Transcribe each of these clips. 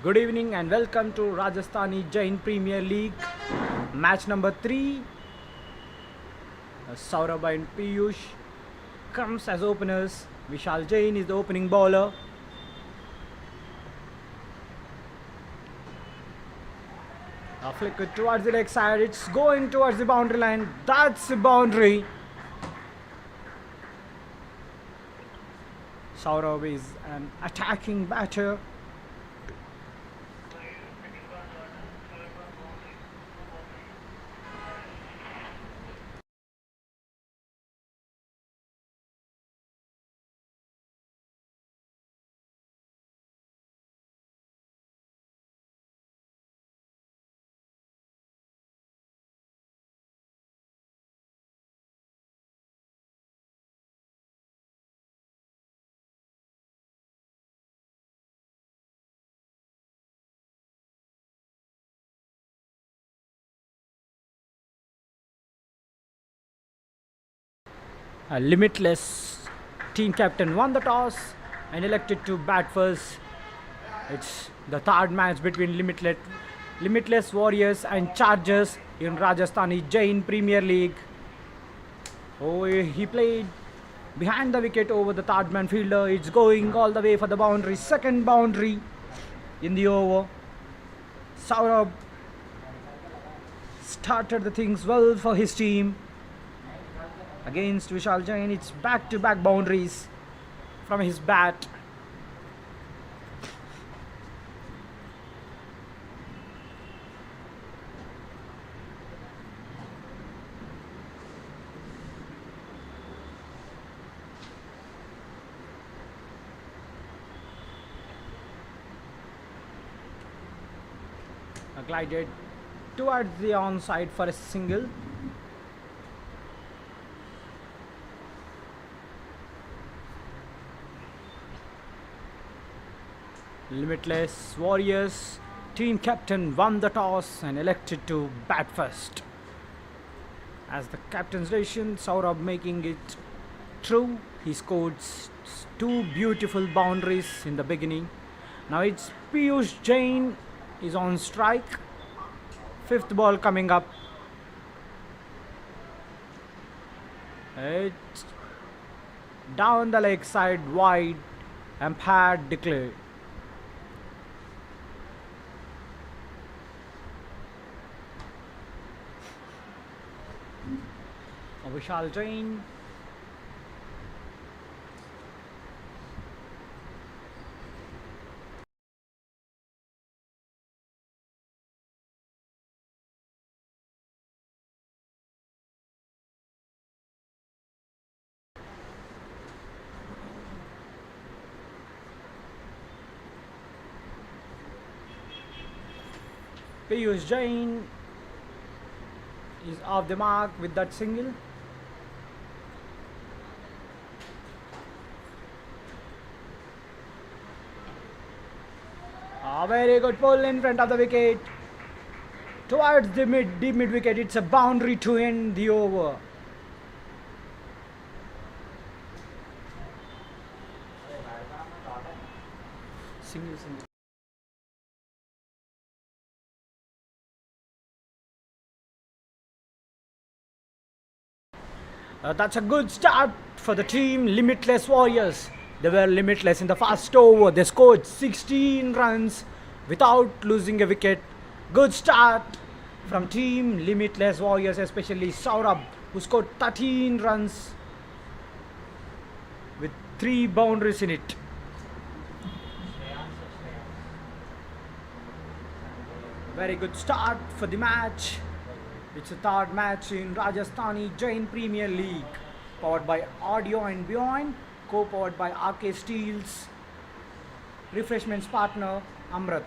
Good evening and welcome to Rajasthani Jain Premier League match number 3. Saurabh and Piyush comes as openers. Vishal Jain is the opening bowler. A flicker towards the leg side. It's going towards the boundary line. That's the boundary. Saurabh is an attacking batter. Limitless team captain won the toss and elected to bat first. It's the third match between Limitless Warriors and Chargers in Rajasthani Jain Premier League. Oh, he played behind the wicket over the third man fielder. It's going all the way for the boundary. Second boundary in the over. Saurabh started the things well for his team. Against Vishal Jain, it's back-to-back boundaries from his bat. Glided towards the onside for a single. Limitless Warriors team captain won the toss and elected to bat first. As the captain's decision, Saurabh making it true. He scored two beautiful boundaries in the beginning. Now it's Piyush Jain is on strike. Fifth ball coming up. It's down the leg side wide. Umpire declared. Vishal Jain. Piyush Jain is off the mark with that single. A very good pull in front of the wicket. Towards the deep mid wicket. It's a boundary to end the over. Single. That's a good start for the team Limitless Warriors. They were limitless in the first over. They scored 16 runs without losing a wicket. Good start from team Limitless Warriors, especially Saurabh, who scored 13 runs with 3 boundaries in it. Very good start for the match. It's the third match in Rajasthani Jain Premier League, powered by Audio and Beyond, co-powered by RK Steels, refreshments partner Amrit.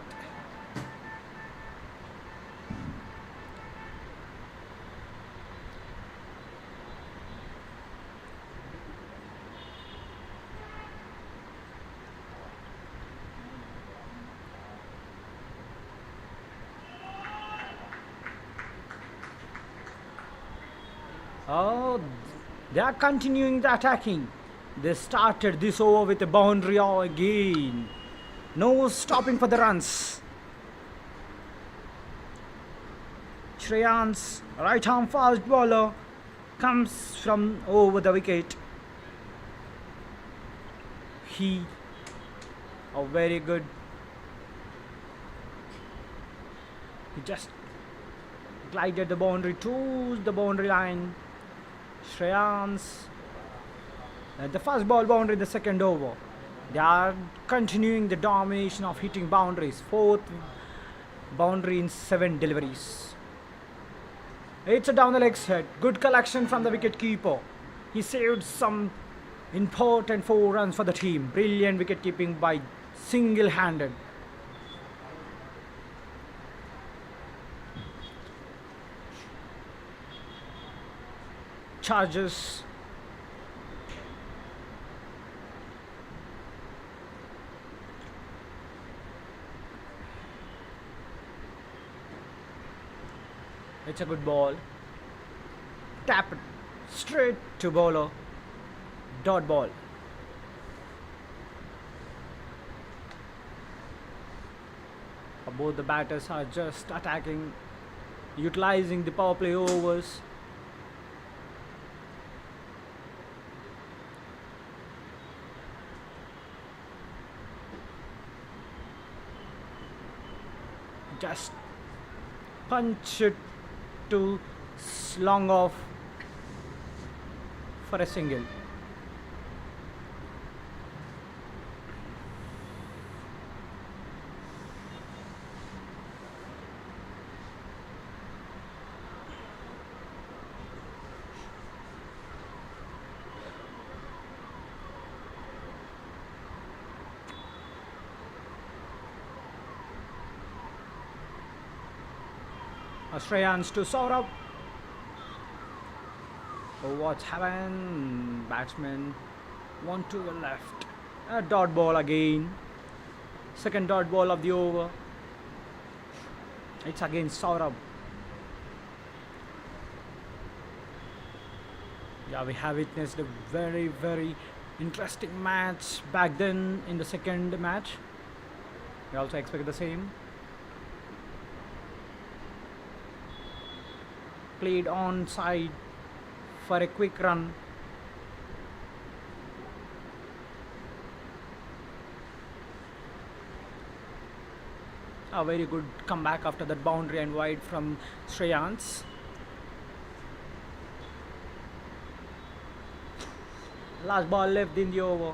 Oh, they are continuing the attacking. They started this over with a boundary again. No stopping for the runs. Shreyan's right arm fast bowler comes from over the wicket. He a very good. He just glided the boundary to the boundary line. Shreyans at the first ball boundary in the second over. They are continuing the domination of hitting boundaries. Fourth boundary in 7 deliveries. It's a down the legs hit. Good collection from the wicket keeper. He saved some important 4 runs for the team. Brilliant wicket keeping by single-handed. Charges. It's a good ball. Tap it straight to bowler. Dot ball. Both the batters are just attacking, utilizing the power play overs. Just punch it to long off for a single. Shreyans to Saurabh. Oh, what's happened? Batsman one to the left. A dot ball again. Second dot ball of the over. It's again Saurabh. Yeah, we have witnessed a very, very interesting match back then in the second match. We also expect the same. Played on side for a quick run. A very good comeback after that boundary and wide from Shreyans. Last ball left in the over.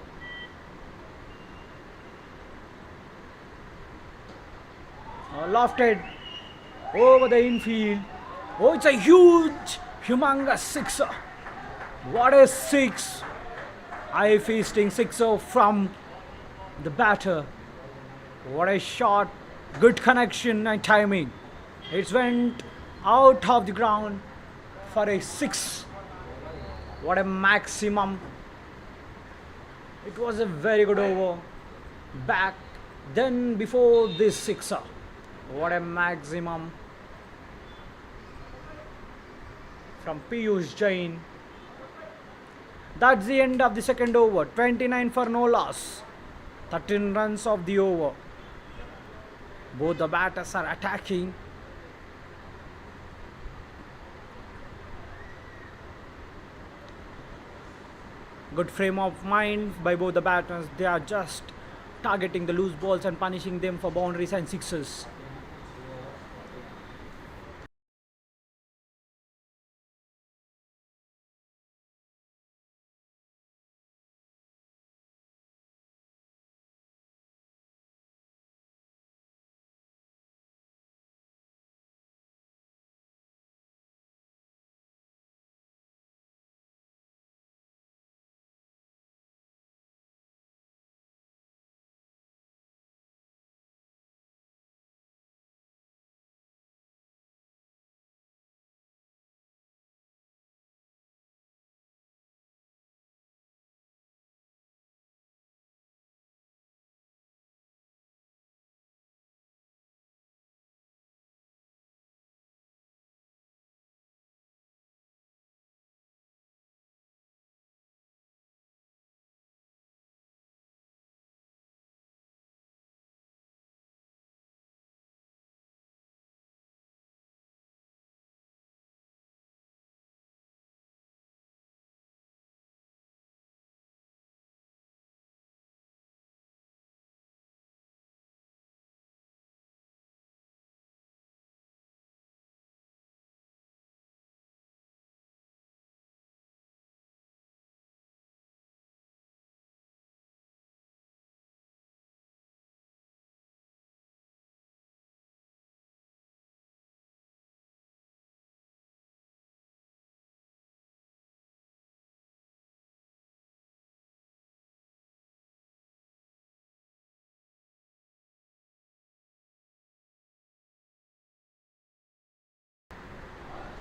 Lofted over the infield. Oh, it's a huge, humongous sixer. What a six! Eye-feasting sixer from the batter. What a shot! Good connection and timing. It went out of the ground for a six. What a maximum! It was a very good over. Back then before this sixer. What a maximum from Piyush Jain. That's the end of the second over. 29 for no loss. 13 runs of the over. Both the batters are attacking. Good frame of mind by both the batters. They are just targeting the loose balls and punishing them for boundaries and sixes.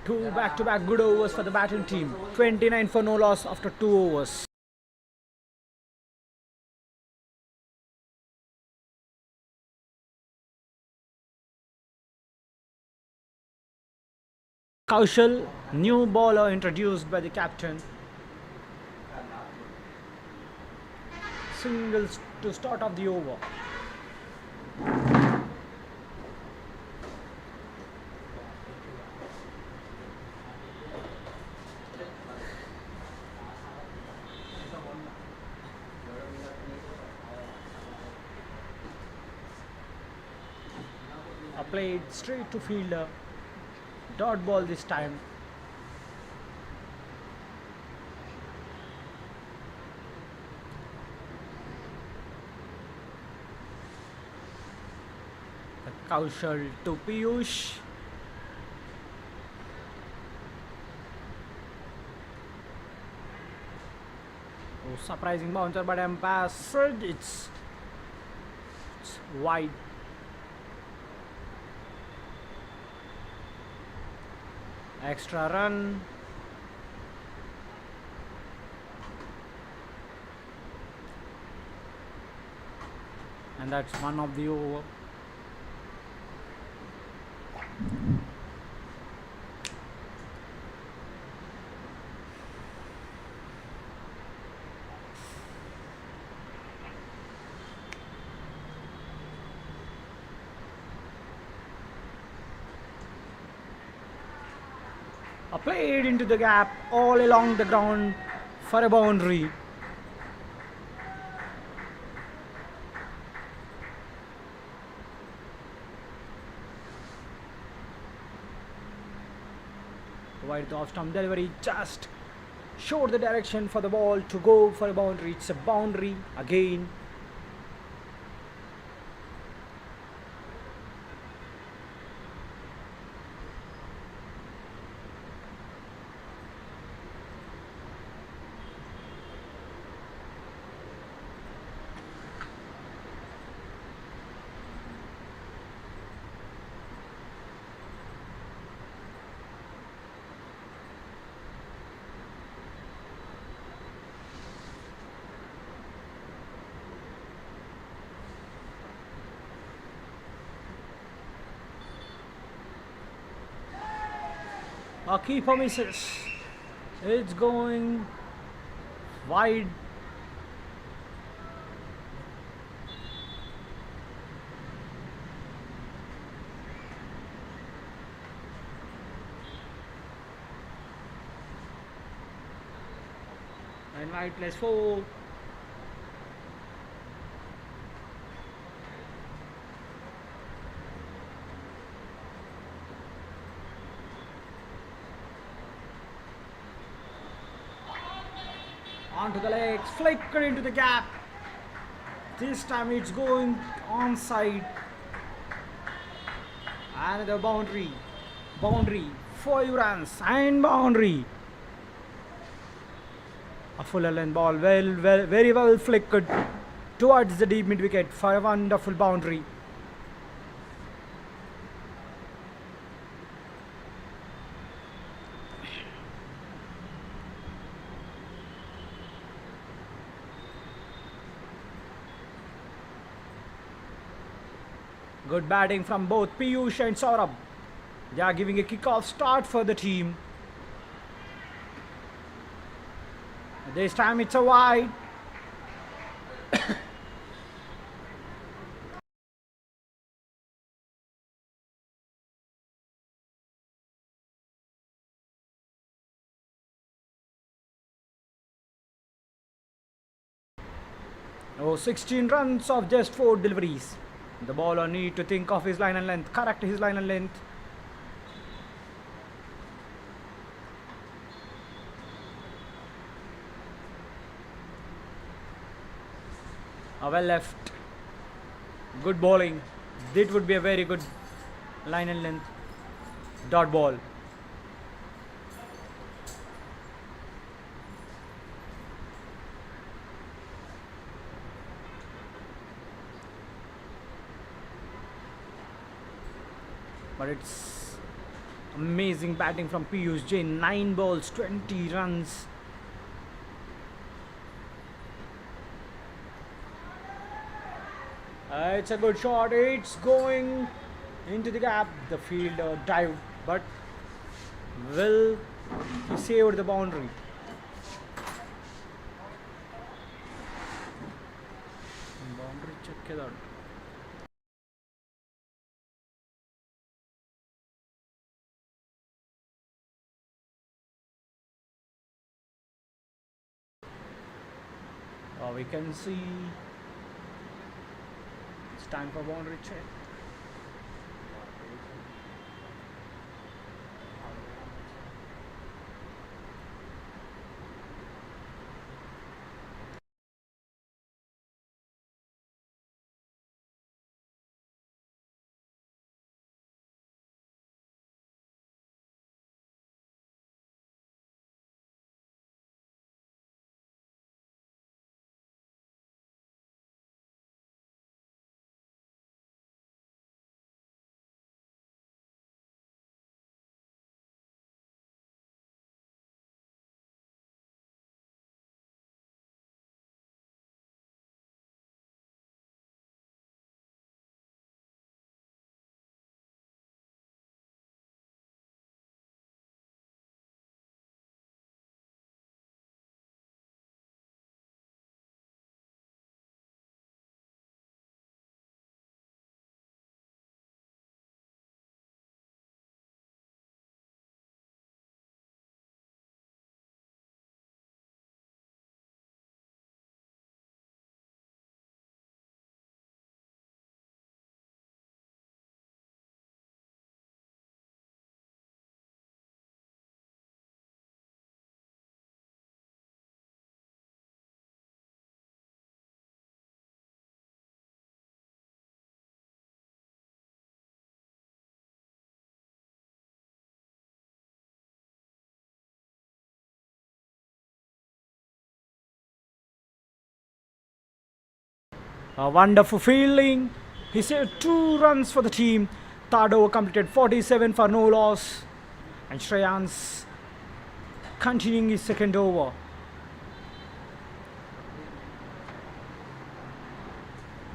Two back-to-back good overs for the batting team. 29 for no loss after 2 overs. Kaushal, new bowler introduced by the captain. Singles to start off the over. Played straight to fielder. Dot ball this time. Kaushal to Piyush. Oh, surprising bouncer, but umpire said it's wide. Extra run. And that's one of the over. Played into the gap all along the ground for a boundary. Wide the off stump delivery just showed the direction for the ball to go for a boundary. It's a boundary again. Keeper misses. It's going wide. And wide plays 4. Onto the legs, flickered into the gap. This time it's going onside. Another boundary. Boundary. 5 runs and boundary. A fuller length ball, very well flickered towards the deep mid wicket for a wonderful boundary. Good batting from both Piyush and Saurabh. They are giving a kick-off start for the team. This time it's a wide. Oh, 16 runs of just 4 deliveries. The bowler need to think of his line and length, correct his line and length. Well left. Good bowling. That would be a very good line and length. Dot ball. But it's Amazing batting from Piyush Jain. 9 balls, 20 runs. It's a good shot. It's going into the gap. The fielder dived, but will he saved the boundary? Boundary check it out. We can see it's time for boundary check. A wonderful fielding. He saved 2 runs for the team. Third over completed, 47 for no loss. And Shreyans continuing his second over.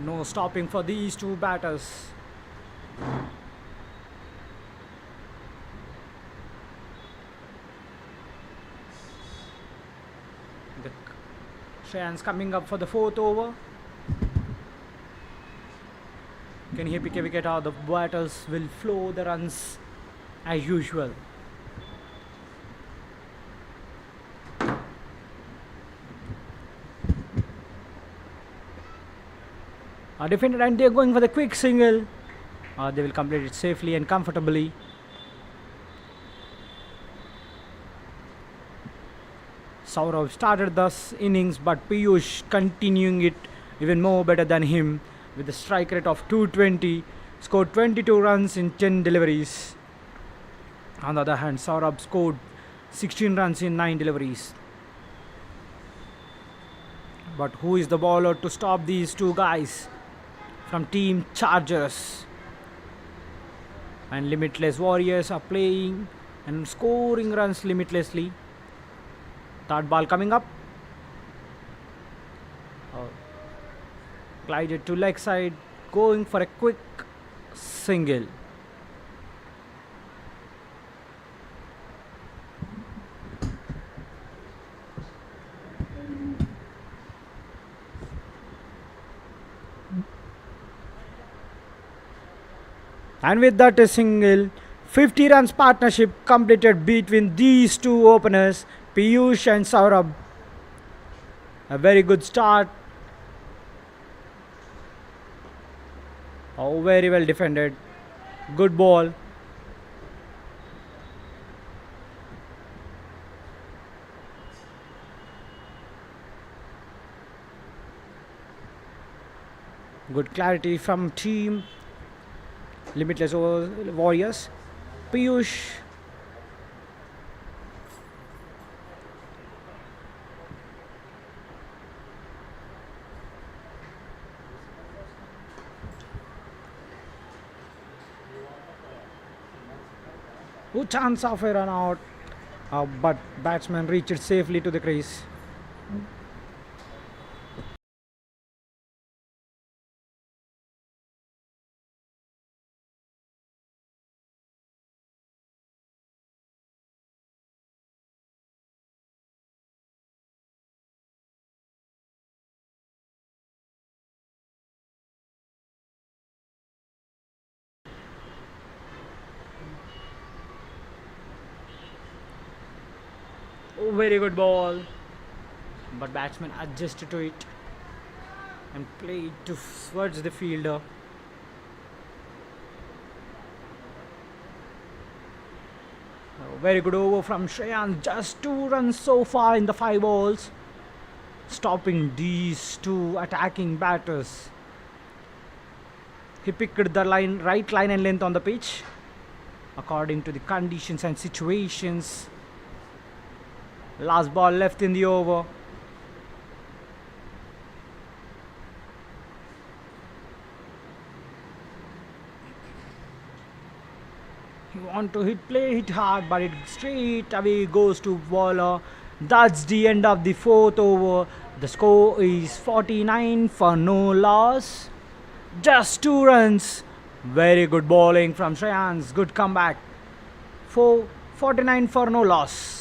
No stopping for these two batters. The Shreyans coming up for the fourth over. Can he pick a wicket out? The batters will flow the runs as usual. Defended, and they're going for the quick single. They will complete it safely and comfortably. Saurav started the innings, but Piyush continuing it even more better than him with a strike rate of 220, scored 22 runs in 10 deliveries. On the other hand, Saurabh scored 16 runs in 9 deliveries. But who is the bowler to stop these two guys from Team Chargers? And Limitless Warriors are playing and scoring runs limitlessly. Third ball coming up. Glided to leg side, going for a quick single. And with that a single, 50 runs partnership completed between these two openers, Piyush and Saurabh. A very good start. Oh, very well defended. Good ball. Good clarity from Team Limitless Warriors. Piyush. Oh, chance of a run out, but batsman reached safely to the crease. Oh, very good ball, but batsman adjusted to it and played towards the fielder. Very good over from Shreyan. Just 2 runs so far in the 5 balls, stopping these two attacking batters. He picked the right line and length on the pitch according to the conditions and situations. Last ball left in the over. He want to hit hard, but it straight away goes to bowler. That's the end of the 4th over. The score is 49 for no loss. Just 2 runs. Very good bowling from Shreyans. Good comeback. 49 for no loss.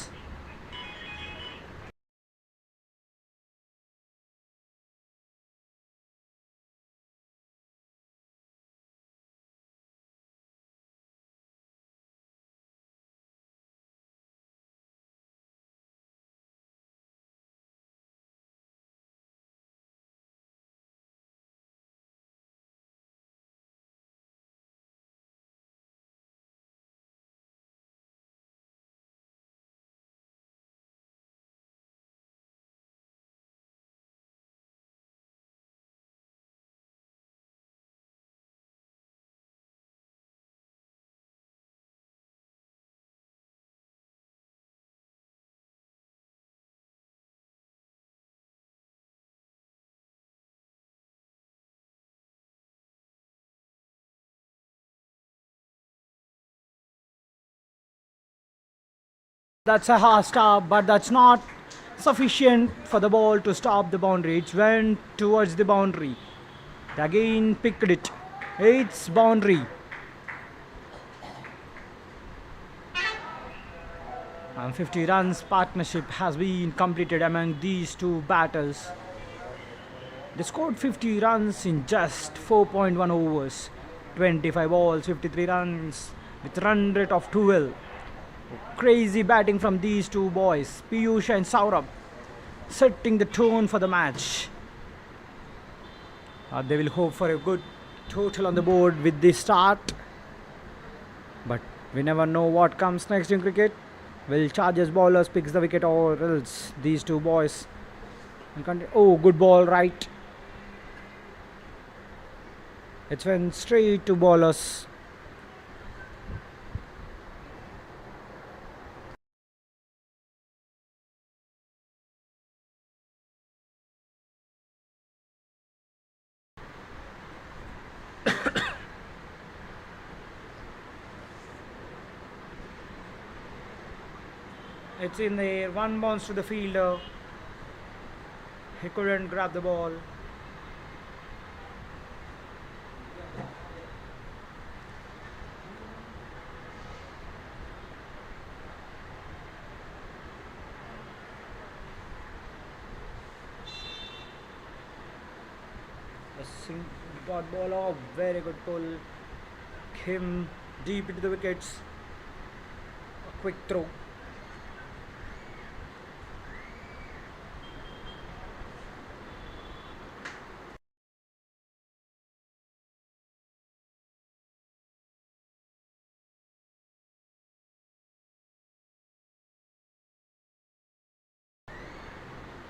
That's a hard stop, but that's not sufficient for the ball to stop the boundary. It went towards the boundary. They again picked it. It's boundary. And 50 runs partnership has been completed among these two batters. They scored 50 runs in just 4.1 overs, 25 balls, 53 runs with run rate of 12. Crazy batting from these two boys, Piyush and Saurabh, setting the tone for the match. They will hope for a good total on the board with this start. But we never know what comes next in cricket. Will Chargers bowlers picks the wicket or else these two boys? Oh, good ball right. It went straight to bowlers. It's in the air. One bounce to the fielder. He couldn't grab the ball. A single dot ball off. Very good pull. Came deep into the wickets. A quick throw.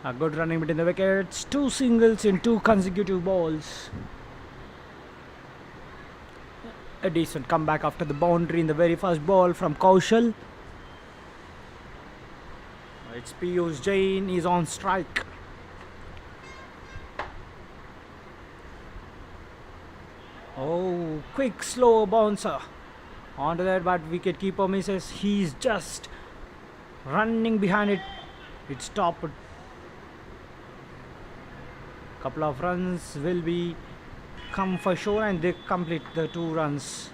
A good running between the wickets. 2 singles in 2 consecutive balls. A decent comeback after the boundary in the very first ball from Kaushal. It's Piyush Jain is on strike. Oh, quick slow bouncer onto that, but wicketkeeper misses. He's just running behind it. It's stopped. Couple of runs will be come for sure, and they complete the 2 runs.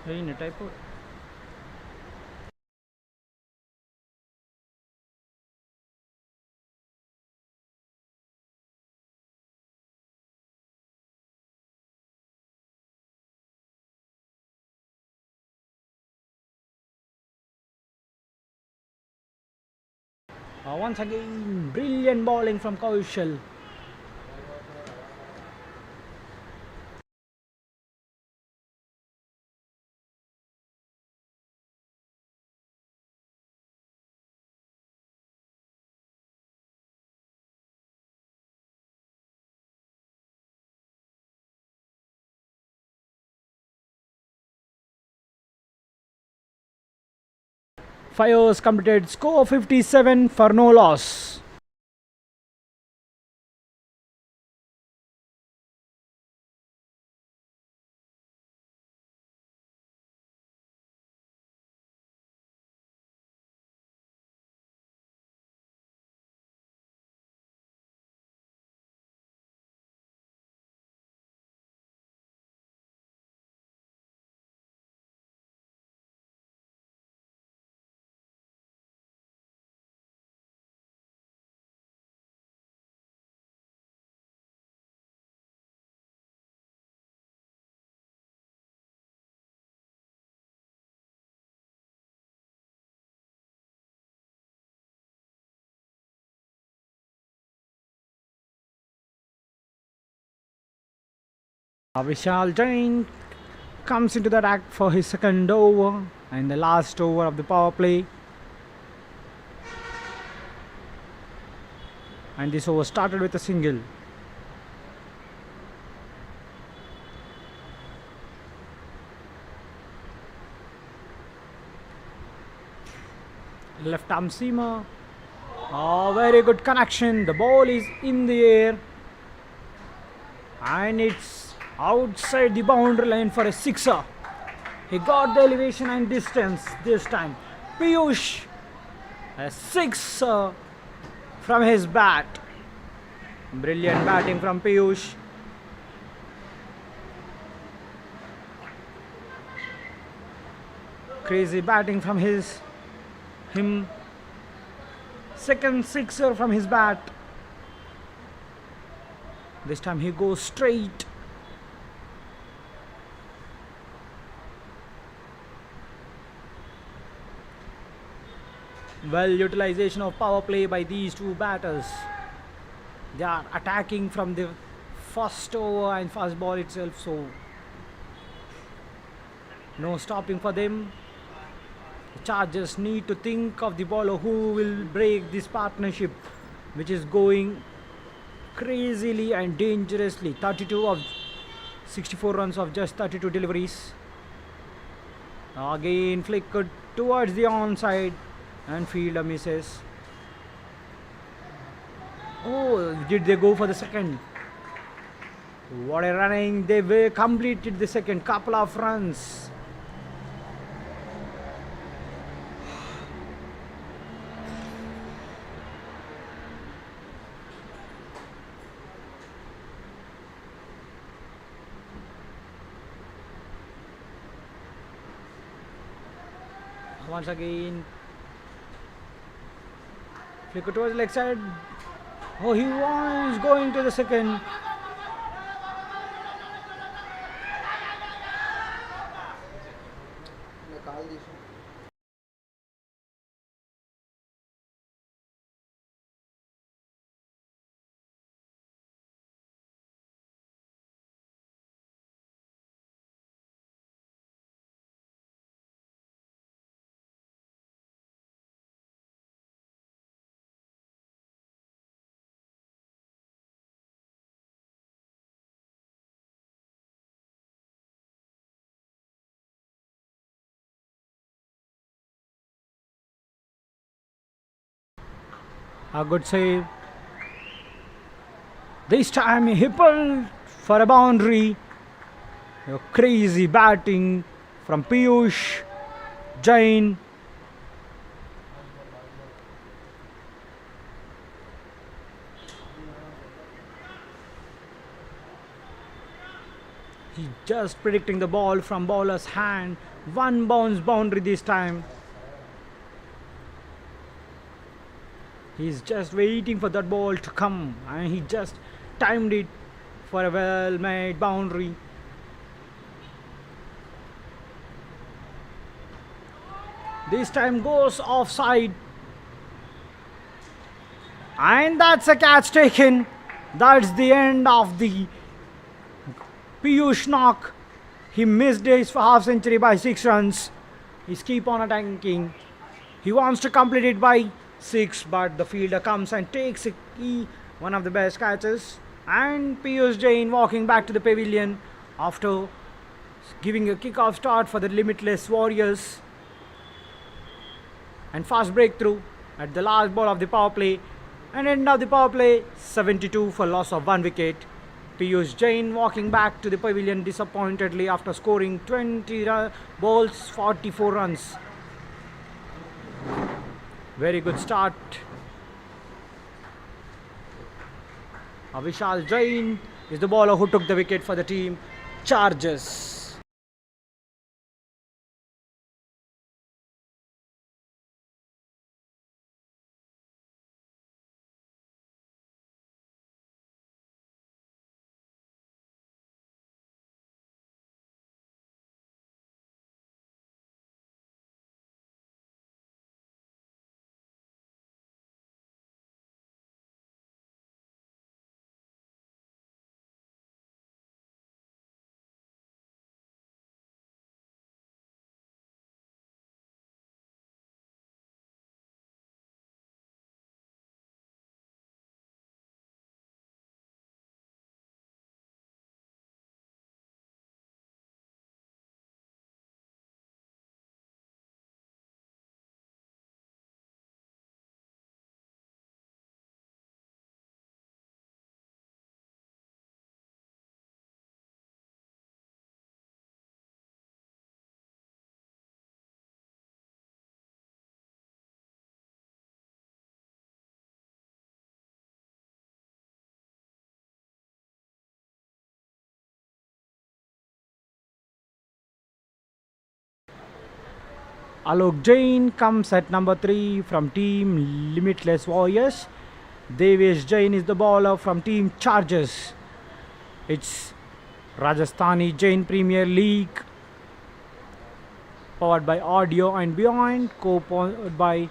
In a typo. Once again, brilliant bowling from Kaushal. Five overs completed. Score 57 for no loss. Vishal Jain comes into the attack for his second over and the last over of the power play. And this over started with a single. Left arm seamer. Oh, very good connection. The ball is in the air. And it's outside the boundary line for a sixer. He got the elevation and distance this time. Piyush, a sixer from his bat. Brilliant batting from Piyush. Crazy batting from him. Second sixer from his bat. This time he goes straight. Well utilization of power play by these two batters. They are attacking from the first over and first ball itself, so no stopping for them. The Chargers need to think of the bowler who will break this partnership, which is going crazily and dangerously. 32 of 64 runs of just 32 deliveries. Again flickered towards the onside and fielder misses. Oh, did they go for the second? What a running. They were completed the second. Couple of runs. Once again, flicker towards the leg side. Oh, he was going to the second. A good save. This time he pulled for a boundary. A crazy batting from Piyush Jain. He just predicting the ball from bowler's hand. One bounce boundary this time. He's just waiting for that ball to come and he just timed it for a well made boundary. This time goes offside. And that's a catch taken. That's the end of the Piyush knock. He missed his half century by 6 runs. He's keep on attacking. He wants to complete it by 6, but the fielder comes and takes one of the best catches. And Piyush Jain walking back to the pavilion after giving a kick-off start for the Limitless Warriors. And fast breakthrough at the last ball of the power play. And end of the power play, 72 for loss of 1 wicket. Piyush Jain walking back to the pavilion disappointedly after scoring 20 balls, 44 runs. Very good start. Avishal Jain is the bowler who took the wicket for the team. Charges. Alok Jain comes at number 3 from team Limitless Warriors. Devesh Jain is the bowler from team Chargers. It's Rajasthani Jain Premier League, powered by Audio and Beyond, co-powered by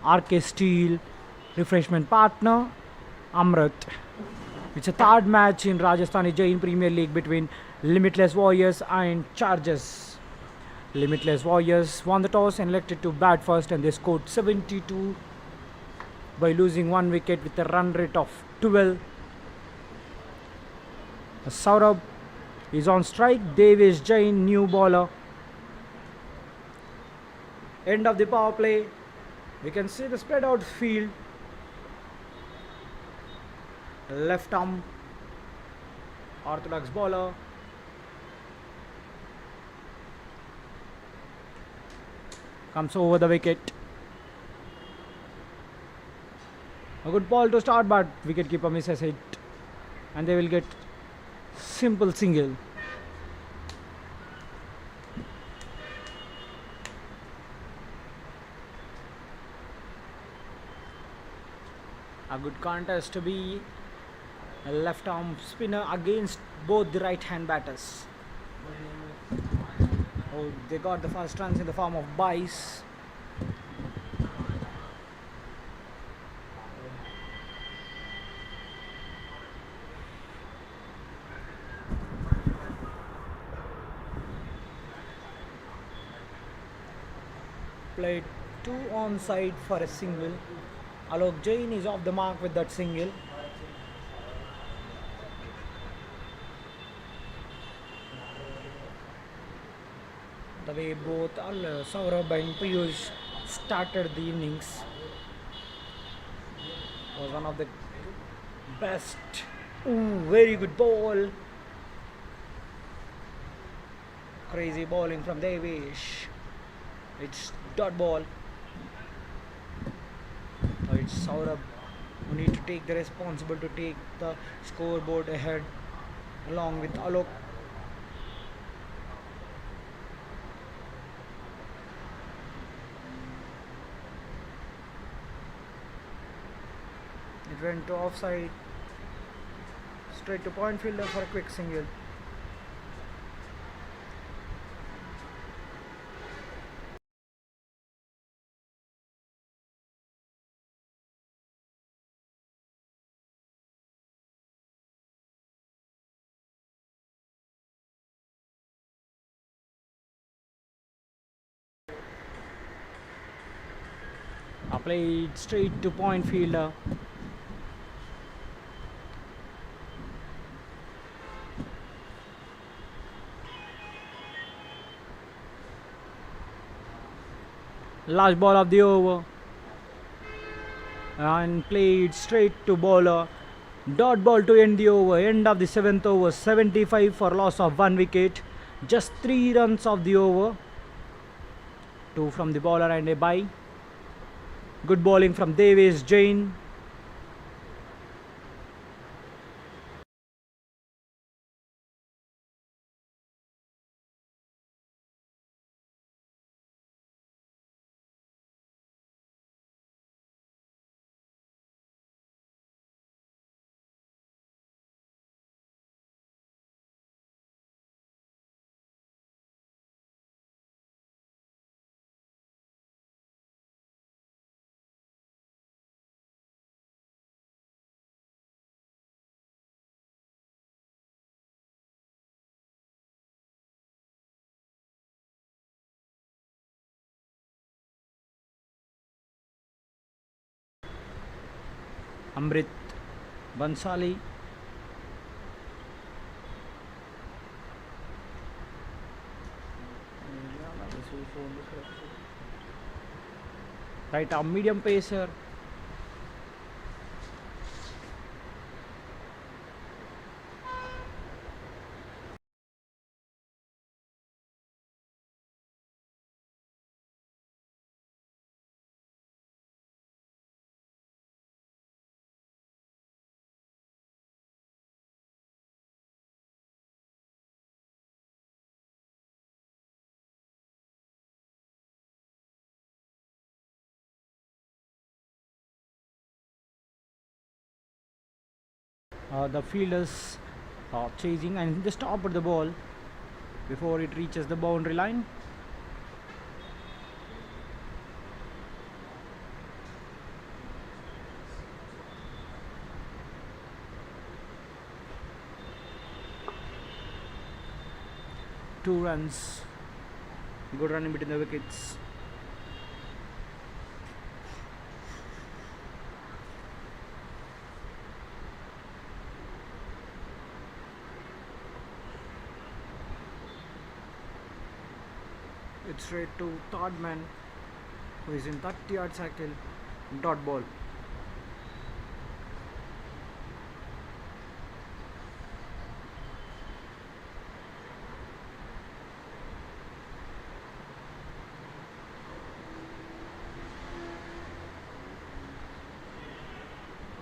RK Steel, refreshment partner Amrit. It's a third match in Rajasthani Jain Premier League between Limitless Warriors and Chargers. Limitless Warriors won the toss and elected to bat first, and they scored 72 by losing 1 wicket with a run rate of 12. Saurabh is on strike. Devesh Jain, new bowler. End of the power play. We can see the spread out field. Left arm orthodox bowler. Comes over the wicket. A good ball to start, but wicketkeeper misses it, and they will get simple single. A good contest to be a left arm spinner against both the right hand batters. Oh, they got the first runs in the form of byes. Played 2 onside for a single. Alok Jain is off the mark with that single. The way both Saurabh and Piyush started the innings. was one of the best. Ooh, very good ball. Crazy bowling from Devish. It's dot ball. It's Saurabh who need to take the responsibility to take the scoreboard ahead along with Alok. It went to offside. Straight to point fielder for a quick single. Played straight to point fielder. Last ball of the over. And played straight to bowler. Dot ball to end the over. End of the 7th over. 75 for loss of 1 wicket. Just 3 runs of the over. 2 from the bowler and a bye. Good bowling from Jain. Amrit Bansali. Right arm medium pacer. The fielders chasing and just stop at the ball before it reaches the boundary line. Two runs. Good run in between the wickets. It's straight to third man who is in 30-yard cycle. Dot ball.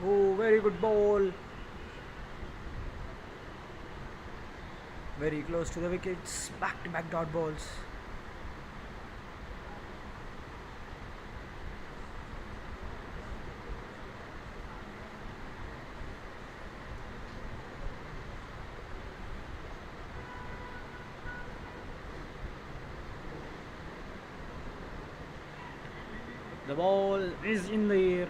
Oh, very good ball. Very close to the wickets. Back-to-back dot balls. The ball is in the air.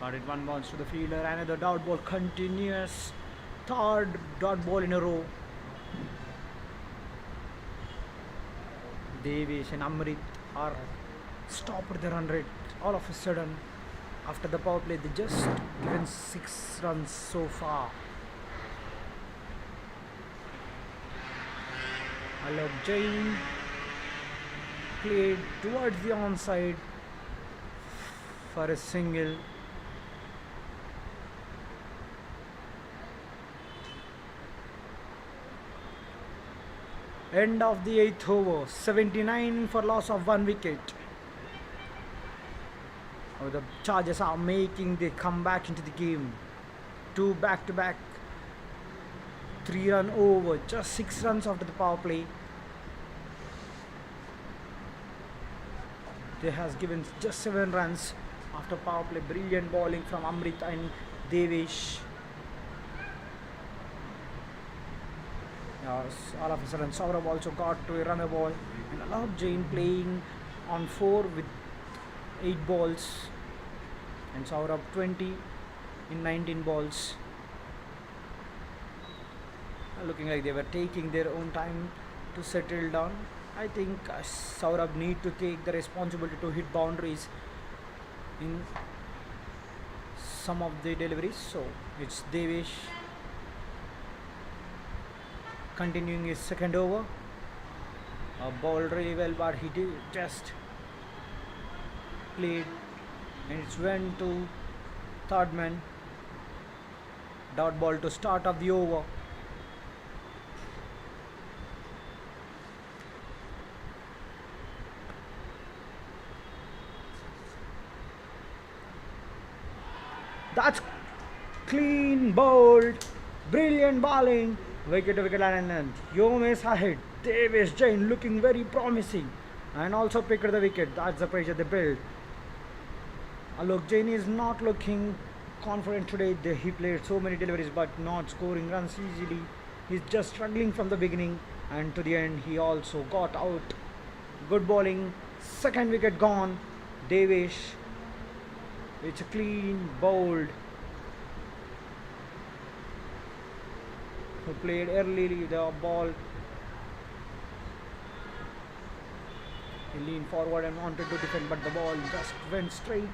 But it one bounce to the fielder. Another dot ball continuous. Third dot ball in a row. Devish and Amrit are stopped at the run rate all of a sudden. After the power play, they just given 6 runs so far. Alok Jain played towards the onside for a single. End of the 8th over. 79 for loss of 1 wicket. Oh, the Chargers are making the comeback into the game. 2 back-to-back. 3-run over. Just 6 runs after the power play. They has given just 7 runs after power play. Brilliant bowling from Amrit and Devesh. Yes, all of a sudden Saurabh also got to a runner ball and allowed Jain playing on 4 with 8 balls and Saurabh 20 in 19 balls. Looking like they were taking their own time to settle down. I think Saurabh need to take the responsibility to hit boundaries in some of the deliveries. So it's Devesh continuing his second over. Bowled really well, but he did just played and it's went to third man. Dot ball to start of the over. That's clean bowled, brilliant bowling, wicket to wicket line and Yomesh ahead. Devesh Jain looking very promising and also picked the wicket. That's the pressure they built. Look, Jain is not looking confident today. He played so many deliveries but not scoring runs easily. He's just struggling from the beginning and to the end he also got out. Good bowling, second wicket gone. Devesh. It's a clean bowled. Who played early the ball. He leaned forward and wanted to defend, but the ball just went straight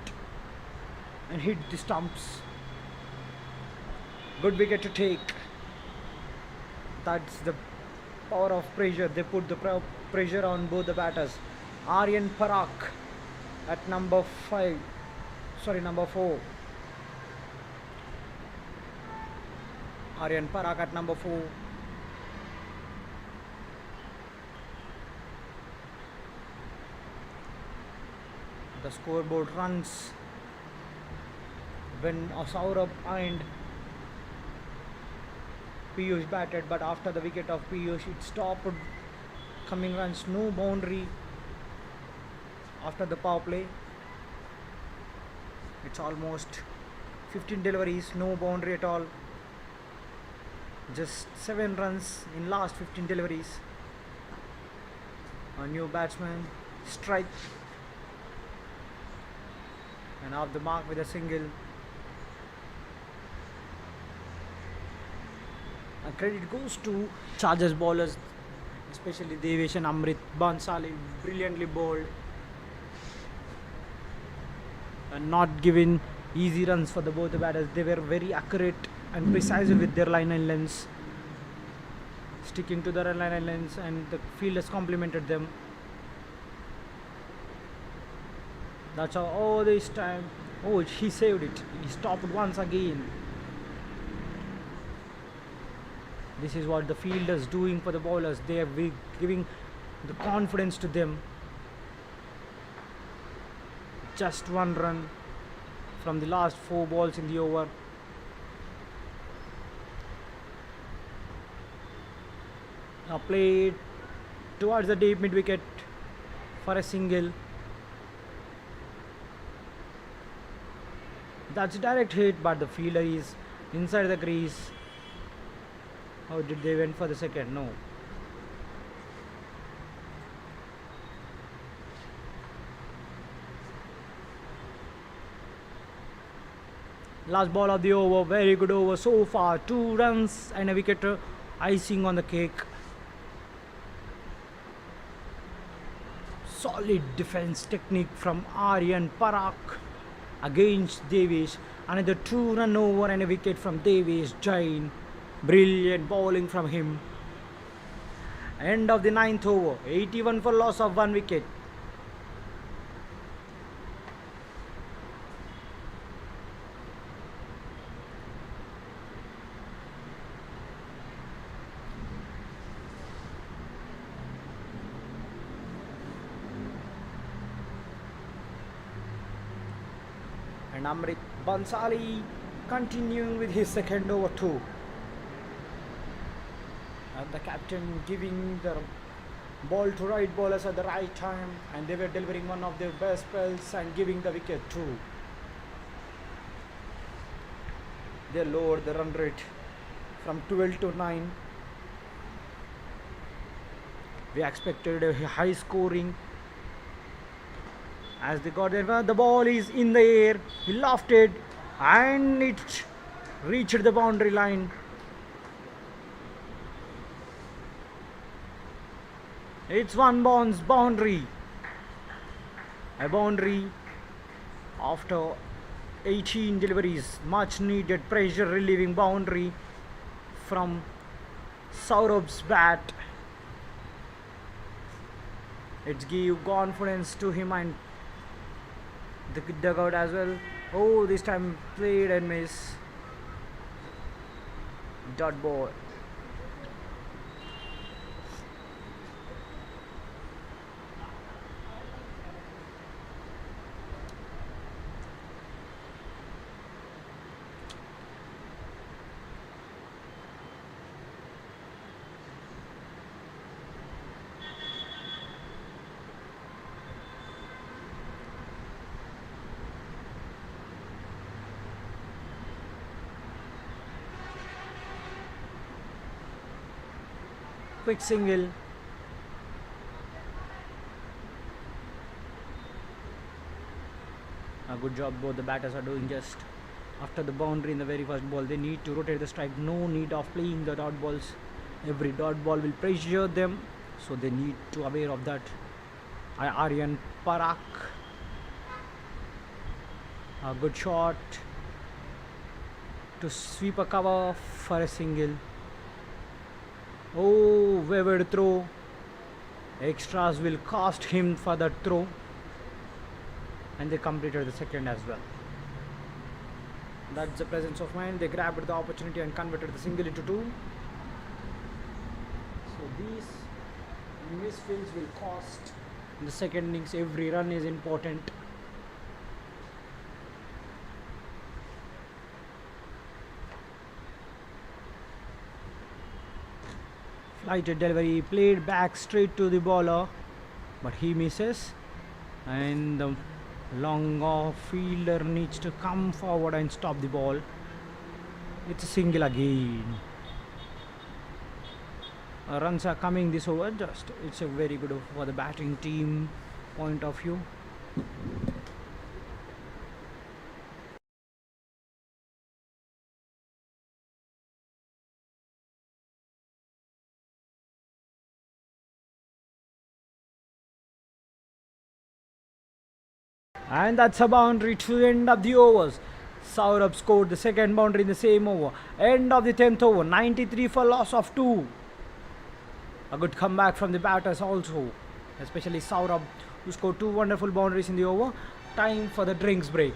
and hit the stumps. Good wicket to take. That's the power of pressure. They put the pressure on both the batters. Aryan Parak at number 4. Aryan Parak at number 4. The scoreboard runs when Saurabh and Piyush batted, but after the wicket of Piyush it stopped coming runs. No boundary after the power play. It's almost 15 deliveries, no boundary at all. Just 7 runs in last 15 deliveries. A new batsman strike and off the mark with a single. And credit goes to Chargers bowlers, especially Devesh and Amrit. Bansali brilliantly bowled and not giving easy runs for both the batters. They were very accurate and precise with their line and lengths, sticking to their line and lengths, and the fielders complimented them. That's how all this time. Oh, he saved it. He stopped once again. This is what the fielders doing for the bowlers. They are giving the confidence to them. Just 1 run from the last 4 balls in the over. Now played towards the deep mid wicket for a single. That's a direct hit, but the fielder is inside the crease. How did they went for the second? No. Last ball of the over, very good over so far. 2 runs and a wicket, icing on the cake. Solid defense technique from Aryan Parak against Devesh. Another 2-run over and a wicket from Devesh Jain. Brilliant bowling from him. End of the 9th over. 81 for loss of 1 wicket. And Amrit Bansali continuing with his second over two. And the captain giving the ball to right bowlers at the right time, and they were delivering one of their best spells and giving the wicket too. They lowered the run rate from 12 to 9. We expected a high scoring as they got there. The ball is in the air, he lofted and it reached the boundary line. It's one boundary. A boundary after 18 deliveries. Much needed pressure relieving boundary from Saurabh's bat. It gave confidence to him and the dugout as well. Oh, this time played and miss. Dot ball. Quick single. A good job both the batters are doing. Just after the boundary in the very first ball, they need to rotate the strike. No need of playing the dot balls. Every dot ball will pressure them, so they need to aware of that. Aryan Parak, a good shot to sweep a cover for a single. Oh, wayward throw. Extras will cost him for that throw. And they completed the second as well. That's the presence of mind. They grabbed the opportunity and converted the single into two. So these misfields will cost in the second innings. Every run is important. Flighted delivery, played back straight to the bowler, but he misses, and the long off fielder needs to come forward and stop the ball. It's a single again. Runs are coming this over. Just it's a very good for the batting team point of view. And that's a boundary to the end of the overs. Saurabh scored the second boundary in the same over. End of the 10th over. 93 for loss of 2. A good comeback from the batters also. Especially Saurabh, who scored 2 wonderful boundaries in the over. Time for the drinks break.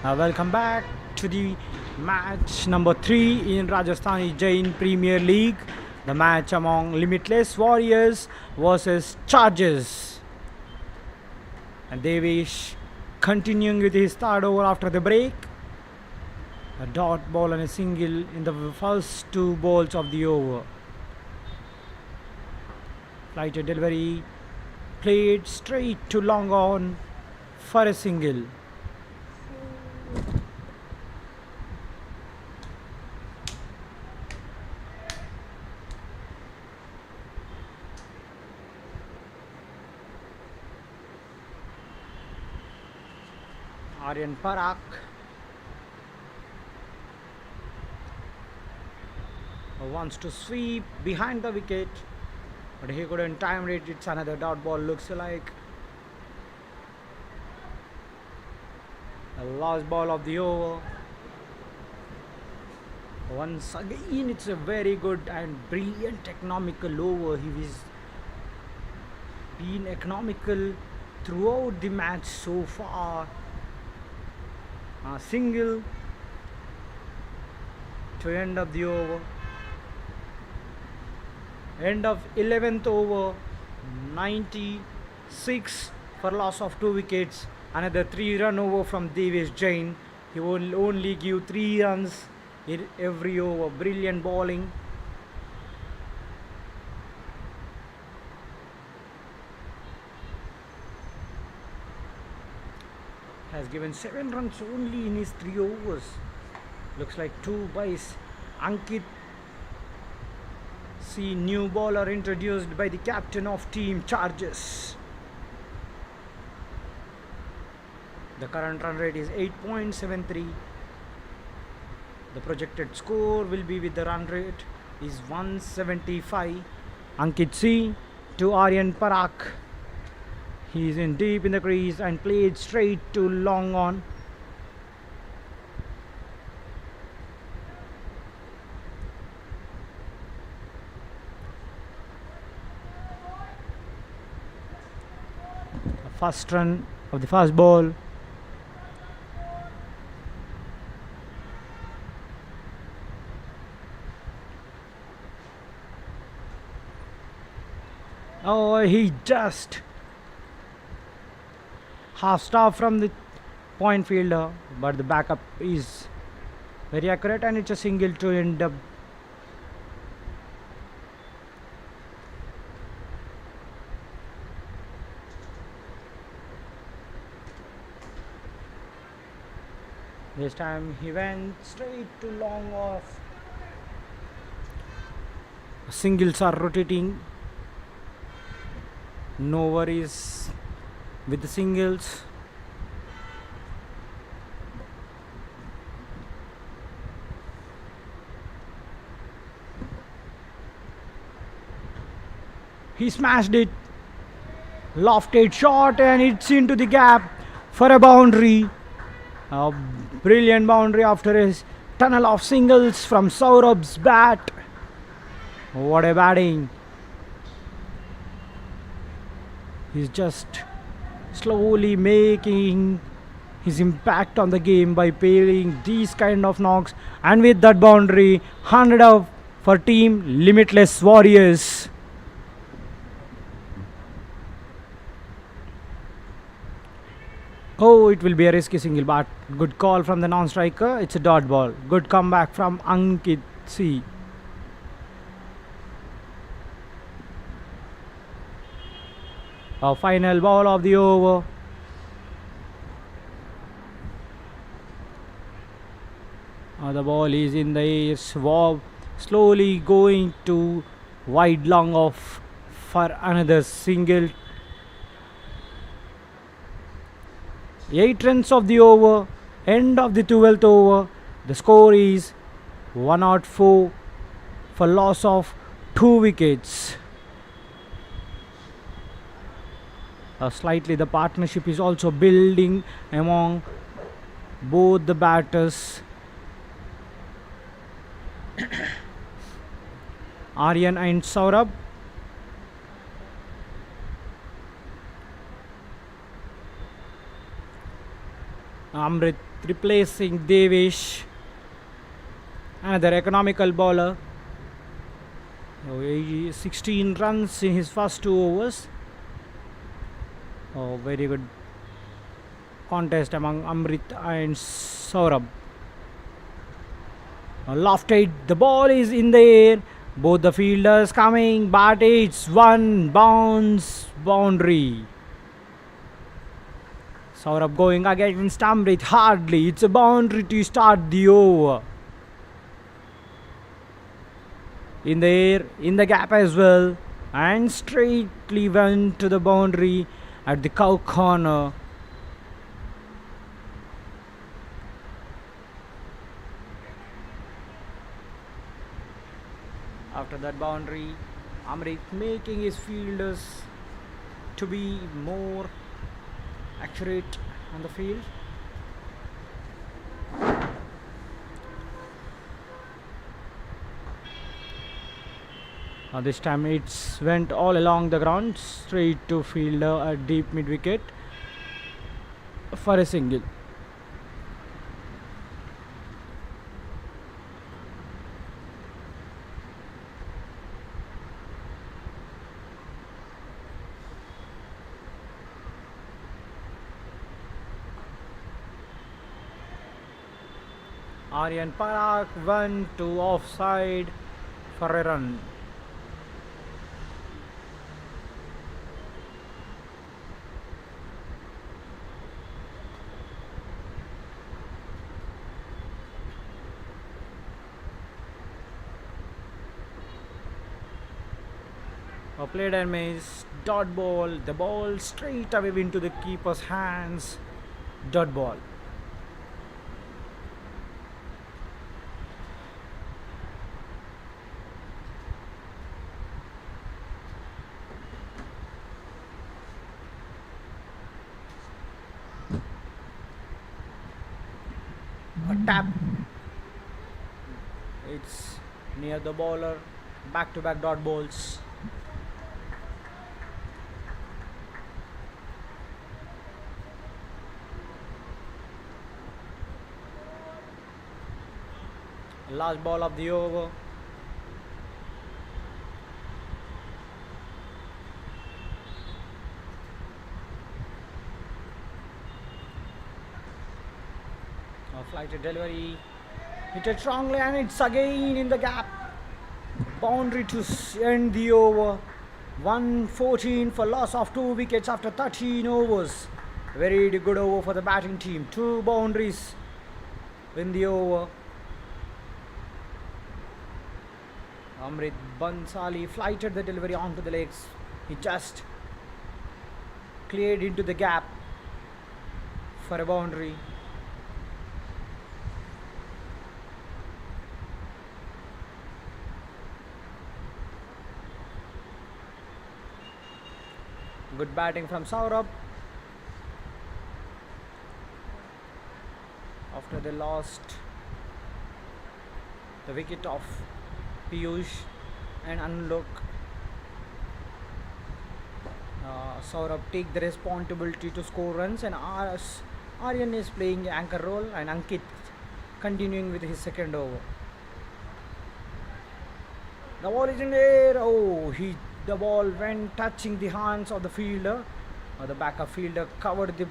Welcome back to the match number 3 in Rajasthani Jain Premier League. The match among Limitless Warriors versus Chargers. And Devesh continuing with his third over after the break. A dot ball and a single in the first 2 balls of the over. Flighted delivery played straight to long on for a single. Aryan Parak wants to sweep behind the wicket, but he couldn't time it. It's another dot ball, looks like. The last ball of the over. Once again, it's a very good and brilliant economical over. He has been economical throughout the match so far. A single to end of the over. End of 11th over, 96 for loss of 2 wickets. Another 3-run over from Devesh Jain. He will only give 3 runs in every over. Brilliant bowling. Has given 7 runs only in his 3 overs. Looks like 2 byes. Ankit C, new bowler introduced by the captain of team Chargers. The current run rate is 8.73. The projected score will be with the run rate is 175. Ankit C to Aryan Parak. He is in deep in the crease and played straight to long on. The first run of the first ball. Oh, he just half stop from the point fielder, but the backup is very accurate and it's a single to end up. This time he went straight to long off. Singles are rotating. No worries with the singles. He smashed it. Lofted shot and it's into the gap for a boundary. A brilliant boundary after his tunnel of singles from Saurabh's bat. What a batting. He's just slowly making his impact on the game by playing these kind of knocks, and with that boundary, 100 of for team Limitless Warriors. Oh, it will be a risky single, but good call from the non-striker. It's a dot ball. Good comeback from Ankit C. A final ball of the over. The ball is in the air, swab, slowly going to wide long off for another single. 8 runs of the over, end of the 12th over. The score is 104 for loss of 2 wickets. Slightly the partnership is also building among both the batters. Aryan and Saurabh. Amrit replacing Devesh, another economical bowler. 16 runs in his first 2 overs. Oh, very good contest among Amrit and Saurabh. Lofted, the ball is in the air. Both the fielders coming, but it's one bounce boundary. Saurabh going against Amrit hardly. It's a boundary to start the over. In the air, in the gap as well, and straightly went to the boundary at the cow corner. After that boundary, Amrit making his fielders to be more accurate on the field. This time it's went all along the ground, straight to fielder at deep mid wicket for a single. Aryan Parak went to offside for a run. Played and miss, dot ball, the ball straight away into the keeper's hands, dot ball. A tap, it's near the bowler, back to back dot balls. Last ball of the over. A flighted delivery, hit it strongly, and it's again in the gap. Boundary to end the over. 114 for loss of 2 wickets after 13 overs. Very good over for the batting team. 2 boundaries in the over. Amrit Bansali flighted the delivery onto the legs. He just cleared into the gap for a boundary. Good batting from Saurabh. After they lost the wicket of Piyush and Anlok, Saurabh take the responsibility to score runs, and Aryan is playing anchor role, and Ankit continuing with his second over. The ball is in the air. Oh, the ball went touching the hands of the fielder. The backup fielder covered the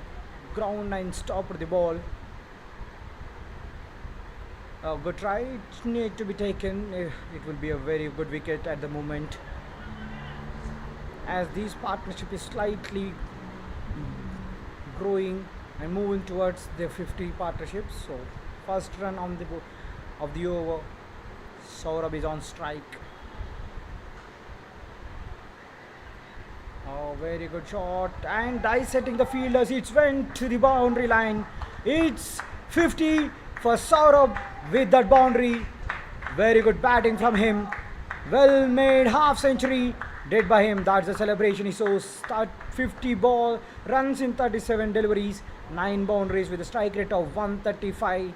ground and stopped the ball. Good try. It need to be taken. It will be a very good wicket at the moment, as this partnership is slightly growing and moving towards the 50 partnerships. So first run on of the over. Saurabh is on strike. Oh, very good shot, and dissecting the fielders. It went to the boundary line. It's 50 for Saurabh with that boundary. Very good batting from him. Well made half century did by him. That's the celebration. He shows 50 ball runs in 37 deliveries, 9 boundaries with a strike rate of 135.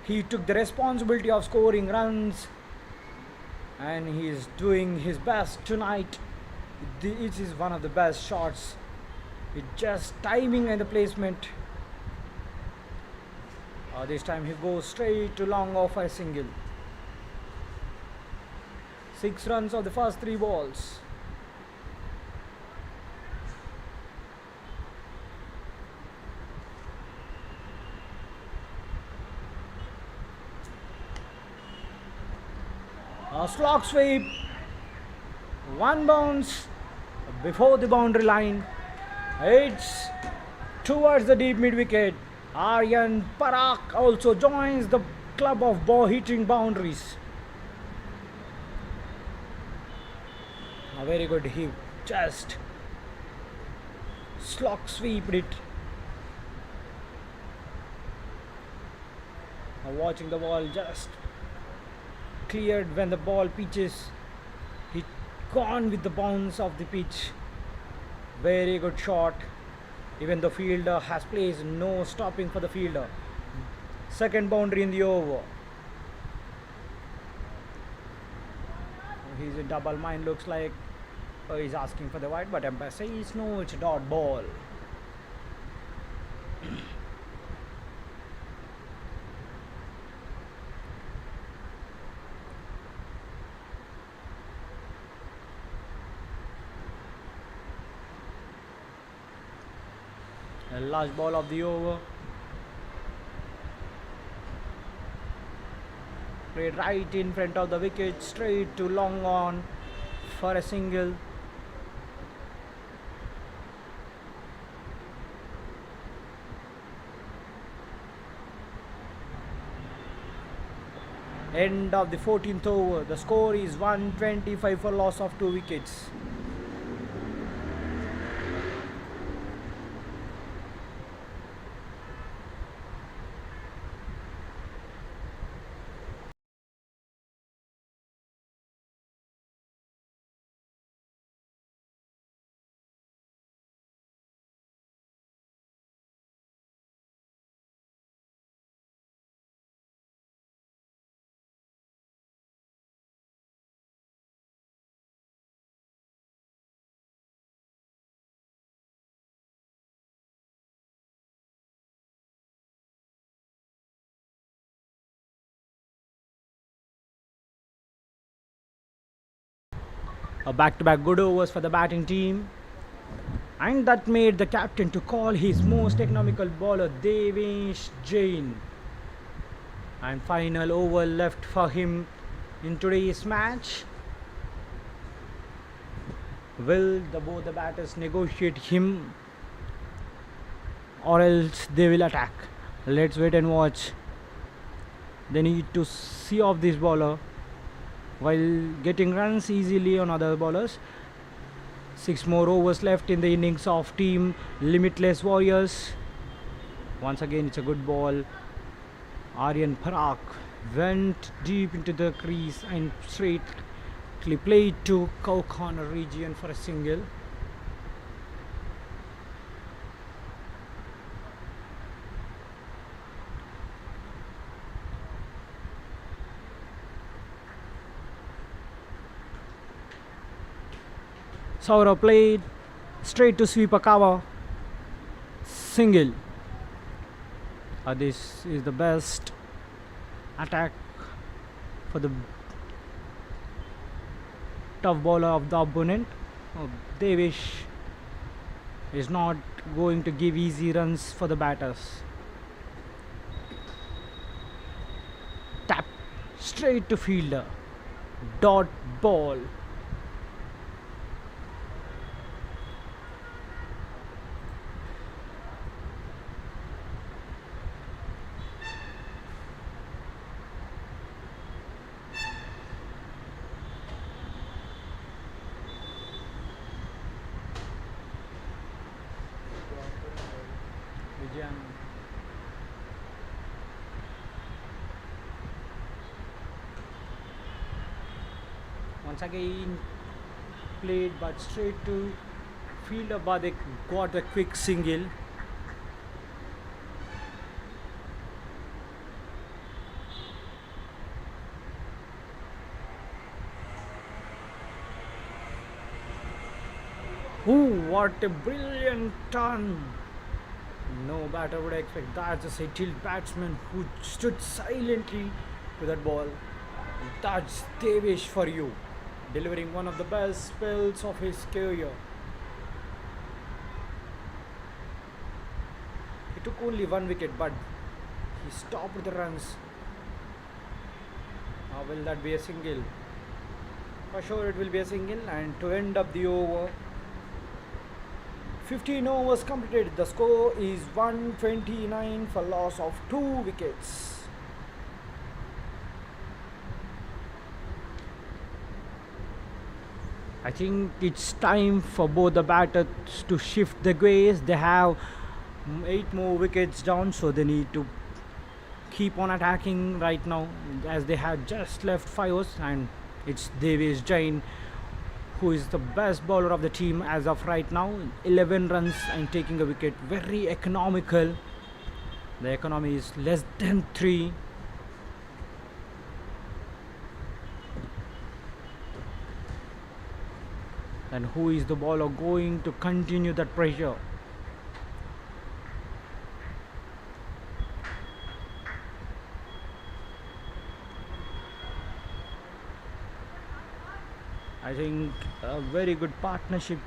He took the responsibility of scoring runs, and he is doing his best tonight. It is one of the best shots. It's just timing and the placement. This time he goes straight to long off a single. 6 runs of the first 3 balls. A slog sweep. One bounce before the boundary line. It's towards the deep mid wicket. Aryan Parak also joins the club of ball hitting boundaries. A very good, he just slog sweeped it. Watching the ball just cleared when the ball pitches. He gone with the bounce of the pitch. Very good shot. Even the fielder has placed no stopping for the fielder. Second boundary in the over. He's in double mind, looks like he's asking for the wide, but umpire says no, it's a dot ball. The last ball of the over. Played right in front of the wicket, straight to long on for a single. End of the 14th over. The score is 125 for loss of 2 wickets. A back-to-back good overs for the batting team, and that made the captain to call his most economical bowler Devesh Jain. And final over left for him in today's match. Will both the batters negotiate him, or else they will attack? Let's wait and watch. They need to see off this bowler while getting runs easily on other bowlers. 6 more overs left in the innings of team Limitless Warriors. Once again, it's a good ball. Aryan Parak went deep into the crease and straightly played to cow corner region for a single. Saurav played straight to sweep a cover. Single. This is the best attack for the tough bowler of the opponent. Devesh is not going to give easy runs for the batters. Tap straight to fielder. Dot ball. Jain. Once again played, but straight to fielder, but they got a quick single. Ooh, what a brilliant turn No batter would expect that. Just a tilt batsman who stood silently to that ball. That's Devesh for you, delivering one of the best spells of his career. He took only one wicket, but he stopped the runs. Will that be a single? For sure, it will be a single. And to end up the over, 15 overs completed. The score is 129 for loss of 2 wickets. I think it's time for both the batters to shift the gaze. They have 8 more wickets down, so they need to keep on attacking right now, as they have just left 5 overs. And it's Jain who is the best bowler of the team as of right now. 11 runs and taking a wicket. Very economical. The economy is less than 3. And who is the bowler going to continue that pressure? I think a very good partnership.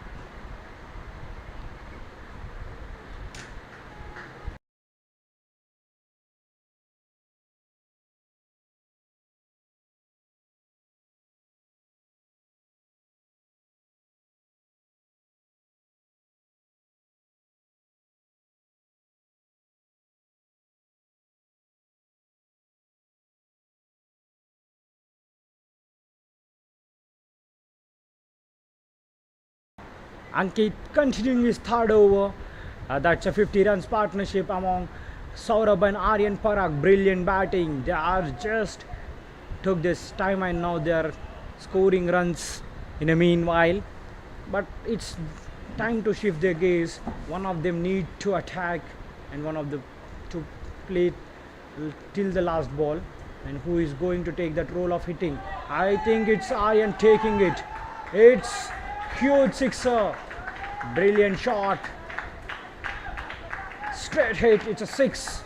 Ankit continuing his third over. That's a 50 runs partnership among Saurabh and Aryan Parag. Brilliant batting. They are just took this time and now they are scoring runs in a meanwhile. But it's time to shift their gaze. One of them need to attack and one of the to play till the last ball. And who is going to take that role of hitting? I think it's Aryan taking it. It's huge sixer. Brilliant shot. Straight hit. It's a 6.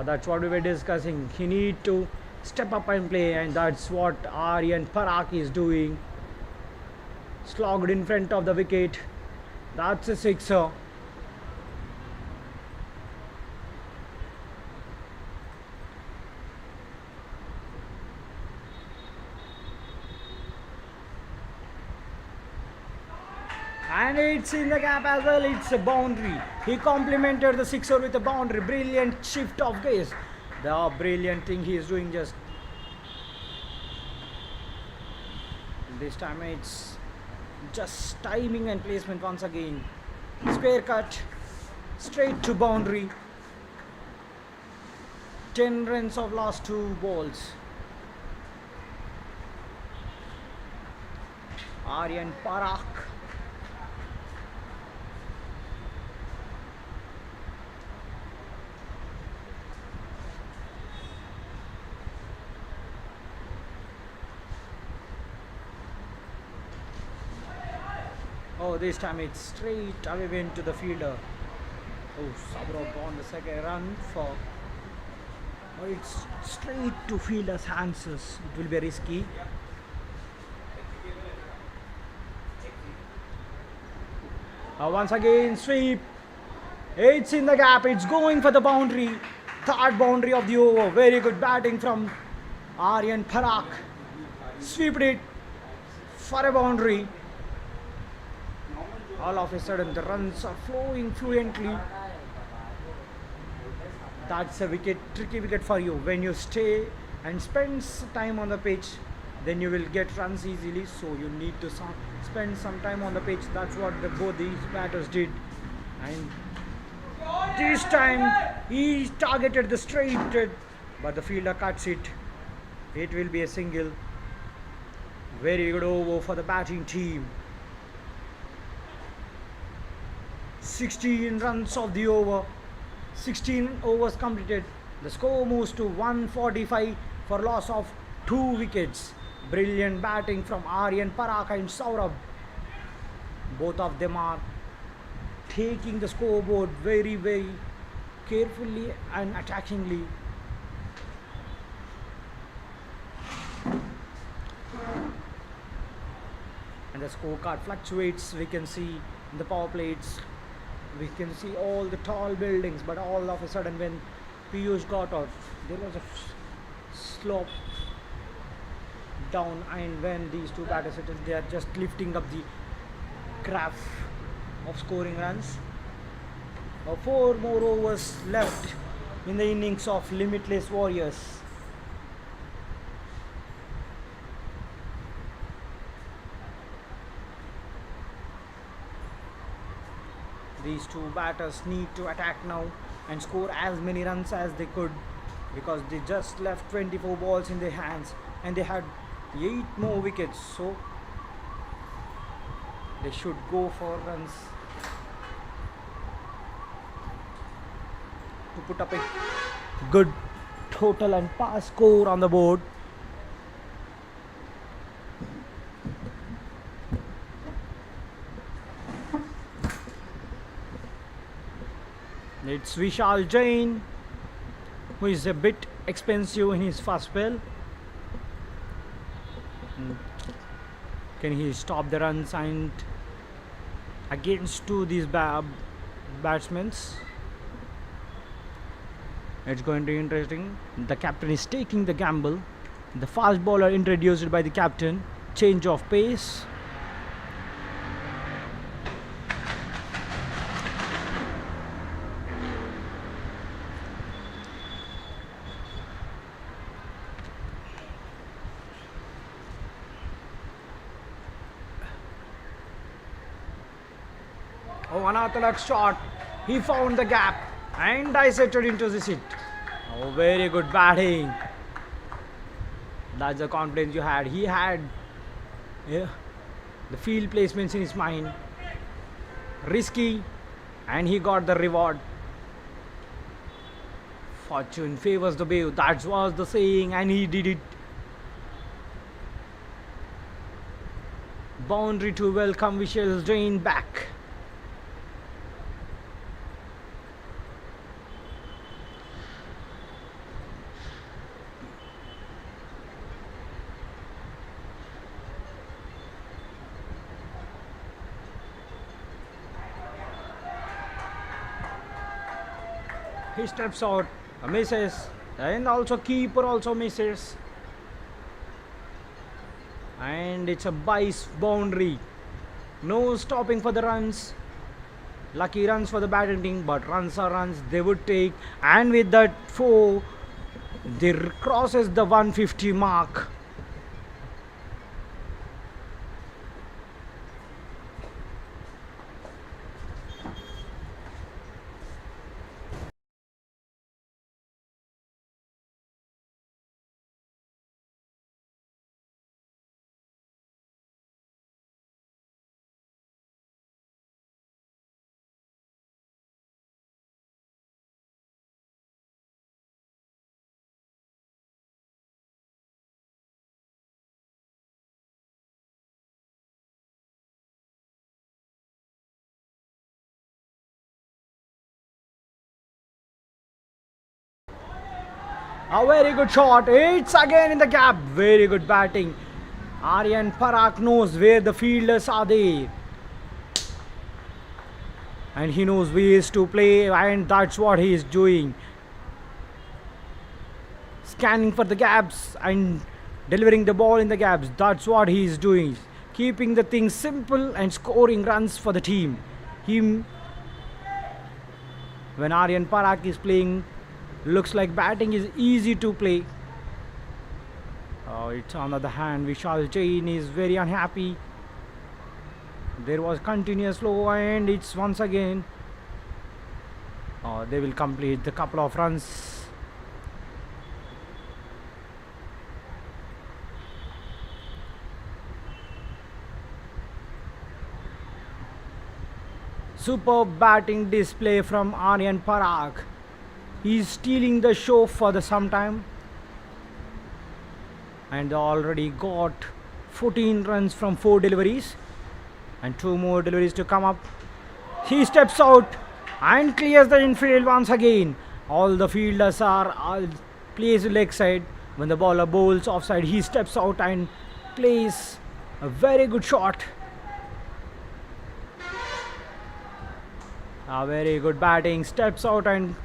That's what we were discussing. He need to step up and play, and that's what Aryan Parak is doing. Slogged in front of the wicket. That's a sixer. And it's in the gap as well. It's a boundary. He complemented the sixer with a boundary. Brilliant shift of gaze. The brilliant thing he is doing. Just this time it's just timing and placement once again. Square cut, straight to boundary. 10 runs of last 2 balls. Aryan Parak. Oh, this time it's straight away went to the fielder. Oh, Sabrov on the second run for. Oh, it's straight to fielder's hands. It will be risky. Once again, sweep. It's in the gap. It's going for the boundary. Third boundary of the over. Very good batting from Aryan Parak. Sweeped it for a boundary. All of a sudden the runs are flowing fluently. That's a wicket, tricky wicket for you. When you stay and spend time on the pitch, then you will get runs easily. So you need to spend some time on the pitch. That's what both these batters did. And this time he targeted the straight, but the fielder cuts it. It will be a single. Very good over for the batting team. 16 runs of the over. 16 overs completed. The score moves to 145 for loss of 2 wickets. Brilliant batting from Aryan Parak and Saurabh. Both of them are taking the scoreboard very, very carefully and attackingly. And the scorecard fluctuates. We can see in the power plates, we can see all the tall buildings, but all of a sudden when Piyush got out, there was a slope down, and when these two batters settled, they are just lifting up the graph of scoring runs. 4 more overs left in the innings of Limitless Warriors. These two batters need to attack now and score as many runs as they could, because they just left 24 balls in their hands and they had 8 more wickets, so they should go for runs to put up a good total and pass score on the board. It's Vishal Jain, who is a bit expensive in his first spell. Can he stop the runs and against these batsmen? It's going to be interesting. The captain is taking the gamble. The fast bowler introduced by the captain. Change of pace. Oh, unorthodox shot. He found the gap and dissected into the seat. Oh, very good batting. That's the confidence you had. He had the field placements in his mind. Risky, and he got the reward. Fortune favors the brave. That was the saying, and he did it. Boundary to welcome Vishal Jain back. He steps out, misses, and also keeper also misses. And it's a bice boundary. No stopping for the runs. Lucky runs for the batting team, but runs are runs they would take. And with that 4, they crosses the 150 mark. A very good shot. It's again in the gap. Very good batting. Aryan Parak knows where the fielders are there. And he knows ways to play, and that's what he is doing. Scanning for the gaps and delivering the ball in the gaps. That's what he is doing. Keeping the thing simple and scoring runs for the team. When Aryan Parak is playing, looks like batting is easy to play. It's on the other hand, Vishal Jain is very unhappy. There was continuous flow, and it's once again. They will complete the couple of runs. Superb batting display from Aryan Parak. He's stealing the show for some time. And they already got 14 runs from 4 deliveries. And 2 more deliveries to come up. He steps out and clears the infield once again. All the fielders are placed leg side. When the bowler bowls offside, he steps out and plays a very good shot. A very good batting. Steps out and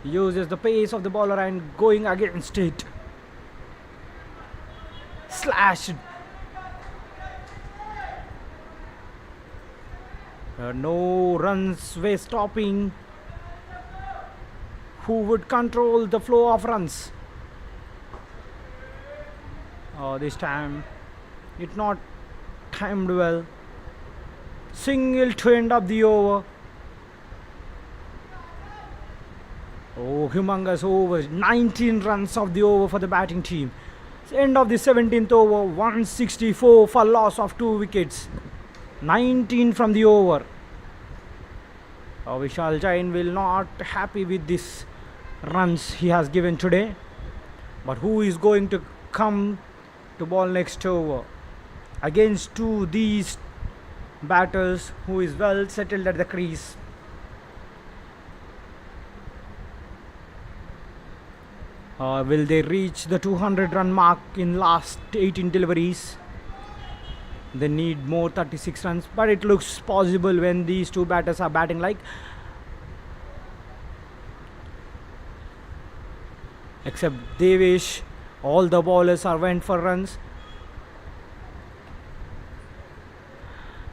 uses the pace of the bowler and going against it. Slashed. No runs were stopping. Who would control the flow of runs? Oh, this time it not timed well. Single to end up the over. Oh, humongous over. 19 runs of the over for the batting team. End of the 17th over. 164 for loss of 2 wickets. 19 from the over. Vishal Jain will not happy with this runs he has given today. But who is going to come to ball next over? Against these batters who is well settled at the crease. Will they reach the 200 run mark in last 18 deliveries? They need more 36 runs, but it looks possible when these two batters are batting like. Except Devesh, all the bowlers are went for runs.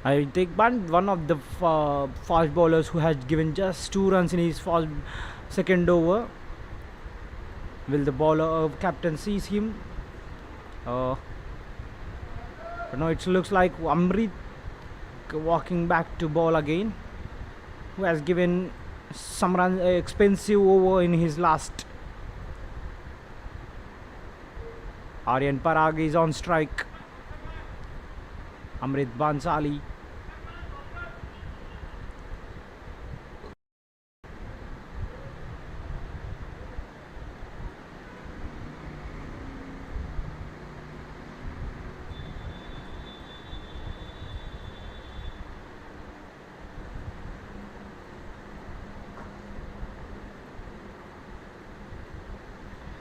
I think one of the fast bowlers who has given just 2 runs in his second over. Will the bowler captain sees him? No, it looks like Amrit walking back to bowl again, who has given some runs, expensive over in his last. Aryan Parag is on strike. Amrit Bansali.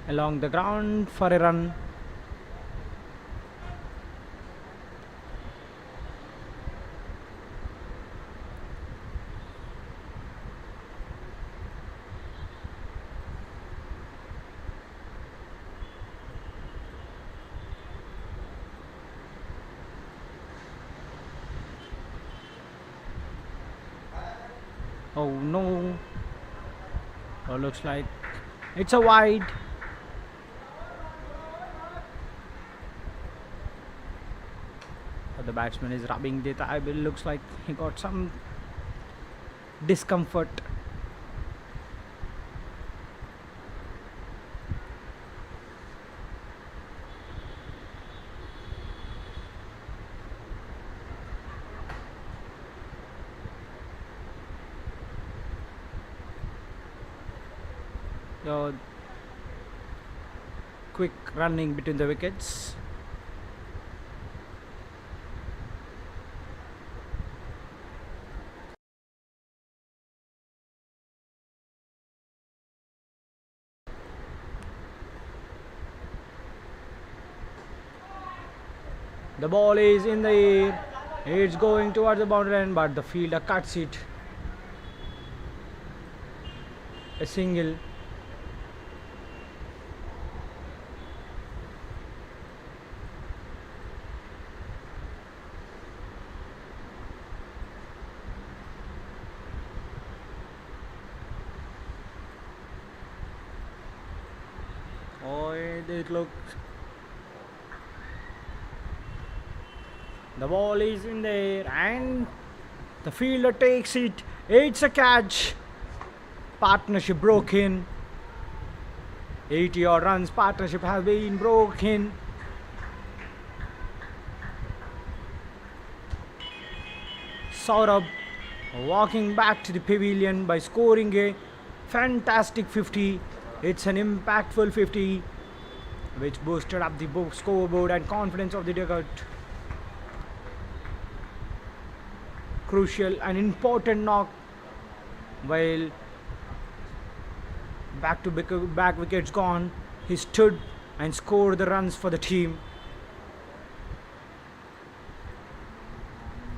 Along the ground for a run. Oh no. Oh, looks like it's a wide. The batsman is rubbing the thigh. It looks like he got some discomfort. So, quick running between the wickets. The ball is in the air. It's going towards the boundary line, but the fielder cuts it. A single. Oh, it looks. The ball is in the air and the fielder takes it. It's a catch. Partnership broken. 80 odd runs. Partnership has been broken. Saurabh walking back to the pavilion by scoring a fantastic 50. It's an impactful 50 which boosted up the scoreboard and confidence of the dugout. Crucial and important knock while back wickets gone, he stood and scored the runs for the team.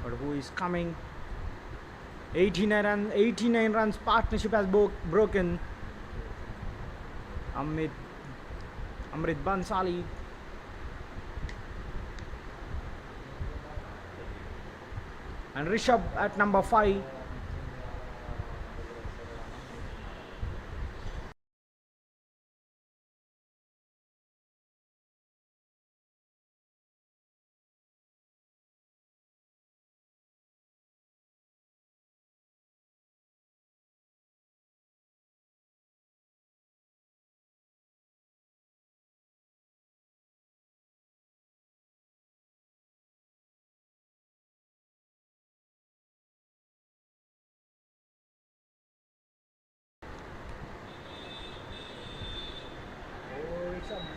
But who is coming? 89 runs partnership has broken. Amrit Bansali. And Rishabh at number 5.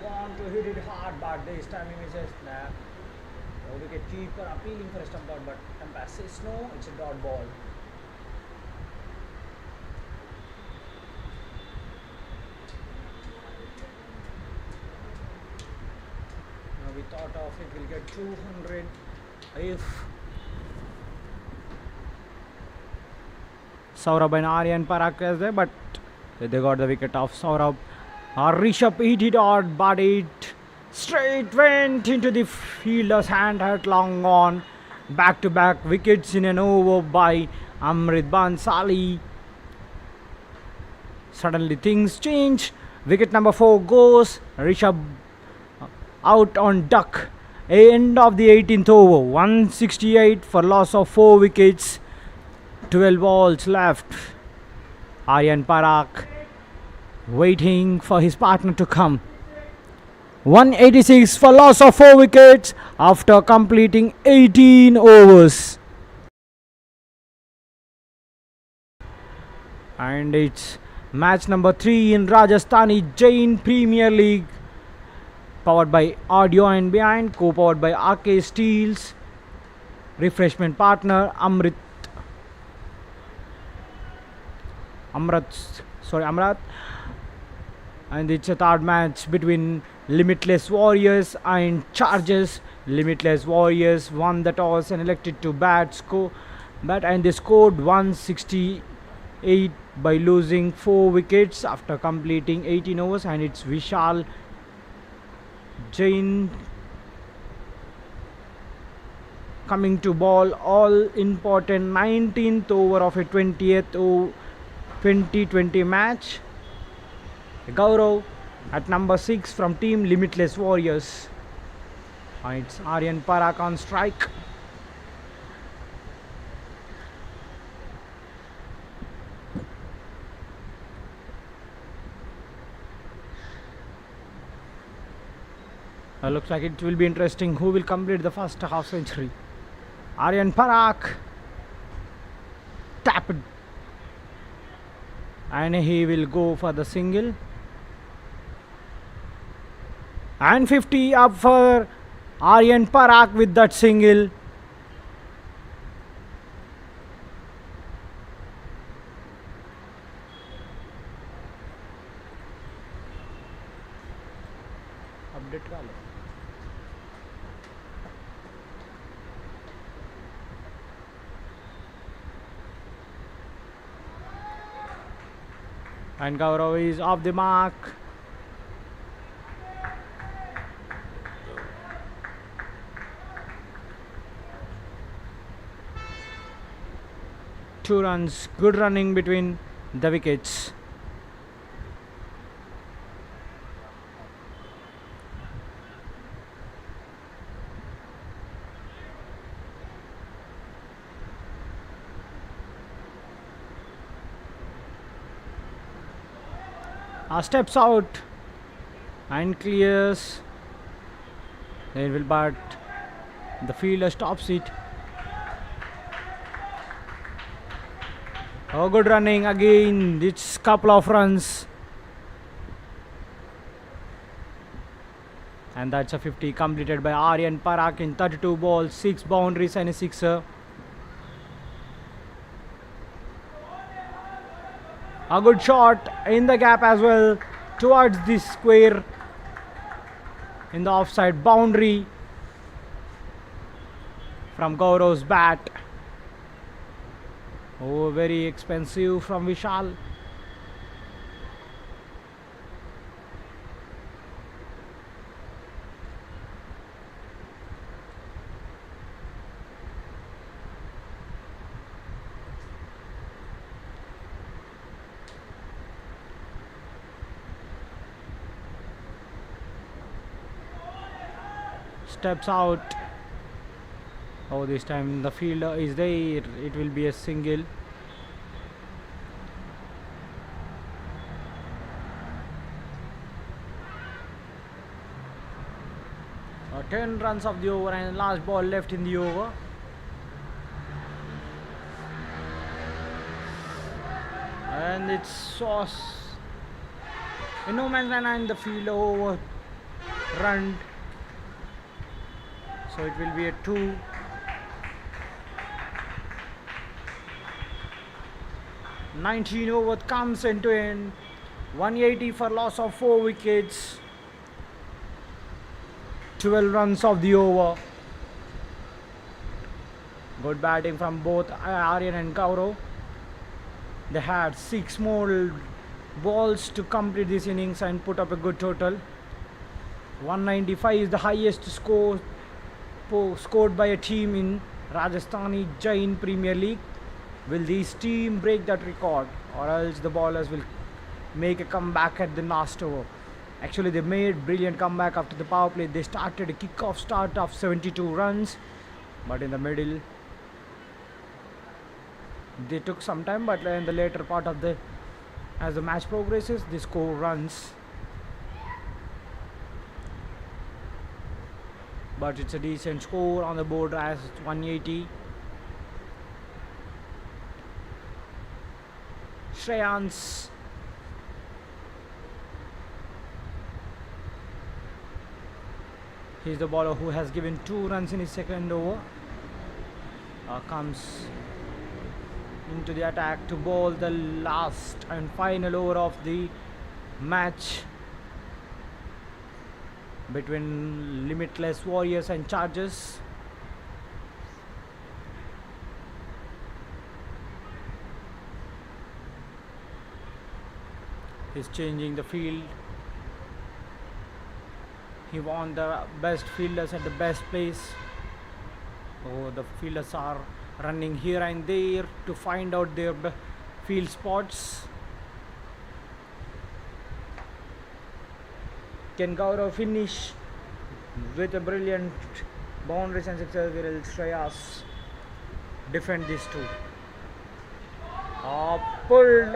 Want to hit it hard, but this time he misses. Wicket keeper appealing for a stump out, but umpire says no, it's a dot ball. Now we thought of it will get 200 if Saurabh and Aryan Parak was there, but they got the wicket of Saurabh. Rishabh hit it hard, but it straight went into the fielder's hand, had long gone. Back to back wickets in an over by Amrit Bansali. Suddenly things change. Wicket number 4 goes. Rishabh out on duck. End of the 18th over. 168 for loss of 4 wickets. 12 balls left. Aryan Parak waiting for his partner to come. 186 for loss of 4 wickets after completing 18 overs. And it's match number 3 in Rajasthani Jain Premier League, powered by Audio and Behind, co-powered by RK Steels. Refreshment partner Amrat. And it's a third match between Limitless Warriors and Chargers. Limitless Warriors won the toss and elected to bat, and they scored 168 by losing 4 wickets after completing 18 overs. And it's Vishal Jain coming to ball all important 19th over of a 2020 match. Gaurav at number 6 from team Limitless Warriors. It's Aryan Parak on strike. Looks like it will be interesting who will complete the first half century. Aryan Parak tapped, and he will go for the single. And 50 up for Aryan Parak with that single. Update kar lo. And Gaurav is off the mark. Two runs, good running between the wickets. Steps out and clears. There will, but the fielder stops it. Oh, good running again. It's couple of runs. And that's a 50 completed by Aryan Parak in 32 balls, 6 boundaries and a sixer. A good shot in the gap as well towards the square in the offside boundary from Gaurav's bat. Oh, very expensive from Vishal. Steps out. Oh, this time the fielder is there. It will be a single. 10 runs of the over and last ball left in the over. And it's sauce. In no man's land and the fielder over run. So it will be a 2. "19 over comes into end. 180 for loss of 4 wickets. 12 runs of the over. Good batting from both Aryan and Gaurav. They had 6 more balls to complete this innings and put up a good total. 195 is the highest score scored by a team in Rajasthani Jain Premier League. Will this team break that record, or else the bowlers will make a comeback at the last over? Actually, they made brilliant comeback after the power play. They started a kick-off start of 72 runs, but in the middle they took some time, but in the later part of the as the match progresses, they score runs. But it's a decent score on the board as 180. Shreyans. He's the bowler who has given 2 runs in his second over. Comes into the attack to bowl the last and final over of the match between Limitless Warriors and Chargers. He's changing the field. He wants the best fielders at the best place. Oh, the fielders are running here and there to find out their field spots. Can Gaurav finish with a brilliant boundaries and sixes? Will Shreyas defend these two? Pulled.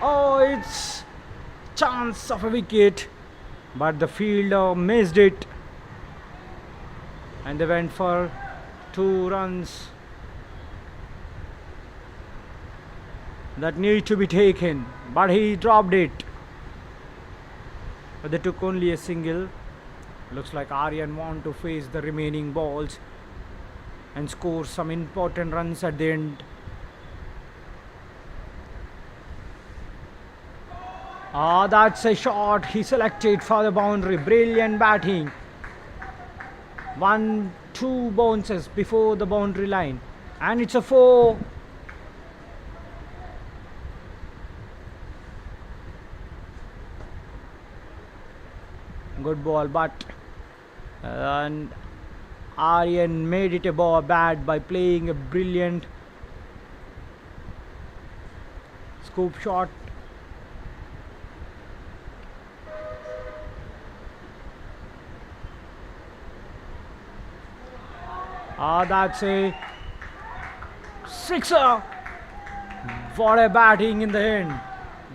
Oh, it's chance of a wicket, but the fielder missed it, and they went for 2 runs that need to be taken, but he dropped it. But they took only a single. Looks like Aryan want to face the remaining balls and score some important runs at the end. That's a shot he selected for the boundary. Brilliant batting. 1-2 bounces before the boundary line, and it's a 4. Good ball, but and Aryan made it a ball bad by playing a brilliant scoop shot. That's a 6er. What a batting in the end.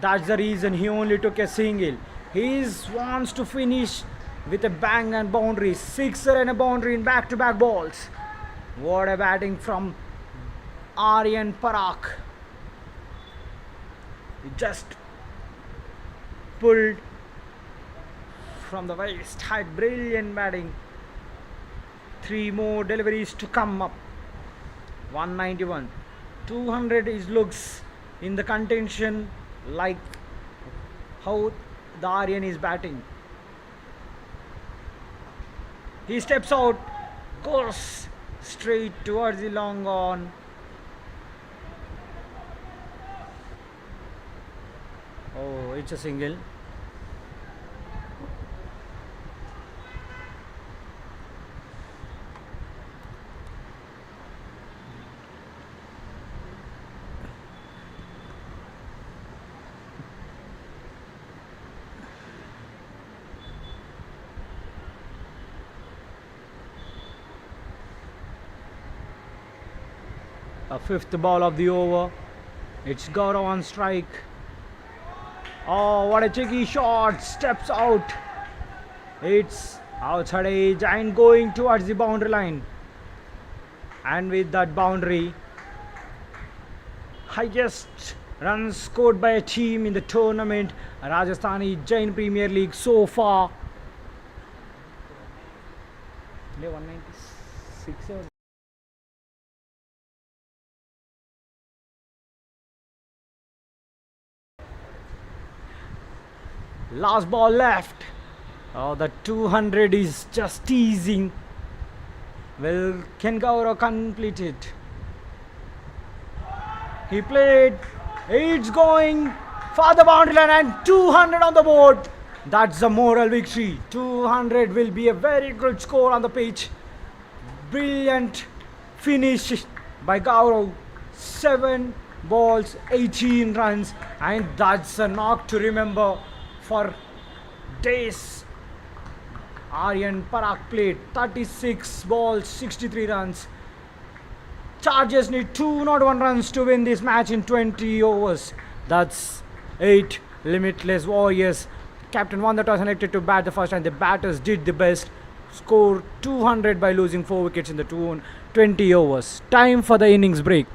That's the reason he only took a single. He wants to finish with a bang and boundary. 6er and a boundary in back-to-back balls. What a batting from Aryan Parak. He just pulled from the waist. Had brilliant batting. 3 more deliveries to come up. 191. 200 is looks in the contention like how the Aryan is batting. He steps out, goes straight towards the long on. Oh, it's a single. A fifth ball of the over. It's Gaurav on strike. Oh, what a cheeky shot! Steps out. It's outside edge and going towards the boundary line. And with that boundary, highest runs scored by a team in the tournament, Rajasthani Jain Premier League so far. 196. Last ball left. Oh, the 200 is just teasing. Will Ken Gaurav complete it? He played. It's going for the boundary line and 200 on the board. That's a moral victory. 200 will be a very good score on the pitch. Brilliant finish by Gaurav. 7 balls, 18 runs, and that's a knock to remember for days. Aryan Parak played 36 balls, 63 runs. Chargers need 2 not 1 runs to win this match in 20 overs. That's 8 limitless Warriors. Captain won the toss and elected to bat the first, and the batters did the best. Scored 200 by losing 4 wickets in the 20 overs. Time for the innings break.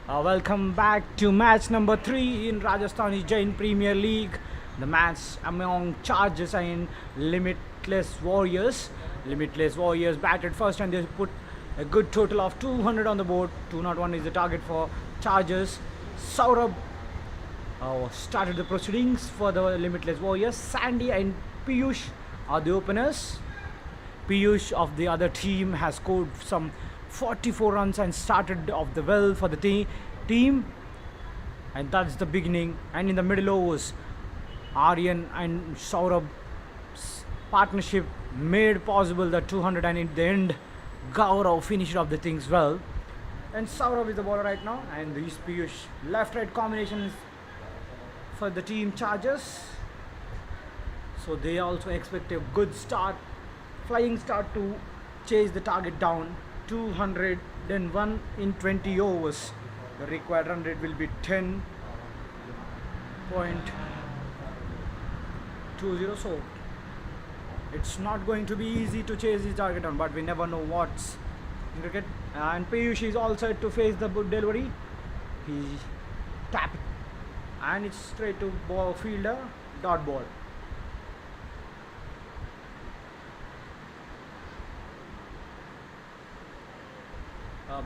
Welcome back to match number 3 in Rajasthani Jain Premier League. The match among Chargers and Limitless Warriors. Limitless Warriors batted first and they put a good total of 200 on the board. 201 is the target for Chargers. Saurabh started the proceedings for the Limitless Warriors. Sandy and Piyush are the openers. Piyush of the other team has scored some 44 runs and started off the well for the team, and that's the beginning. And in the middle overs, Aryan and Saurabh's partnership made possible the 200, and in the end Gaurav finished off the things well. And Saurabh is the bowler right now, and these Piyush left-right combinations for the team Chargers, so they also expect a good start, flying start to chase the target down. 201 in 20 overs. The required run rate will be 10.20, so it's not going to be easy to chase the target down, but we never know what's in cricket. And Piyush is all set to face the delivery. He tap it and it's straight to ball fielder, dot ball.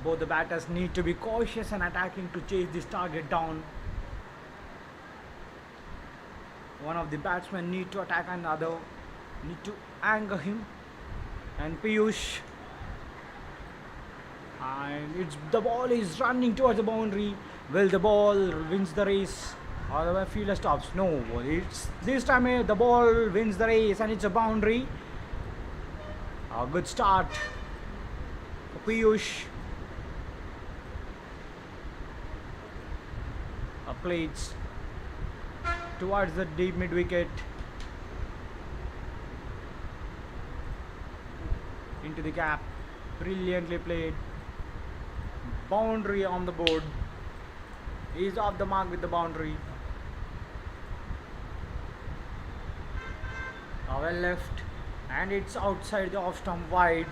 Both the batters need to be cautious and attacking to chase this target down. One of the batsmen need to attack and the other need to anger him. And Piyush, and the ball is running towards the boundary. Will the ball wins the race or the fielder stops? No, it's this time the ball wins the race and it's a boundary. A good start for Piyush. Plays towards the deep mid wicket, into the gap, brilliantly played, boundary on the board. He's off the mark with the boundary. Well left, and it's outside the off stump wide.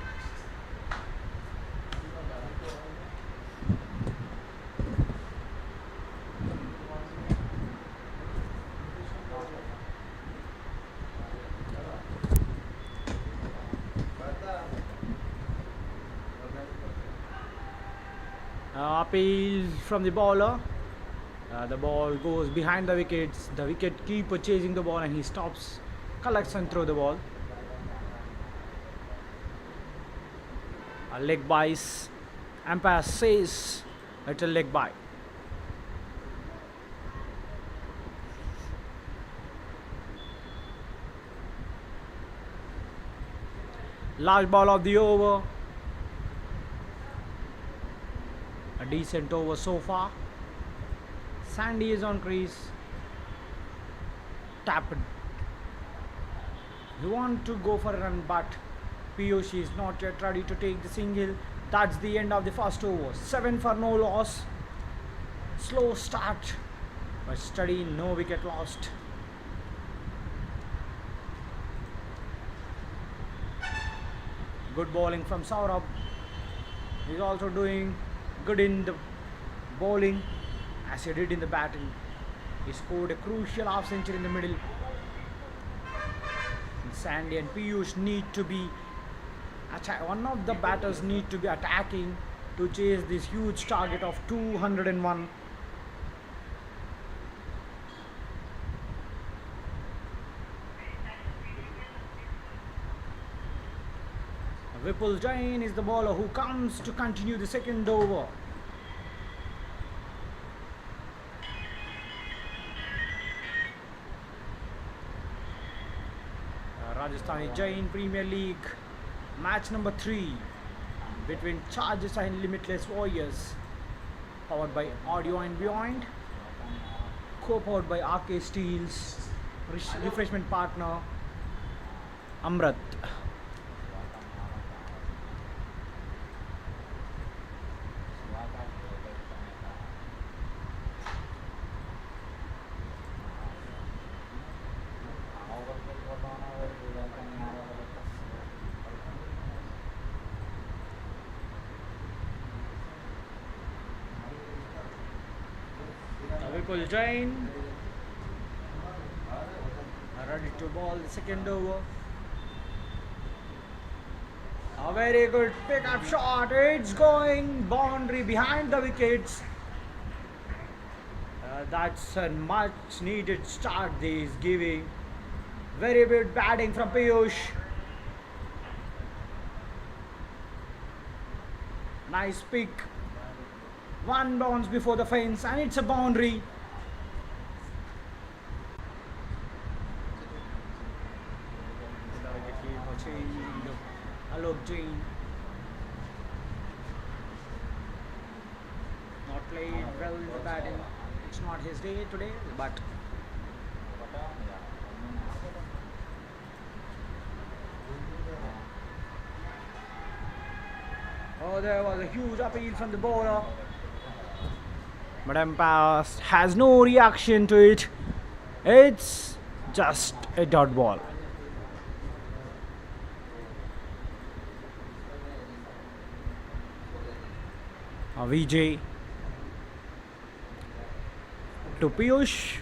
Appeal from the bowler. The ball goes behind the wickets. The wicket keeper chasing the ball and he stops, collects and throws the ball. A leg byes. Umpire says it's a leg bye. Last ball of the over. A decent over so far. Sandy is on crease. Tapped. You want to go for a run, but Piyush is not yet ready to take the single. That's the end of the first over. 7 for no loss. Slow start, but steady, no wicket lost. Good bowling from Saurabh. He's also doing good in the bowling as he did in the batting. He scored a crucial half century in the middle. And Sandy and Piyush need to be one of the batters need to be attacking to chase this huge target of 201. Vipul Jain is the bowler who comes to continue the second over. Rajasthani Jain Premier League match number 3 between Chargers and Limitless Warriors, powered by Audio and Beyond, co-powered by RK Steel's refreshment partner Amrit. Vipul Jain are ready to ball the second over. A very good pickup shot. It's going boundary behind the wickets. That's a much needed start he is giving. Very good batting from Piyush. Nice pick. One bounce before the fence and it's a boundary. Alok Jain. Not played well in the batting. It's not his day today, but oh, there was a huge appeal from the bowler. But umpire has no reaction to it. It's just a dot ball. Vijay to Piyush.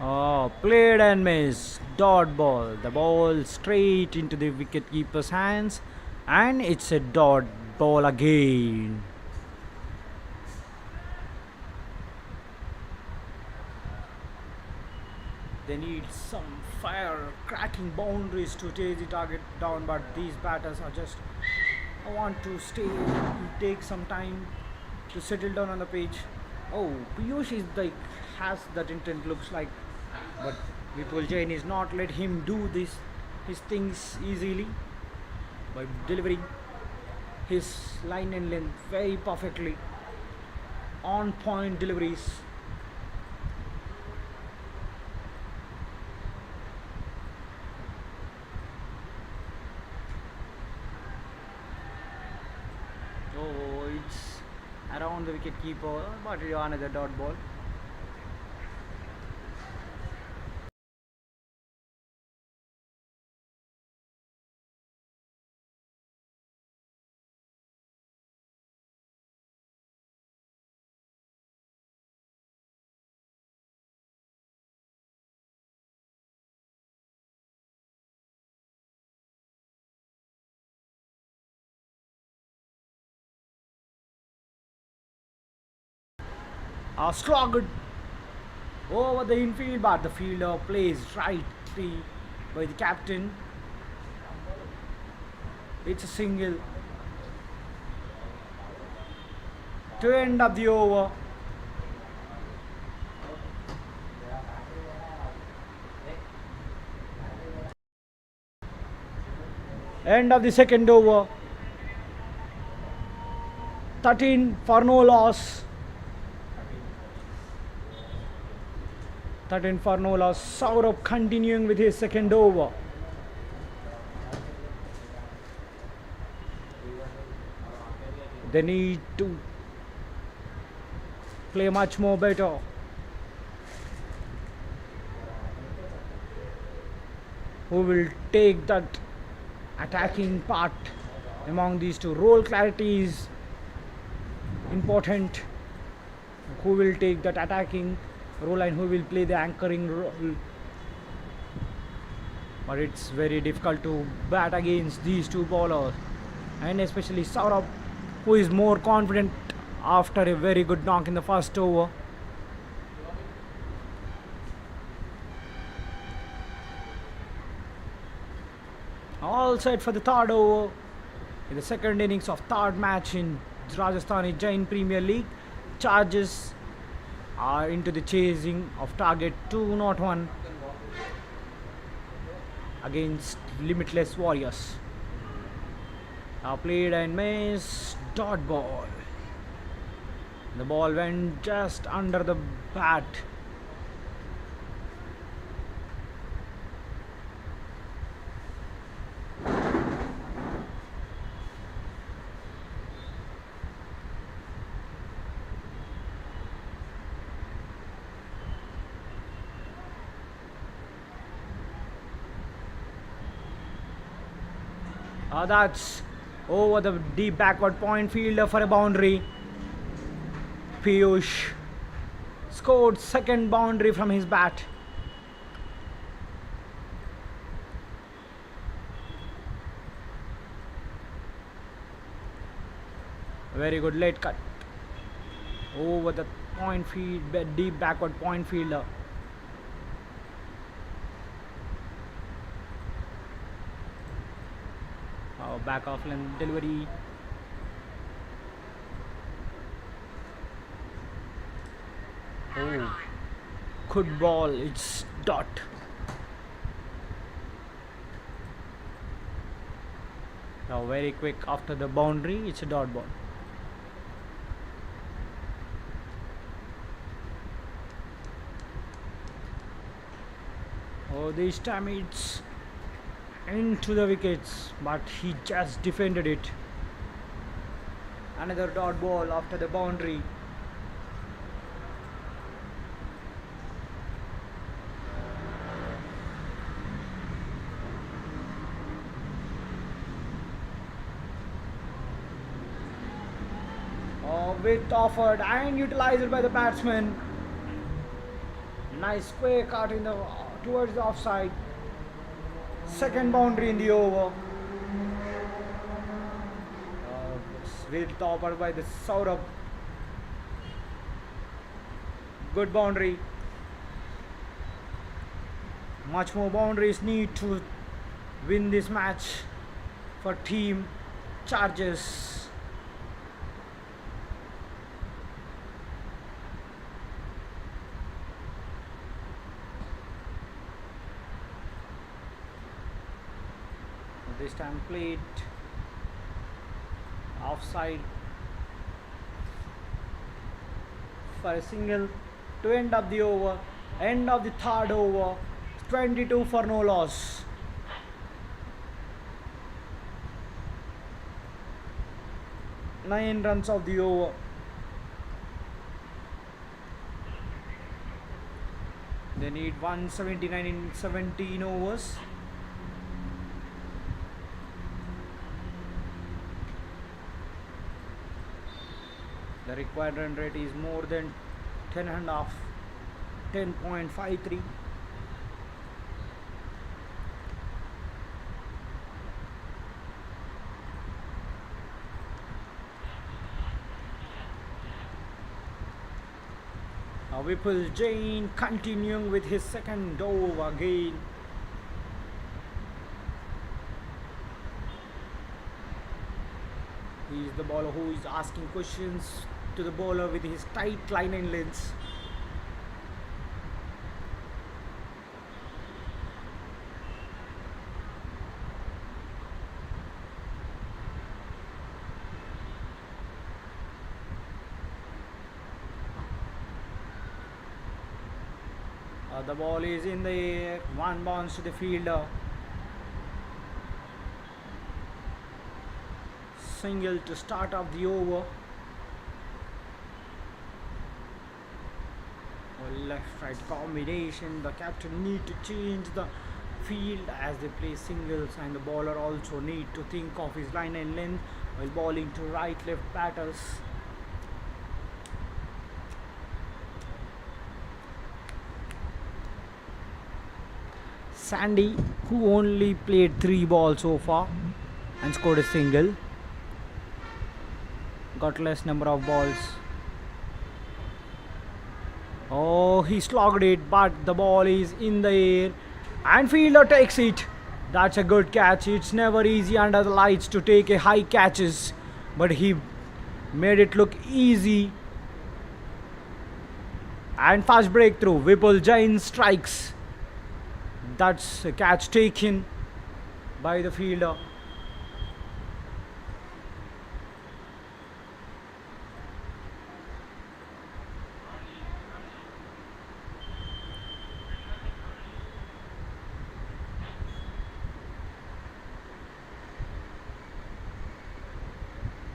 Oh, played and missed. Dot ball. The ball straight into the wicketkeeper's hands, and it's a dot ball again. They need some fire cracking boundaries to chase the target down, but these batters are just want to stay, take some time to settle down on the pitch. Oh, Piyush is like has that intent, looks like, but Vipul Jain is not let him do his things easily by delivering his line and length very perfectly, on point deliveries. Oh, it's around the wicket keeper, but another dot ball. Slogged over the infield, but the fielder plays rightly by the captain. It's a single to end up the over. End of the second over. 13 for no loss. 13 for no loss. Saurabh continuing with his second over. They need to play much more better. Who will take that attacking part among these two? Role clarity is important. Who will take that attacking role and who will play the anchoring role? But it's very difficult to bat against these two bowlers, and especially Saurabh, who is more confident after a very good knock in the first over. All set for the third over in the second innings of third match in Rajasthani Jain Premier League. Charges are into the chasing of target 201 against Limitless Warriors. Now played and missed. Dot ball. The ball went just under the bat. That's over the deep backward point fielder for a boundary. Piyush scored second boundary from his bat. Very good late cut over the point field, deep backward point fielder. Back off lane delivery. Oh, good ball. It's dot. Now very quick after the boundary. It's a dot ball. Oh, this time it's into the wickets, but he just defended it. Another dot ball after the boundary. Width offered and utilized by the batsman. Nice square cut in the towards the offside. Second boundary in the over. Width offered by the Saurabh. Good boundary. Much more boundaries need to win this match for team Chargers. This time played offside for a single to end up the over. End of the third over. 22 for no loss. Nine runs of the over. They need 179 in 17 overs. The required run rate is more than 10.5, 10.53. Vipul Jain continuing with his second over again. He is the bowler who is asking questions to the bowler with his tight line and lengths. The ball is in the air, one bounce to the fielder. Single to start off the over. Left-right combination. The captain need to change the field as they play singles, and the bowler also need to think of his line and length while bowling to right-left batters. Sandy, who only played 3 balls so far and scored a single, got less number of balls. Oh, he slogged it, but the ball is in the air and fielder takes it. That's a good catch. It's never easy under the lights to take a high catches, but he made it look easy. And fast breakthrough. Vipul Jain strikes. That's a catch taken by the fielder.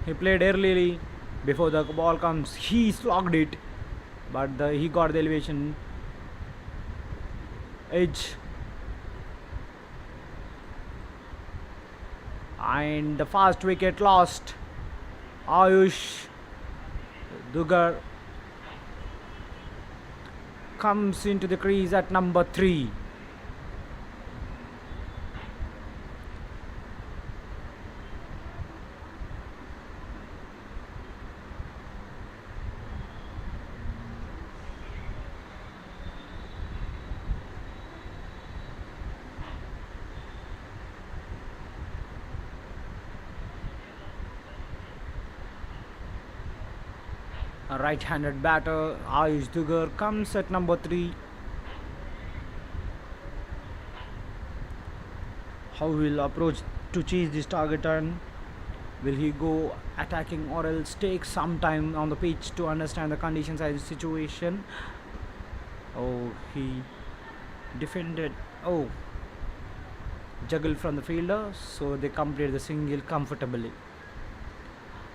He played early before the ball comes. He slogged it, but he got the elevation edge. And the first wicket lost. Ayush Dugar comes into the crease at number 3. A right-handed batter, Ayush Dugar, comes at number 3. How will approach to chase this target, and will he go attacking or else take some time on the pitch to understand the conditions and situation? Oh, he defended. Oh, juggled from the fielder, so they complete the single comfortably.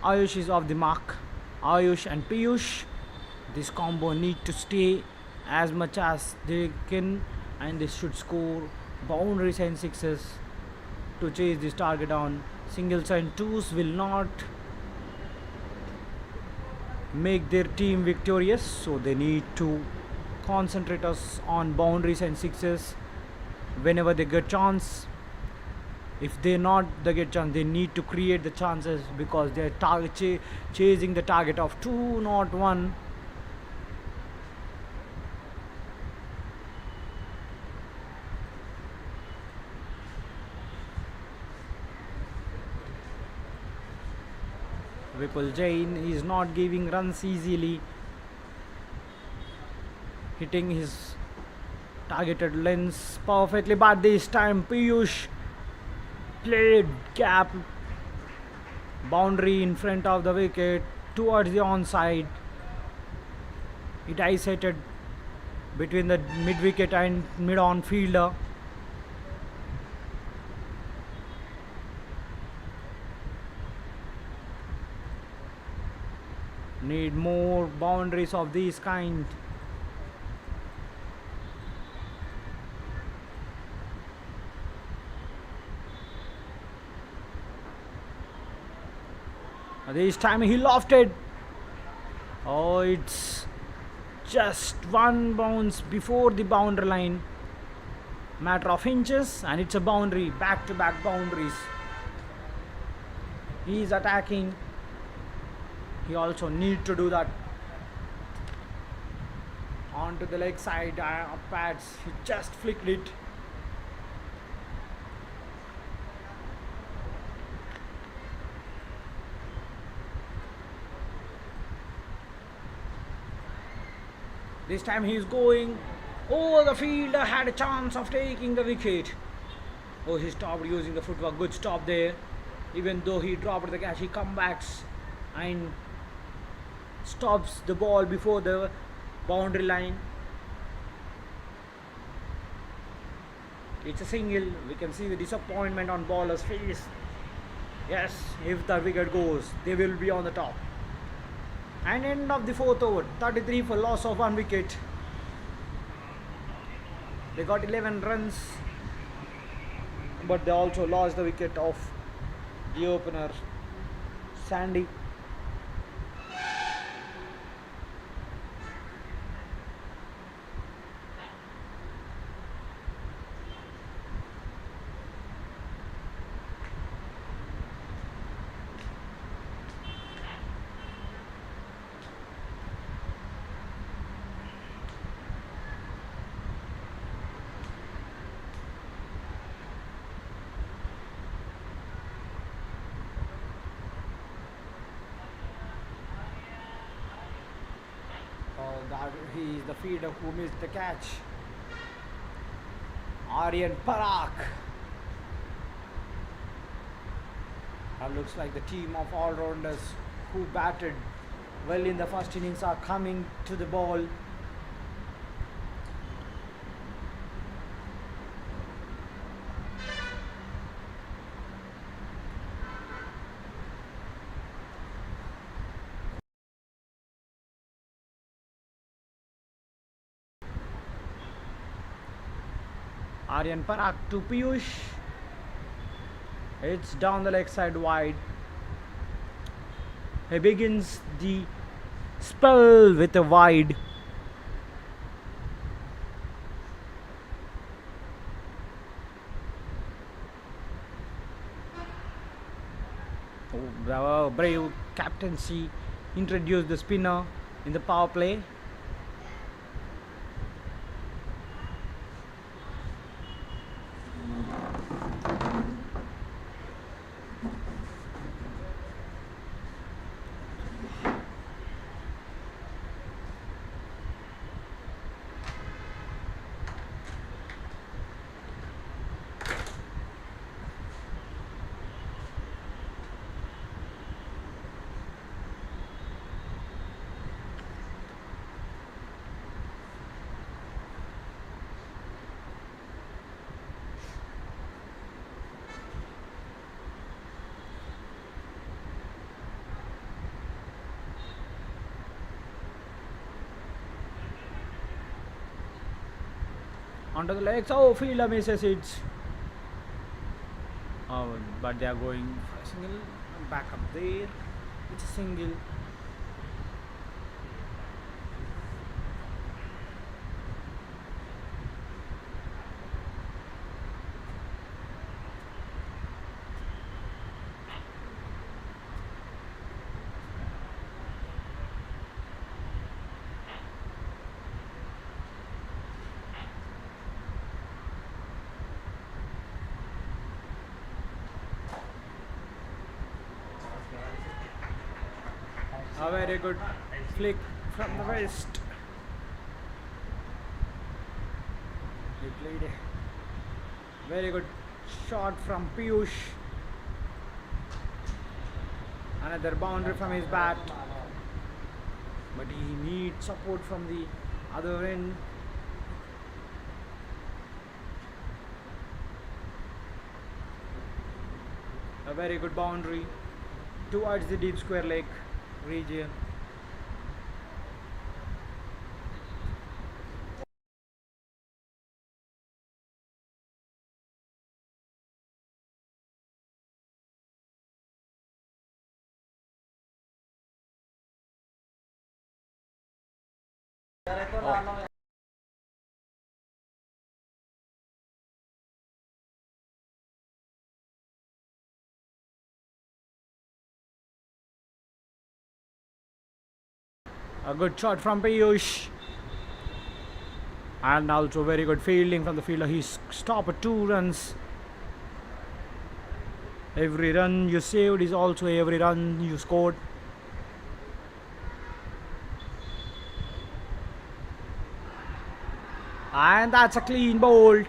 Ayush is off the mark. Ayush and Piyush, this combo need to stay as much as they can, and they should score boundaries and sixes to chase this target on. Singles and twos will not make their team victorious, so they need to concentrate us on boundaries and sixes whenever they get chance. If they get chance, they need to create the chances because they are chasing the target of 2 not 1. Vipul Jain is not giving runs easily, hitting his targeted lengths perfectly, but this time Piyush played gap boundary in front of the wicket towards the onside. It isolated between the mid wicket and mid on fielder. Need more boundaries of this kind. This time he lofted. Oh, it's just one bounce before the boundary line. Matter of inches, and it's a boundary. Back to back boundaries. He is attacking. He also need to do that. Onto the leg side pads. He just flicked it. This time he is going. Oh, the fielder had a chance of taking the wicket. Oh, he stopped using the footwork. Good stop there. Even though he dropped the catch, he comes back and stops the ball before the boundary line. It's a single. We can see the disappointment on bowler's face. Yes, if the wicket goes, they will be on the top. And end of the 4th over, 33 for loss of 1 wicket. They got 11 runs, but they also lost the wicket of the opener, Sandy. He is the fielder who missed the catch. Aryan Parak. Looks like the team of all-rounders who batted well in the first innings are coming to the ball. Aryan Parak to Piyush. It's down the leg side wide. He begins the spell with a wide. The brave captaincy introduced the spinner in the power play. Onto the legs. Oh, fielder misses it. Oh, but they are going for a single. Back up there. It's a single. A very good flick from the wrist. He played a very good shot from Piyush. Another boundary from his bat. But he needs support from the other end. A very good boundary towards the deep square leg region. Oh. A good shot from Piyush. And also very good fielding from the fielder. He stopped at 2 runs. Every run you saved is also every run you scored. And that's a clean bowl.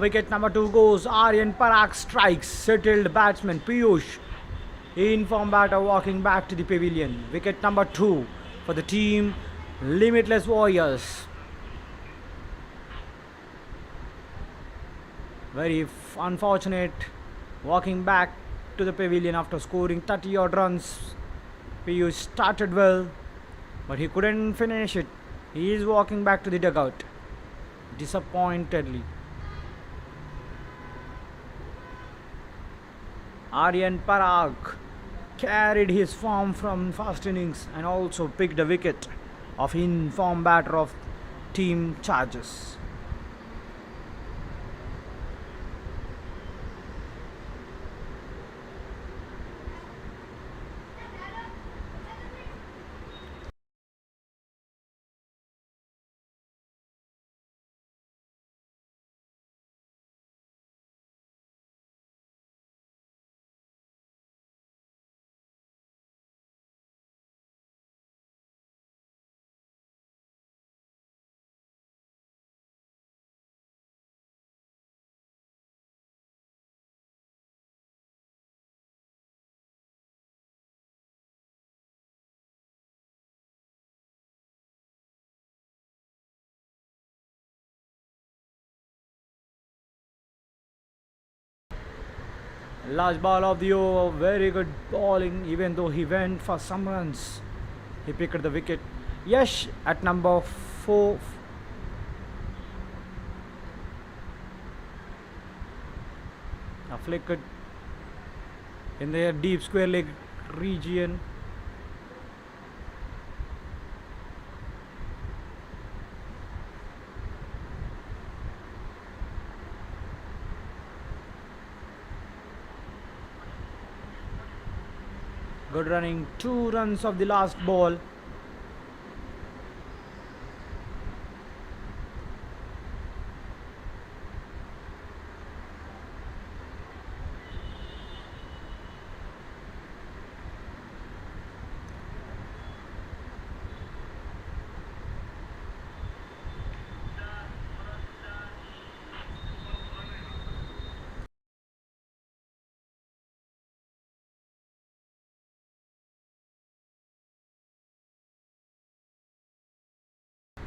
Wicket number 2 goes. Aryan Parag strikes. Settled batsman Piyush in form batter walking back to the pavilion. Wicket number 2 for the team Limitless Warriors. Very unfortunate walking back to the pavilion after scoring 30 odd runs. Piyush started well, but he couldn't finish it. He is walking back to the dugout disappointedly. Aryan Parag carried his form from first innings and also picked a wicket of in-form batter of team Chargers. Last ball of the over, very good bowling, even though he went for some runs. He picked the wicket. Yash at number 4. flickered in their deep square leg region. Good running, 2 runs of the last ball.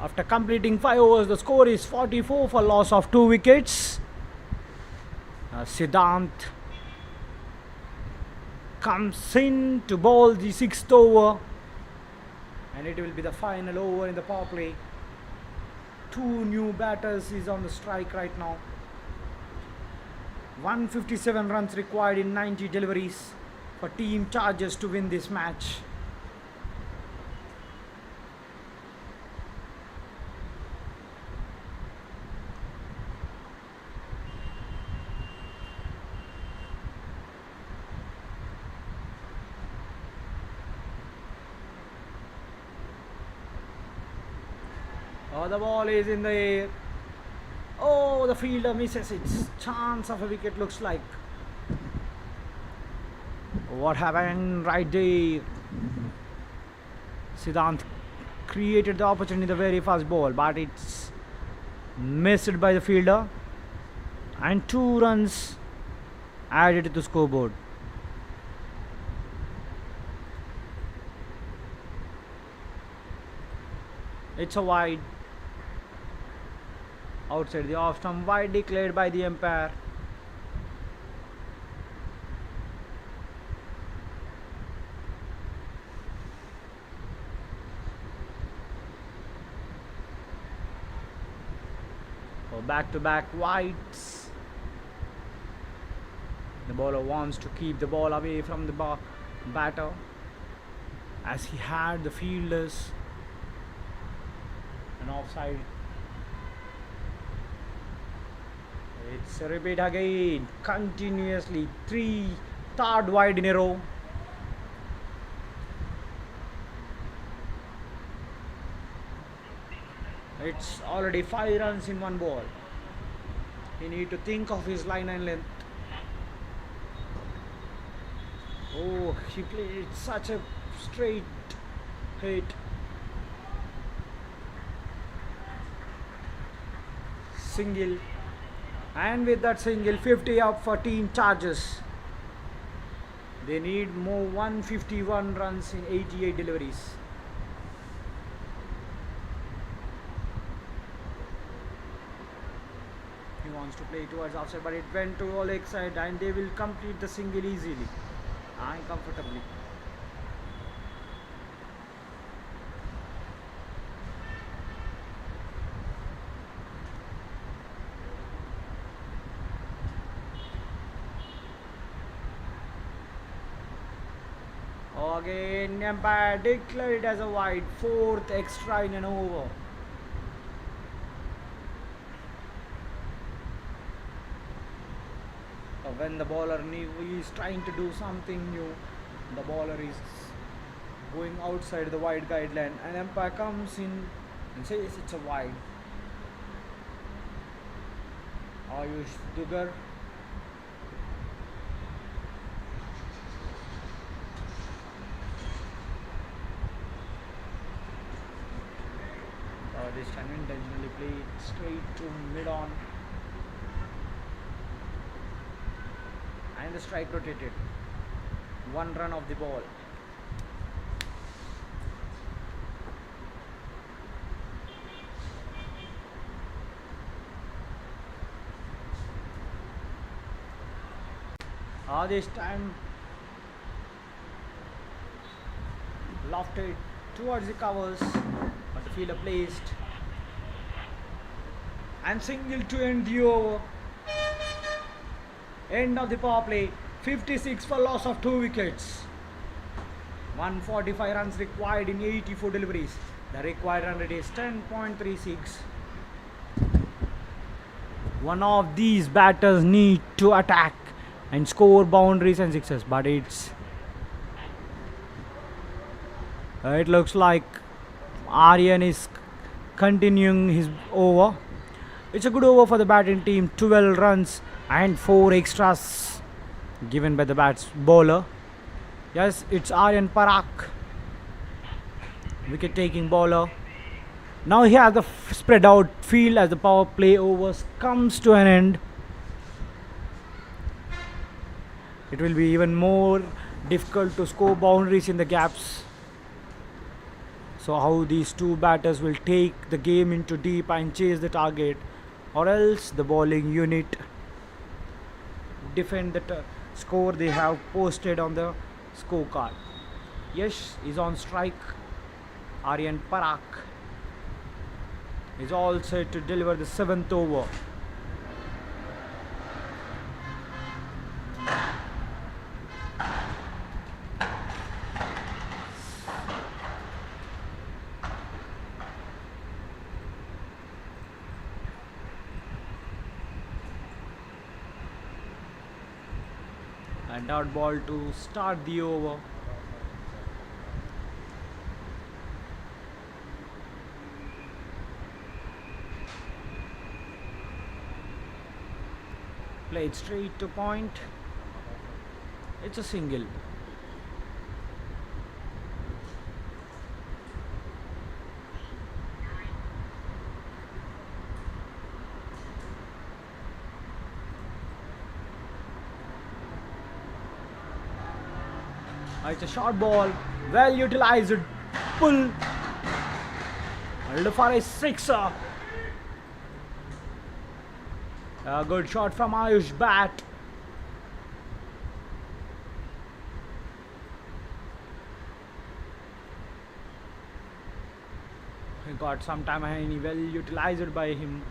After completing 5 overs, the score is 44 for loss of 2 wickets. Siddhant comes in to bowl the 6th over, and it will be the final over in the power play. 2 new batters is on the strike right now. 157 runs required in 90 deliveries for Team Chargers to win this match. Oh, the ball is in the air. Oh, the fielder misses it. Chance of a wicket looks like. What happened right there? Siddhant created the opportunity in the very first ball, but it's missed by the fielder. And 2 runs added to the scoreboard. It's a wide. Outside the off stump, wide declared by the umpire. So back to back wides. The bowler wants to keep the ball away from the batter, as he had the fielders and offside. It's a repeat again, continuously, 3rd wide in a row. It's already 5 runs in 1 ball. He need to think of his line and length. Oh, he played such a straight hit. Single. And with that single, 50 up for Team Chargers. They need more 151 runs in 88 deliveries. He wants to play towards outside, but it went to all side, and they will complete the single easily and comfortably. Again, umpire declared it as a wide, 4th extra in an over. When the bowler is trying to do something new, the bowler is going outside the wide guideline, and umpire comes in and says it's a wide. Ayush Dugar. This time intentionally played straight to mid-on, and the strike rotated. 1 run of the ball. This time lofted towards the covers, but the fielder placed and single to end the over. End of the power play. 56 for loss of 2 wickets. 145 runs required in 84 deliveries. The required run rate is 10.36. One of these batters need to attack and score boundaries and sixes, but it looks like Aryan is continuing his over. It's a good over for the batting team. 12 runs and 4 extras given by the bowler. Yes, it's Aryan Parak, wicket taking bowler. Now he has the spread out field as the power play overs comes to an end. It will be even more difficult to score boundaries in the gaps. So how these two batters will take the game into deep and chase the target, or else the bowling unit defend the score they have posted on the scorecard. Yash is on strike. Aryan Parak is all set to deliver the 7th over. And dot ball to start the over. Played straight to point. It's a single. It's a short ball, well utilized, pull, for a sixer. A good shot from Ayush bat. He got some time and he well utilized by him.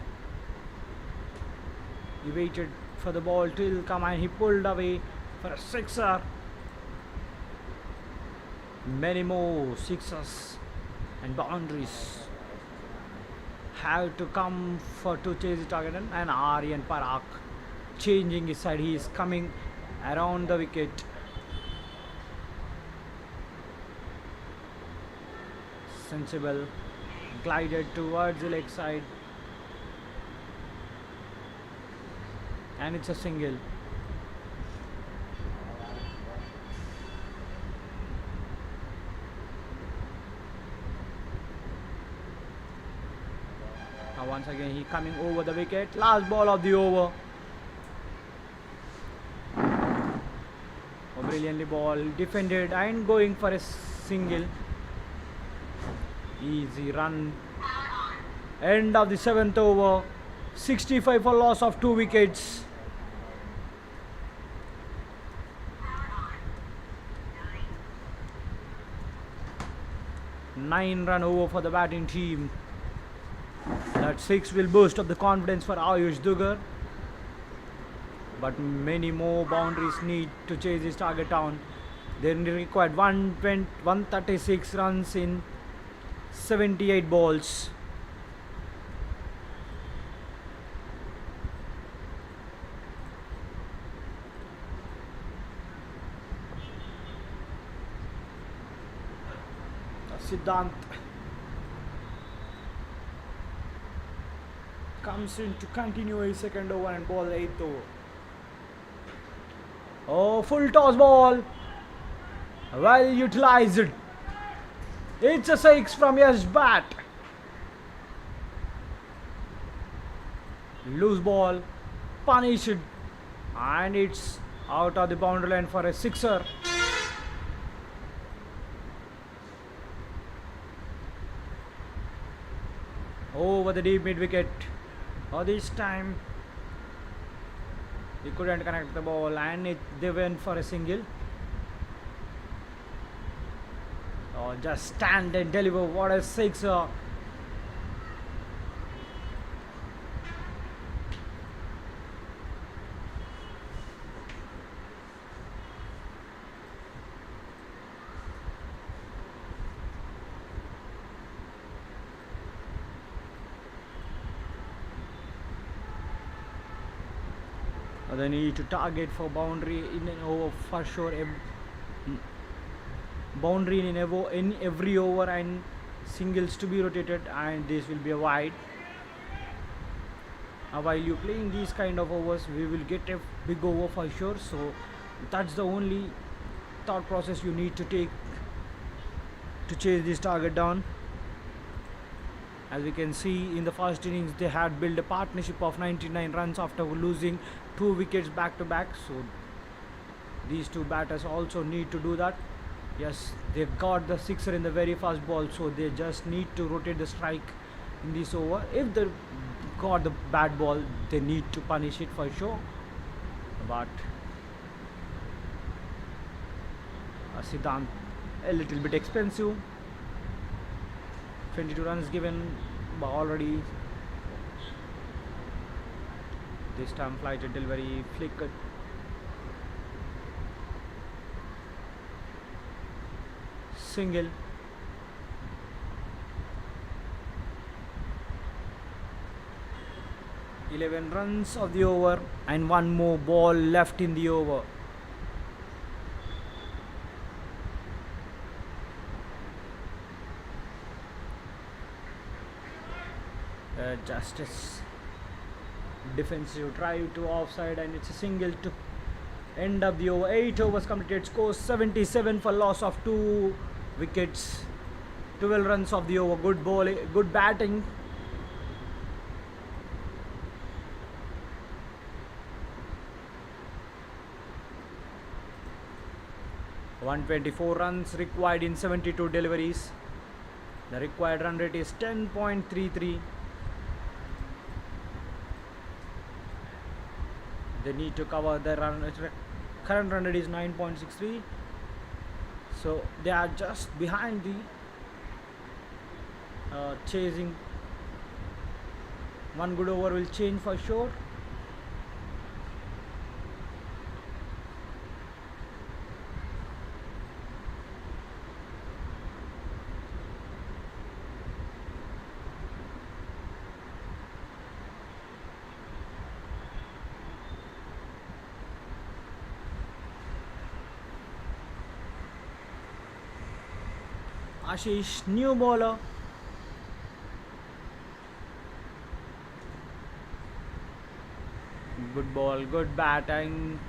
He waited for the ball till come and he pulled away for a sixer. Many more sixes and boundaries have to come to chase the target, and Aryan Parak changing his side. He is coming around the wicket. Sensible, glided towards the leg side, and it's a single. Once again he coming over the wicket. Last ball of the over. Brilliantly ball defended and going for a single. Easy run. End of the 7th over. 65 for loss of 2 wickets. Nine-run over for the batting team. That 6 will boost up the confidence for Ayush Dugar. But many more boundaries need to chase his target down. They required 136 runs in 78 balls. Siddhant comes in to continue his second over and ball 8th over. Oh, full toss ball. Well utilized. It's a 6 from Yash bat. Loose ball. Punished. And it's out of the boundary line for a sixer. Over the deep mid wicket. Oh, this time he couldn't connect the ball and they went for a single. Oh, just stand and deliver. What a sixer. They need to target for boundary in an over for sure. Boundary in every over, and singles to be rotated, and this will be a wide. While you playing these kind of overs, we will get a big over for sure. So that's the only thought process you need to take to chase this target down. As we can see, in the first innings they had built a partnership of 99 runs after losing 2 wickets back to back. So these two batters also need to do that. Yes, they got the sixer in the very first ball, so they just need to rotate the strike in this over. If they got the bad ball, they need to punish it for sure. But Siddhant a little bit expensive. 22 runs given, but already this time flighted delivery flickered. Single. "11 runs of the over and one more ball left in the over." Justice defensive drive to offside, and it's a single to end up the over. 8 overs completed, score 77 for loss of 2 wickets. 12 runs of the over. Good ball, good batting. "124 runs required in 72 deliveries. The required run rate is 10.33. They need to cover the current run rate is 9.63. So they are just behind the chasing. One good over will change for sure. Ashish, new bowler. Good ball, good batting.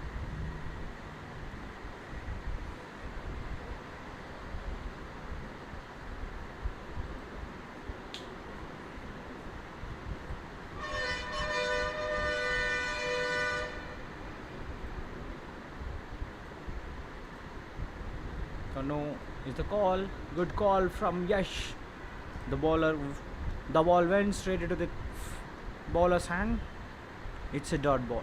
No is the call. Good call from Yash. The ball went straight into the bowler's hand. It's a dot ball.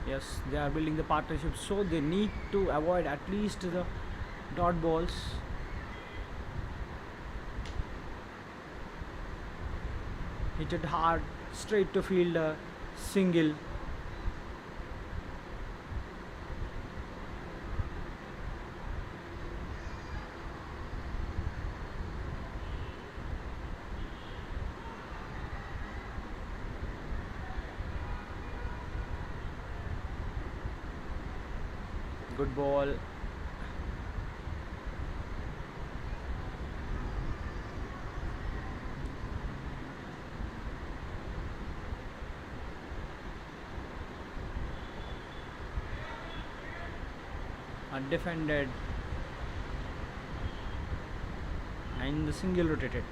Yes, they are building the partnership, so they need to avoid at least the dot balls. Hit it hard, straight to fielder, single. Good ball. Undefended, and the single rotated.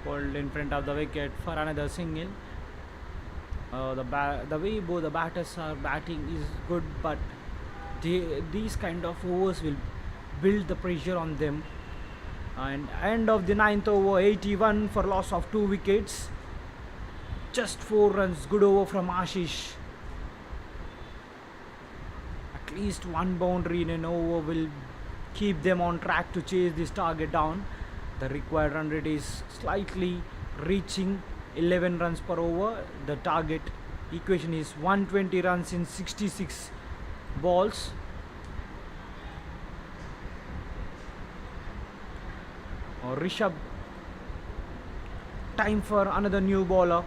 Pulled in front of the wicket for another single. The way both the batters are batting is good, but these kind of overs will build the pressure on them. And end of the 9th over, 81 for loss of 2 wickets. Just 4 runs. Good over from Ashish. At least one boundary in an over will keep them on track to chase this target down. The required run rate is slightly reaching 11 runs per over. The target equation is 120 runs in 66 balls. Rishabh, time for another new bowler.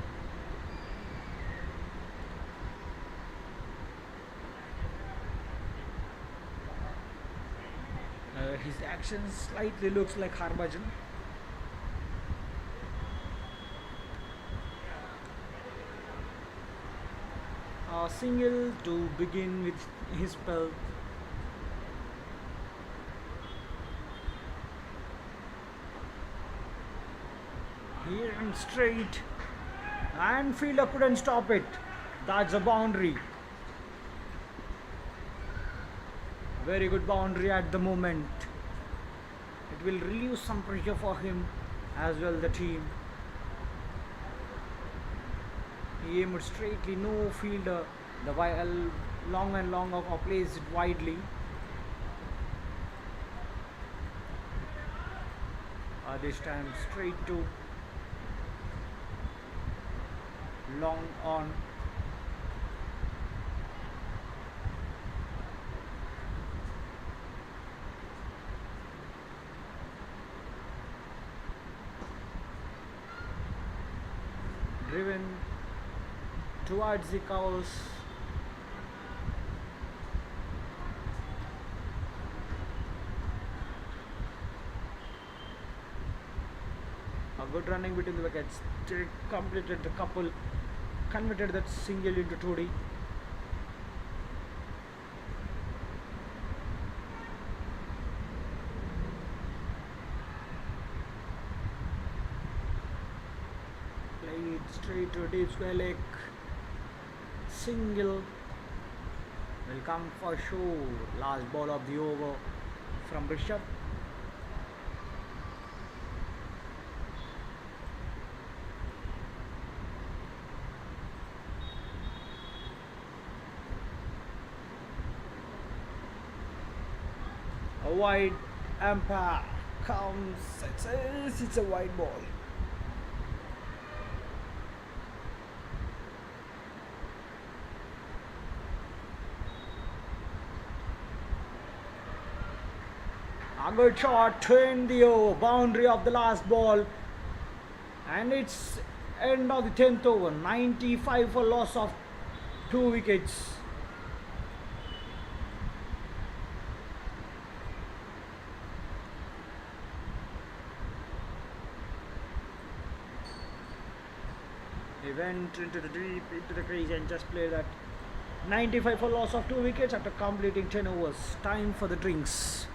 His action slightly looks like Harbhajan. A single to begin with his spell. He aimed straight and fielder couldn't stop it. That's a boundary. Very good boundary at the moment. It will relieve some pressure for him as well, the team. He aimed straightly, no fielder. The long and long of plays it widely. This time straight to long on. Driven towards the cows. A good running between the wickets. They completed the couple, converted that single into 2D. Played straight to deep square leg. Single will come for sure. Last ball of the over from Rishabh. A wide umpire comes. It's a wide ball. A good shot to end the over. Boundary of the last ball. And it's end of the 10th over. 95 for loss of 2 wickets. He went into the crease and just played that. 95 for loss of 2 wickets after completing 10 overs. Time for the drinks.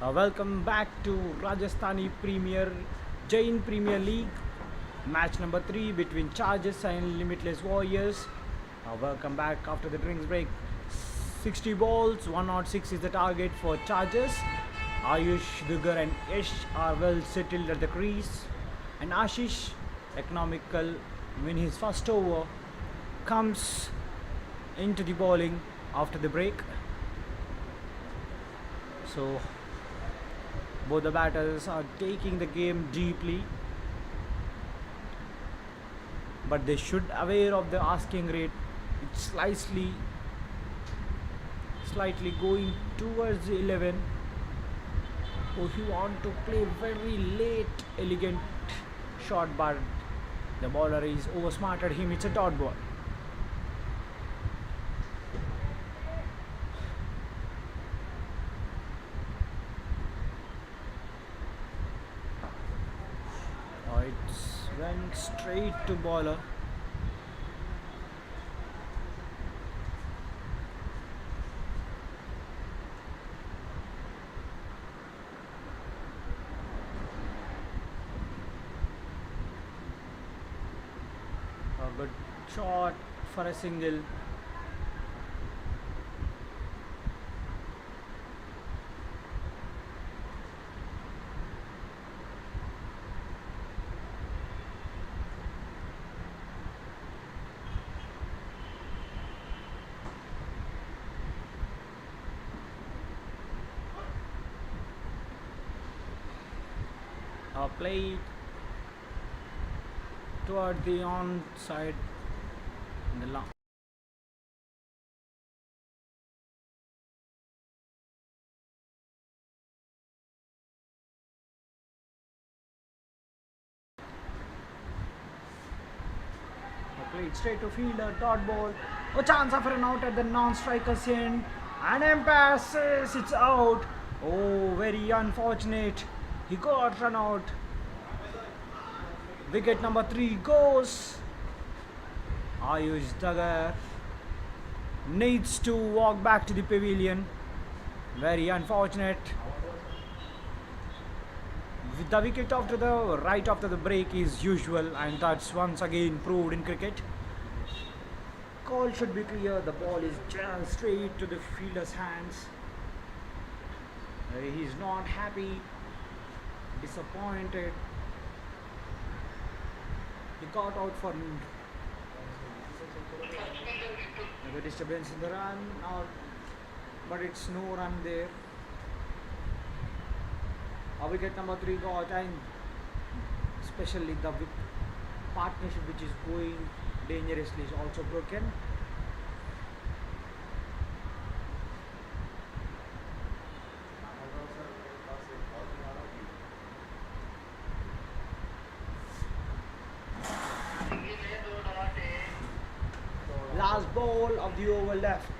Welcome back to Rajasthani Premier Jain Premier League match number 3 between Chargers and Limitless Warriors. Welcome back after the drinks break. 60 balls, 106 is the target for Chargers. Ayush, Dugar and Ish are well settled at the crease, and Ashish, economical, win his first over, comes into the bowling after the break. So both the batters are taking the game deeply, but they should aware of the asking rate. It's slightly going towards the 11. Oh, he want to play very late, elegant shot, but the bowler is oversmarted him. It's a dot ball. It went straight to bowler. A good shot for a single. Played toward the onside in the long. Played straight to fielder, dot ball. A chance of an out at the non-striker's end. And umpire says it's out. Oh, very unfortunate. He got run out. Wicket number 3 goes. Ayush Dagar needs to walk back to the pavilion. Very unfortunate. With the wicket after the right after the break is usual, and that's once again proved in cricket. Call should be clear. The ball is just straight to the fielder's hands. He's not happy, disappointed. He got out for the disturbance in the run, but it's no run there. A wicket number 3 got, and especially the partnership which is going dangerously is also broken. Last ball of the over left.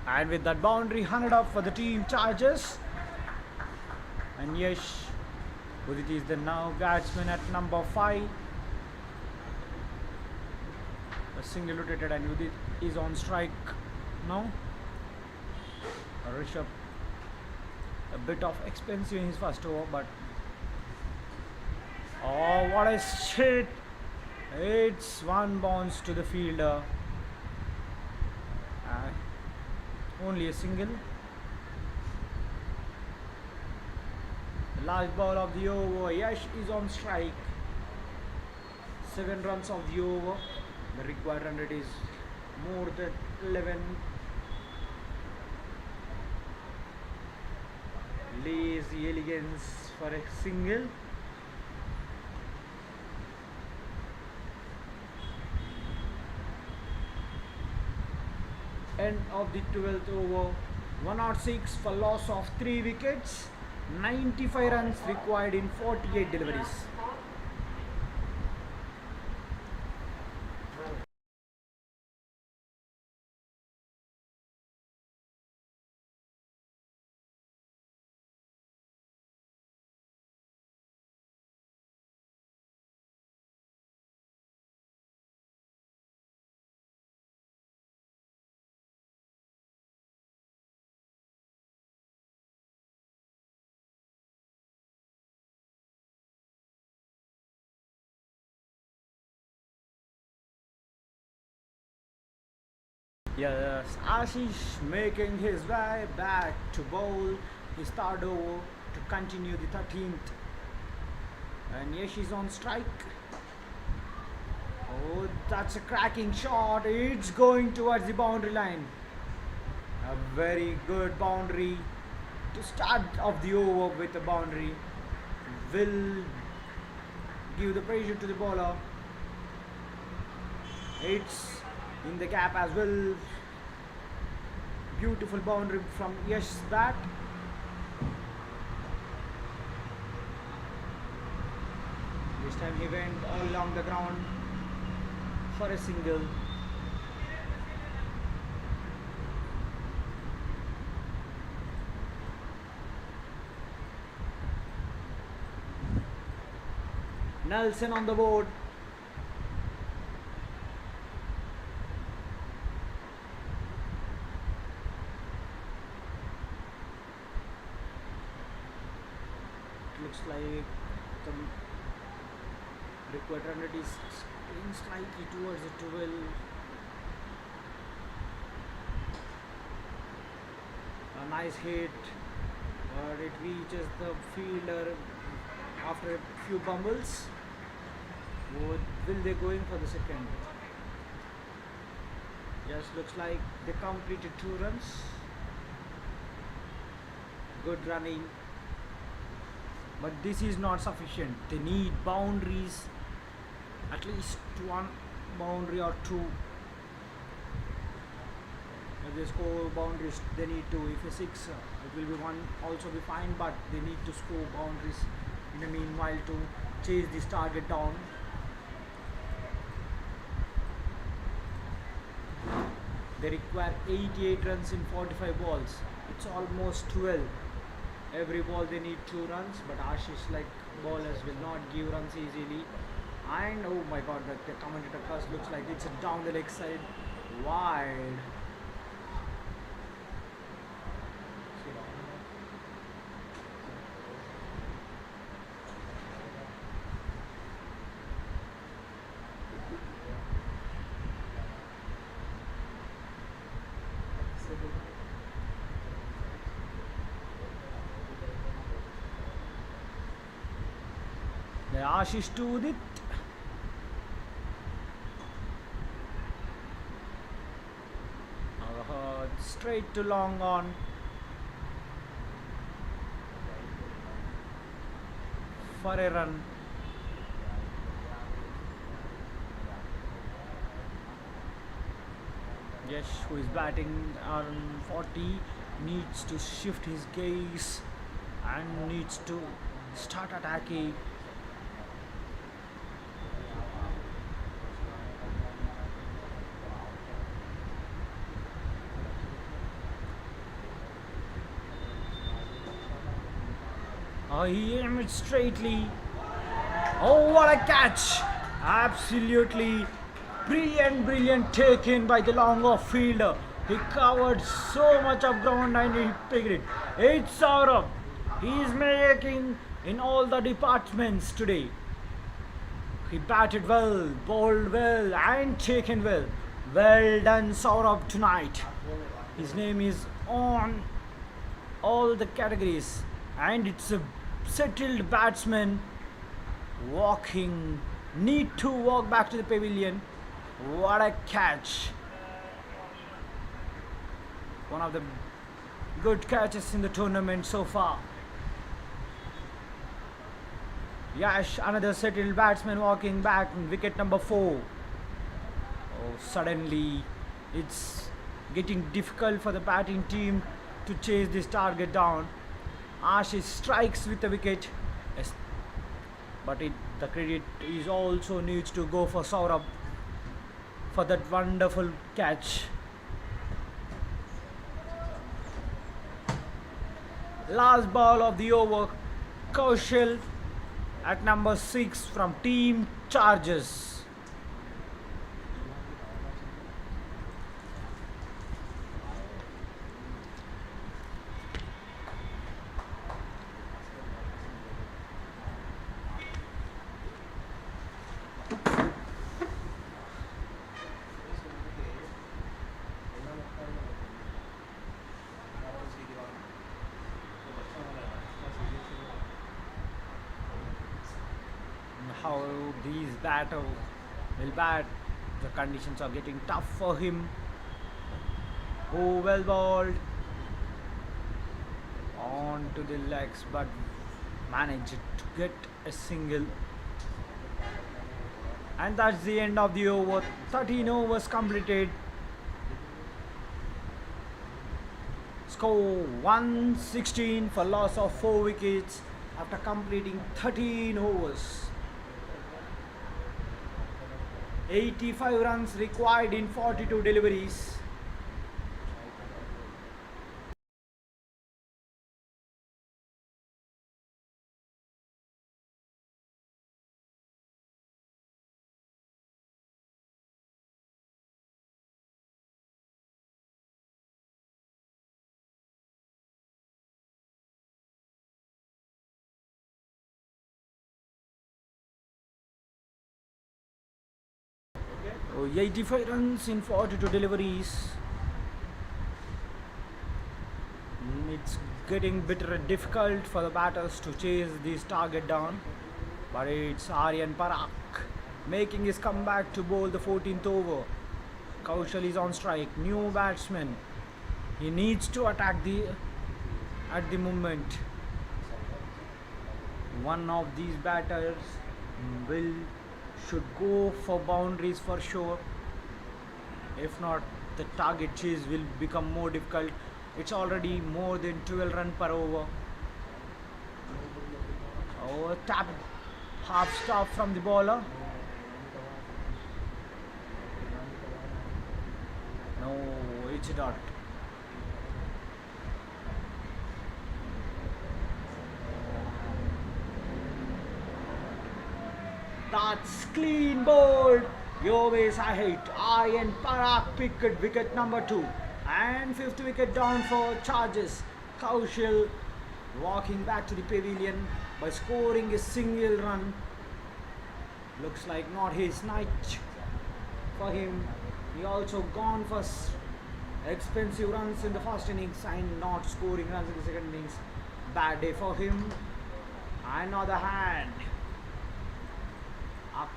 And with that boundary, 100 up for the team Chargers. And Yash, Udit is the now batsman at number 5. A single rotated and Udit is on strike now. Rishabh, a bit of expensive in his first over, but oh, what a shit! It's one bounce to the fielder. Only a single. The last ball of the over. Yash is on strike. 7 runs of the over. The required run rate is more than 11. Lazy elegance for a single. End of the 12th over. 106 for loss of 3 wickets. 95 runs required in 48 deliveries. Yes, Ashish making his way back to bowl his third over to continue the 13th. And Yash is on strike. Oh, that's a cracking shot. It's going towards the boundary line. A very good boundary to start off the over with a boundary. Will give the pressure to the bowler. It's in the gap as well. Beautiful boundary from Yash's bat. This time he went all along the ground for a single. Nelson on the board. Looks like the required run rate is spinning slightly towards the 12. A nice hit, but it reaches the fielder after a few bumbles. Will they go in for the second? Yes, looks like they completed 2 runs. Good running. But this is not sufficient. They need boundaries, at least 1 boundary or 2. If they score boundaries, they need to. If a 6, it will be 1 also be fine, but they need to score boundaries in the meanwhile to chase this target down. They require 88 runs in 45 balls. It's almost 12. Every ball they need 2 runs, but Ashish, like bowlers, will not give runs easily. And oh my god, the commentator first looks like it's a down the leg side, wide. The Ashish to Udit. Straight to long on. For a run. Yash, who is batting on 40, needs to shift his gaze and needs to start attacking. He aimed it straightly. Oh, what a catch! Absolutely brilliant, brilliant take in by the long off fielder. He covered so much of ground and he picked it. It's Saurabh. He is making in all the departments today. He batted well, bowled well, and taken well. Well done, Saurabh, tonight. His name is on all the categories, and it's a settled batsman walking, need to walk back to the pavilion. What a catch! One of the good catches in the tournament so far. Yash, another settled batsman walking back in wicket number 4. Oh, suddenly it's getting difficult for the batting team to chase this target down. Ashish strikes with the wicket. Yes, but the credit is also needs to go for Saurabh for that wonderful catch. Last ball of the over, Kaushal at number 6 from Team Chargers. How these batter will bat. The conditions are getting tough for him. Oh, well balled. On to the legs, but managed to get a single. And that's the end of the over. 13 overs completed. Score 116 for loss of 4 wickets after completing 13 overs. 85 runs required in 42 deliveries. Oh, 85 runs in 42 deliveries. It's getting bitter difficult for the batters to chase this target down. But it's Aryan Parak making his comeback to bowl the 14th over. Kaushal is on strike. New batsman. He needs to attack at the moment. One of these batters should go for boundaries for sure. If not, the target chase will become more difficult. It's already more than 12 runs per over. Oh, tap, half stop from the bowler. No, it's not. That's clean bowled. Your ways I hate. Aryan Parak picked wicket number 2. And 5th wicket down for Chargers. Kaushal walking back to the pavilion by scoring a single run. Looks like not his night for him. He also gone for expensive runs in the first innings and not scoring runs in the second innings. Bad day for him. Another hand. Up.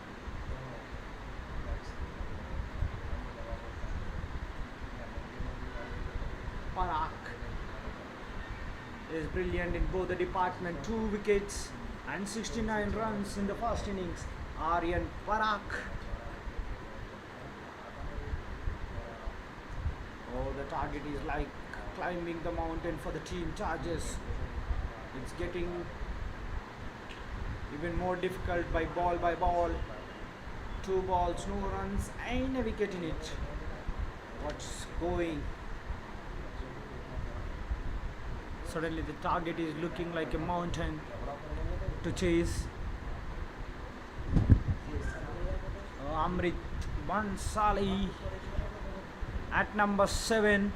Parak is brilliant in both the department. 2 wickets and 69 runs in the first innings. Aryan Parak. Oh, the target is like climbing the mountain for the team Chargers. It's getting even more difficult by ball. 2 balls, no runs and a wicket in it. What's going? Suddenly the target is looking like a mountain. to chase. Amrit Bansali at number 7.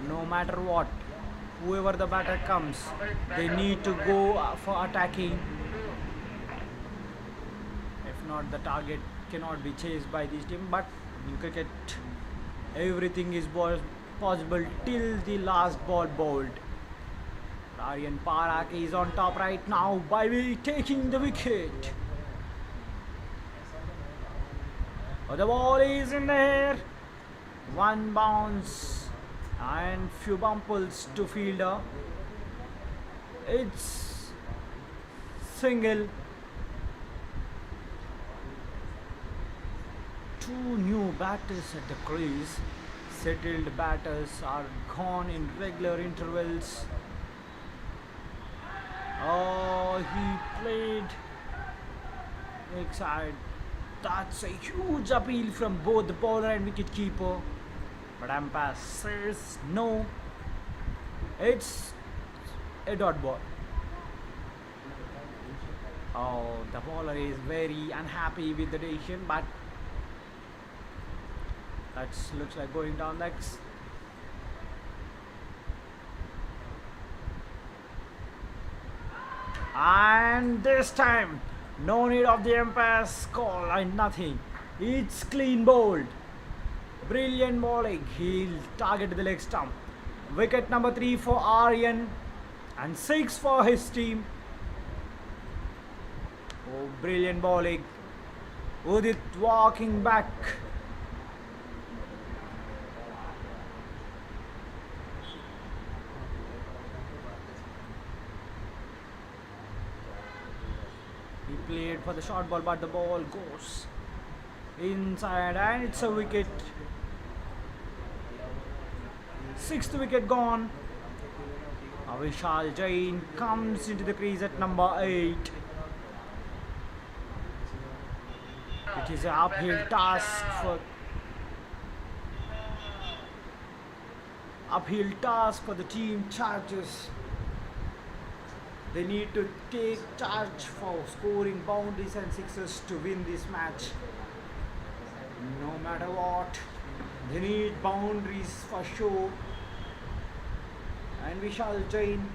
No matter what, whoever the batter comes, they need to go for attacking. If not, the target cannot be chased by this team. But in cricket, everything is possible till the last ball bowled. Aryan Parak is on top right now by taking the wicket. The ball is in the air. One bounce and few bumples to fielder. It's single. Two new batters at the crease. Settled batters are gone in regular intervals. Oh, he played excited. That's a huge appeal from both the bowler and wicket keeper. But umpire says no. It's a dot ball. Oh, the bowler is very unhappy with the decision, but that looks like going down legs. And this time, no need of the umpire's call and nothing. It's clean bowled. Brilliant bowling. He'll target the leg stump. Wicket number 3 for Aryan and 6 for his team. Oh, brilliant bowling. Udit walking back. He played for the short ball, but the ball goes inside and it's a wicket. 6th wicket gone. Vishal Jain comes into the crease at number 8. It is an uphill task for the team charges. They need to take charge for scoring boundaries and sixes to win this match. No matter what, they need boundaries for sure. And Vishal Jain,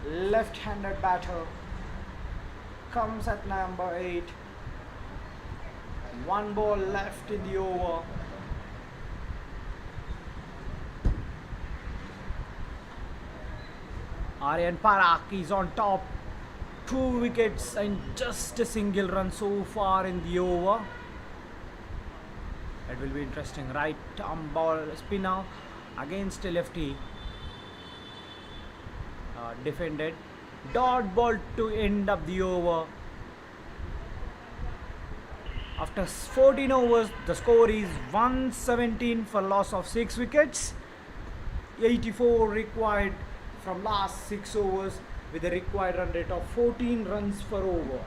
left-handed batter, comes at number 8. One ball left in the over. Aryan Parak is on top. 2 wickets and just a single run so far in the over. It will be interesting. Right arm ball spinner against a lefty. Defended. Dot ball to end up the over. After 14 overs, the score is 117 for loss of 6 wickets. 84 required from last 6 overs with a required run rate of 14 runs per over.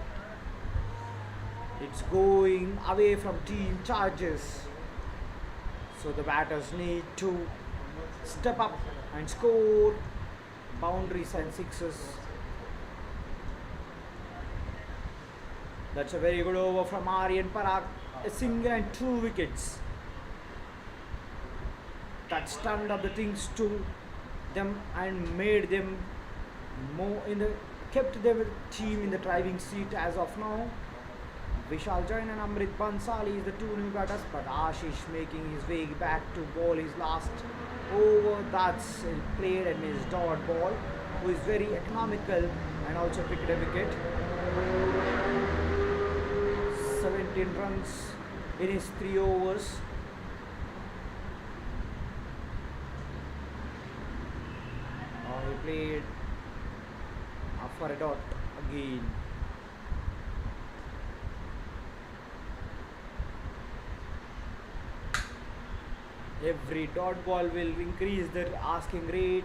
It's going away from team charges. So the batters need to step up and score boundaries and sixes. That's a very good over from Aryan Parak. A single and 2 wickets. That stunned up the things to them and made them more kept their team in the driving seat as of now. Vishal Jain and Amrit Bansali is the 2 new batters, but Ashish making his way back to bowl his last over. That's played and his dot ball, who is very economical and also picked a wicket. 17 runs in his 3 overs. He played for a dot again. Every dot ball will increase the asking rate.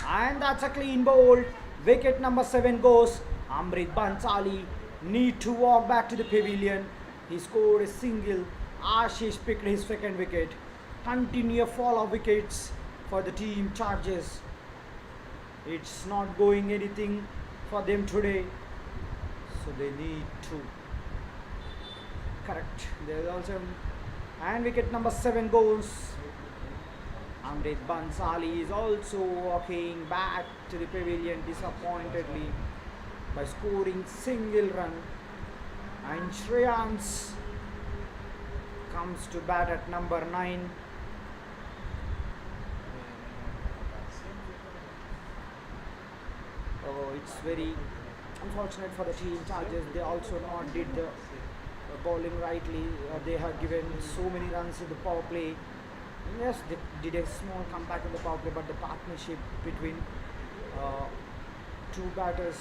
And that's a clean bowl. Wicket number 7 goes. Amrit Bansali need to walk back to the pavilion. He scored a single Ashish picked his second wicket. Continue fall of wickets for the team charges. It's not going anything for them today, so they need to correct. There's also and wicket number 7 goes. Amrit Bansali is also walking back to the pavilion disappointedly by scoring single run, and Shreyans comes to bat at number 9. Oh, it's very unfortunate for the team charges. They also not did the bowling rightly. They have given so many runs in the power play. Yes, they did a small comeback in the power play, but the partnership between uh, two batters,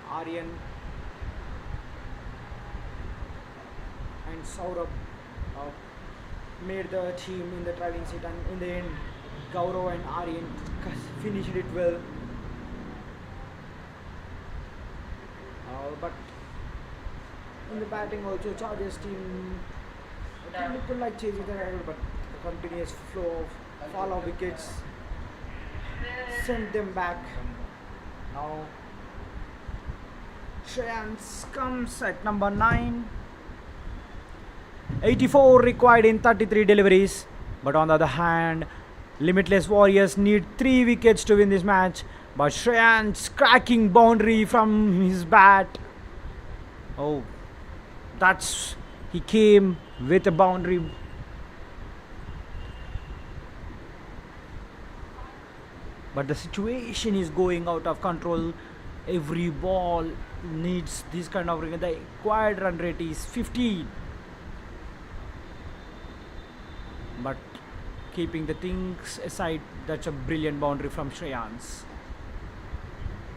Aryan and Saurabh, uh, made the team in the driving seat, and in the end, Gaurav and Aryan finished it well. But in the batting also, Chargers team looked like chasing the rival, but the continuous flow of fall of wickets sent them back. Now Shreyans comes at number 9. 84 required in 33 deliveries, but on the other hand, Limitless Warriors need 3 wickets to win this match. But Shreyans cracking boundary from his bat. Oh, that's he came with a boundary. But the situation is going out of control. Every ball needs this kind of the required run rate is 15. But keeping the things aside, that's a brilliant boundary from Shreyans.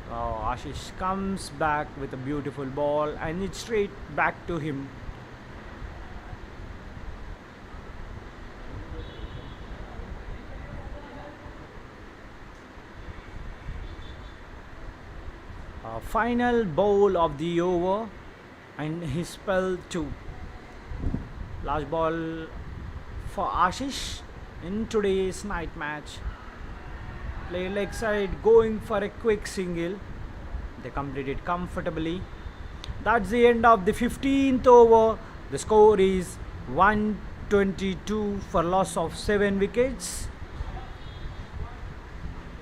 Ashish comes back with a beautiful ball, and it's straight back to him. Final ball of the over, and he spelled 2. Last ball for Ashish in today's night match. Play leg side, going for a quick single. They completed comfortably. That's the end of the 15th over. The score is 122 for loss of 7 wickets.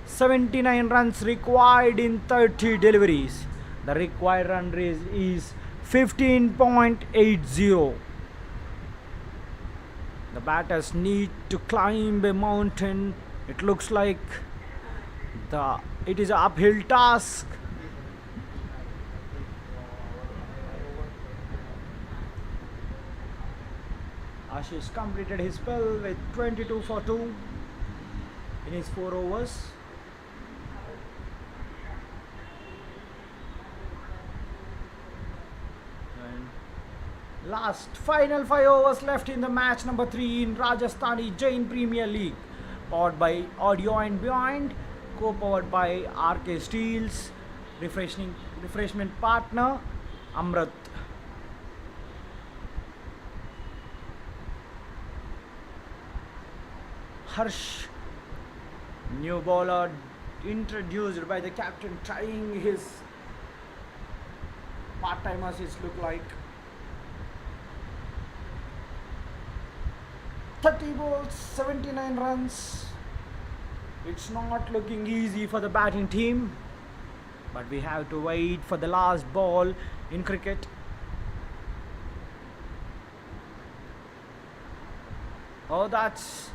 79 runs required in 30 deliveries. The required run rate is 15.80. The batters need to climb a mountain. It looks like it is an uphill task. Ashish completed his spell with 22 for 2 in his 4 overs. And last final 5 overs left in the match number 3 in Rajasthani Jain Premier League. Powered by Audio and Beyond, co-powered by RK Steels, refreshment partner Amrit. Harsh, new bowler introduced by the captain, trying his part-timers. It look like 30 balls, 79 runs. It's not looking easy for the batting team, but we have to wait for the last ball in cricket. Oh, that's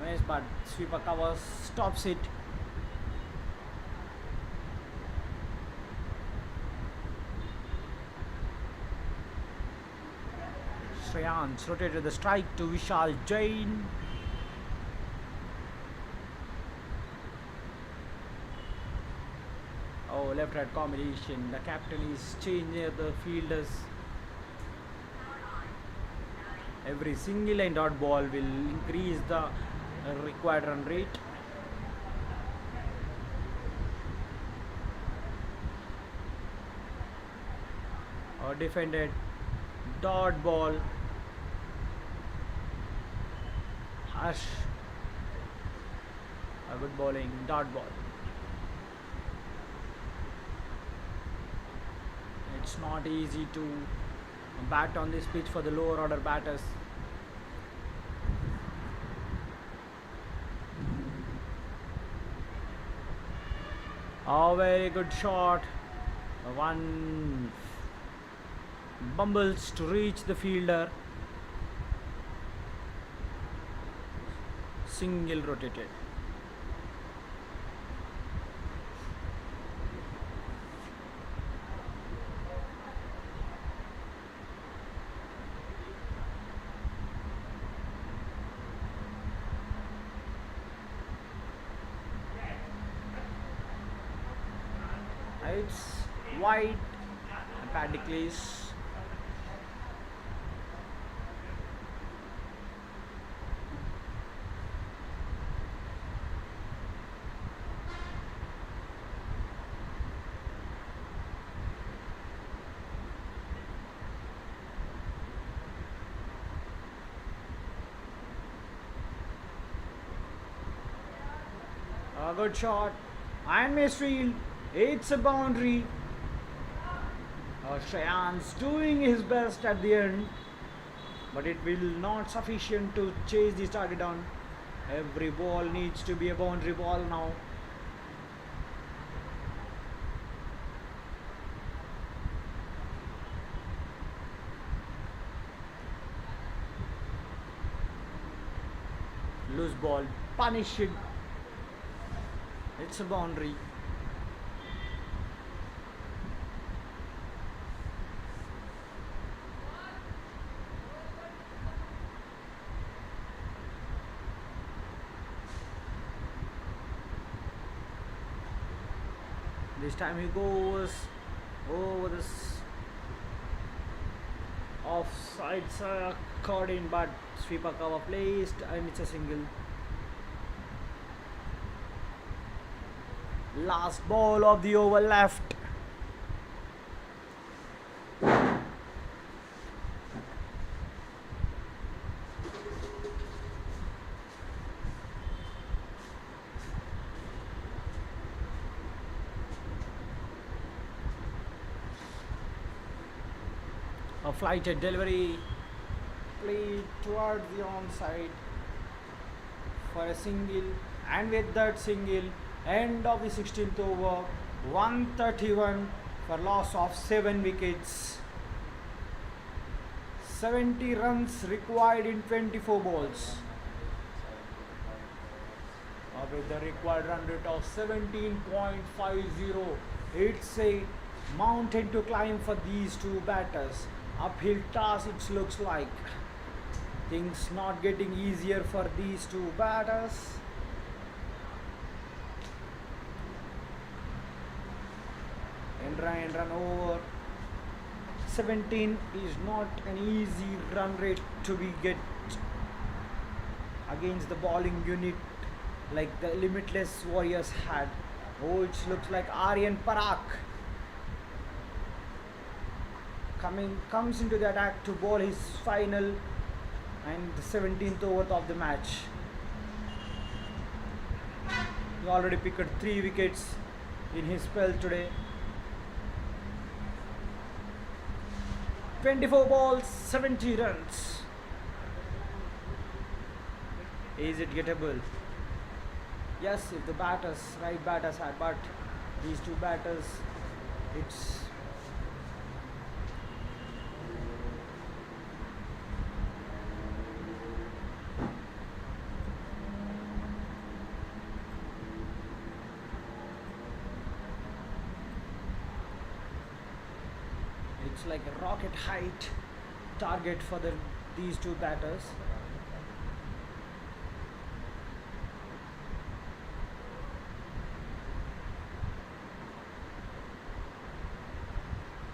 nice, but sweeper covers, stops it. Shreyans rotated the strike to Vishal Jain. Oh, left-right combination. The captain is changing the fielders. Every single and dot ball will increase the required run rate. Defended Dot ball. Harsh. A good bowling. Dot ball. It's not easy to bat on this pitch for the lower order batters. A very good shot. One bumbles to reach the fielder. Single rotated. It's wide emphatically. A good shot and misfield. It's a boundary. Jain's doing his best at the end, but it will not sufficient to chase this target down. Every ball needs to be a boundary ball now. Loose ball, punish it. It's a boundary. This time he goes over this offside caught in, but sweeper cover placed and it's a single. Last ball of the over left. A flighted delivery played towards the onside for a single, and with that single, end of the 16th over, 131 for loss of 7 wickets. 70 runs required in 24 balls. With the required run rate of 17.50, it's a mountain to climb for these two batters. Uphill task it looks like. Things not getting easier for these two batters. And run over. 17 is not an easy run rate to be get against the bowling unit like the Limitless Warriors had. Oh, it looks like Aryan Parak comes into the attack to bowl his final and the 17th over of the match. He already picked 3 wickets in his spell today. 24 balls, 70 runs. Is it gettable? Yes, if the right batters had, but these two batters, it's like a rocket height target for these two batters.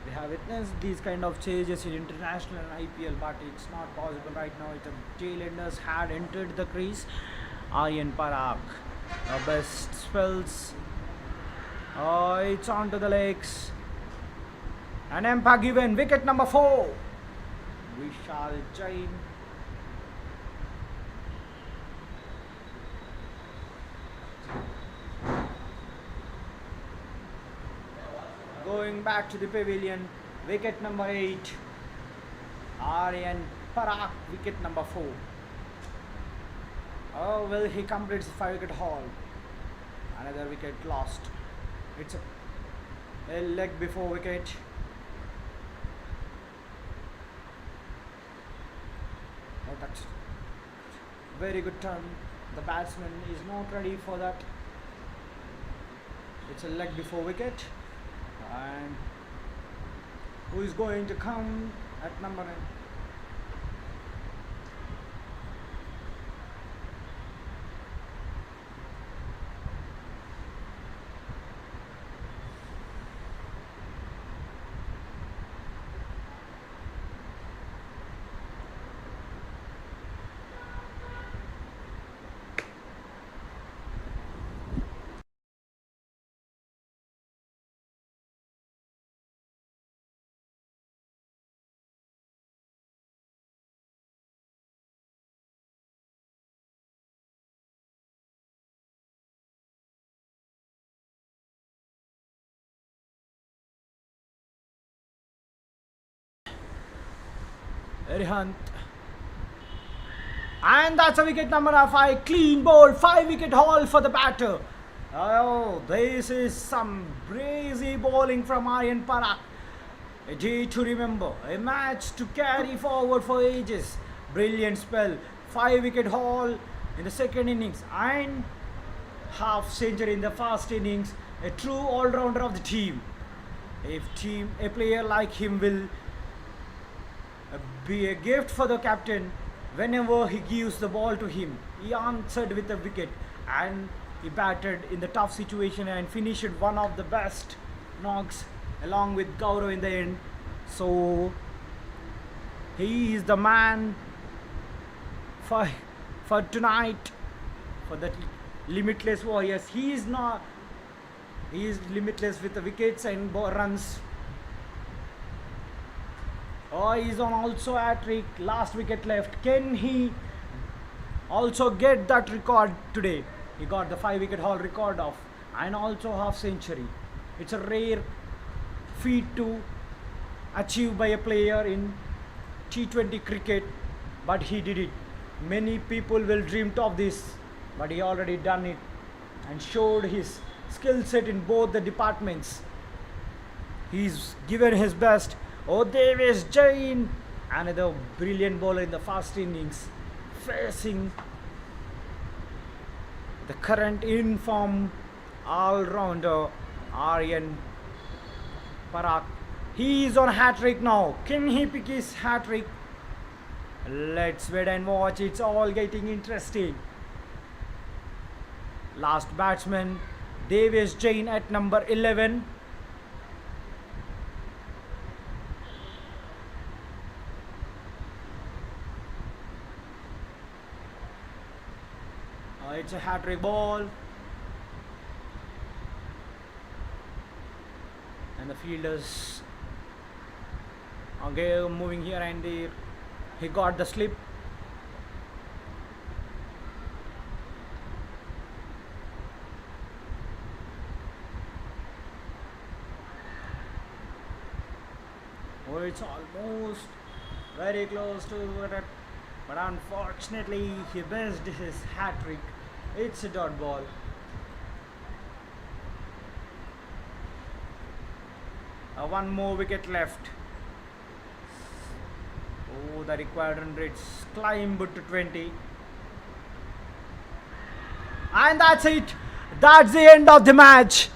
We have witnessed these kind of changes in international and IPL, but it's not possible right now. The tailenders had entered the crease. Aryan Parak, best spells. It's onto the legs. And Empa given wicket number 4. Jain. Going back to the pavilion, wicket number 8. Aryan Parak, wicket number 4. Oh well, he completes the 5-wicket haul. Another wicket lost. It's a leg before wicket. Oh, that's very good turn. The batsman is not ready for that. It's a leg before wicket. And who is going to come at number 9? Arihant. And that's a wicket number 5. Clean ball. 5-wicket haul for the batter. Oh, this is some brazy bowling from Aryan Parak. A day to remember. A match to carry forward for ages. Brilliant spell. 5-wicket haul in the second innings. And half century in the first innings. A true all-rounder of the team. A player like him will be a gift for the captain whenever he gives the ball to him. He answered with a wicket and he batted in the tough situation and finished one of the best knocks along with Gaurav in the end. So he is the man for tonight for the limitless Warriors. He is limitless with the wickets and runs. Oh, he's on also hat-trick. Last wicket left. Can he also get that record today? He got the 5-wicket haul record of and also half century. It's a rare feat to achieve by a player in T20 cricket, but he did it. Many people will dream of this, but he already done it and showed his skill set in both the departments. He's given his best. Oh, Davis Jain, another brilliant bowler in the first innings, facing the current in-form all-rounder Aryan Parak. He is on hat-trick now. Can he pick his hat-trick? Let's wait and watch. It's all getting interesting. Last batsman, Davis Jain at number 11. It's a hat-trick ball. And the fielders again moving here and there. He got the slip. Oh, it's almost very close to it, but unfortunately he missed his hat-trick. It's a dot ball. One more wicket left. Oh, the required run rates climbed to 20. And that's it. That's the end of the match.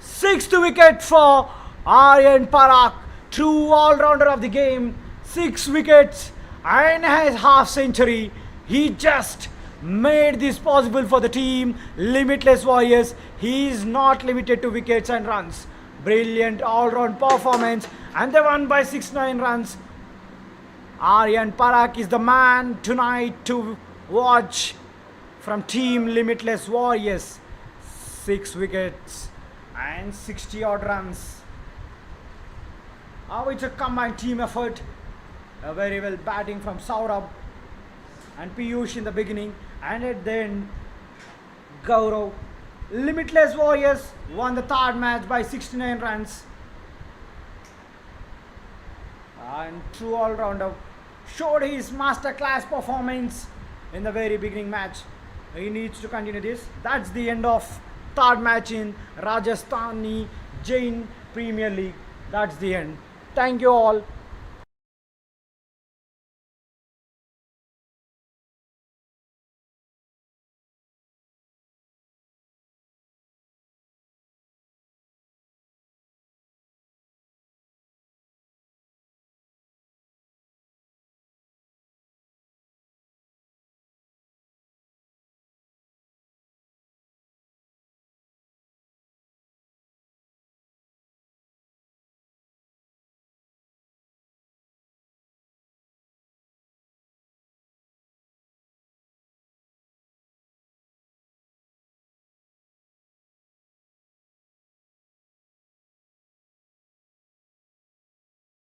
6th wicket for Aryan Parak. True all-rounder of the game. 6 wickets and his half century. He just made this possible for the team Limitless Warriors. He is not limited to wickets and runs. Brilliant all-round performance and they won by 6-9 runs. Aryan Parak is the man tonight to watch from team Limitless Warriors. 6 wickets and 60 odd runs. Oh, it's a combined team effort. Very well batting from Saurabh and Piyush in the beginning, and at the end, Gaurav. Limitless Warriors won the third match by 69 runs. And true all-rounder showed his masterclass performance in the very beginning match. He needs to continue this. That's the end of third match in Rajasthani Jain Premier League. That's the end. Thank you all.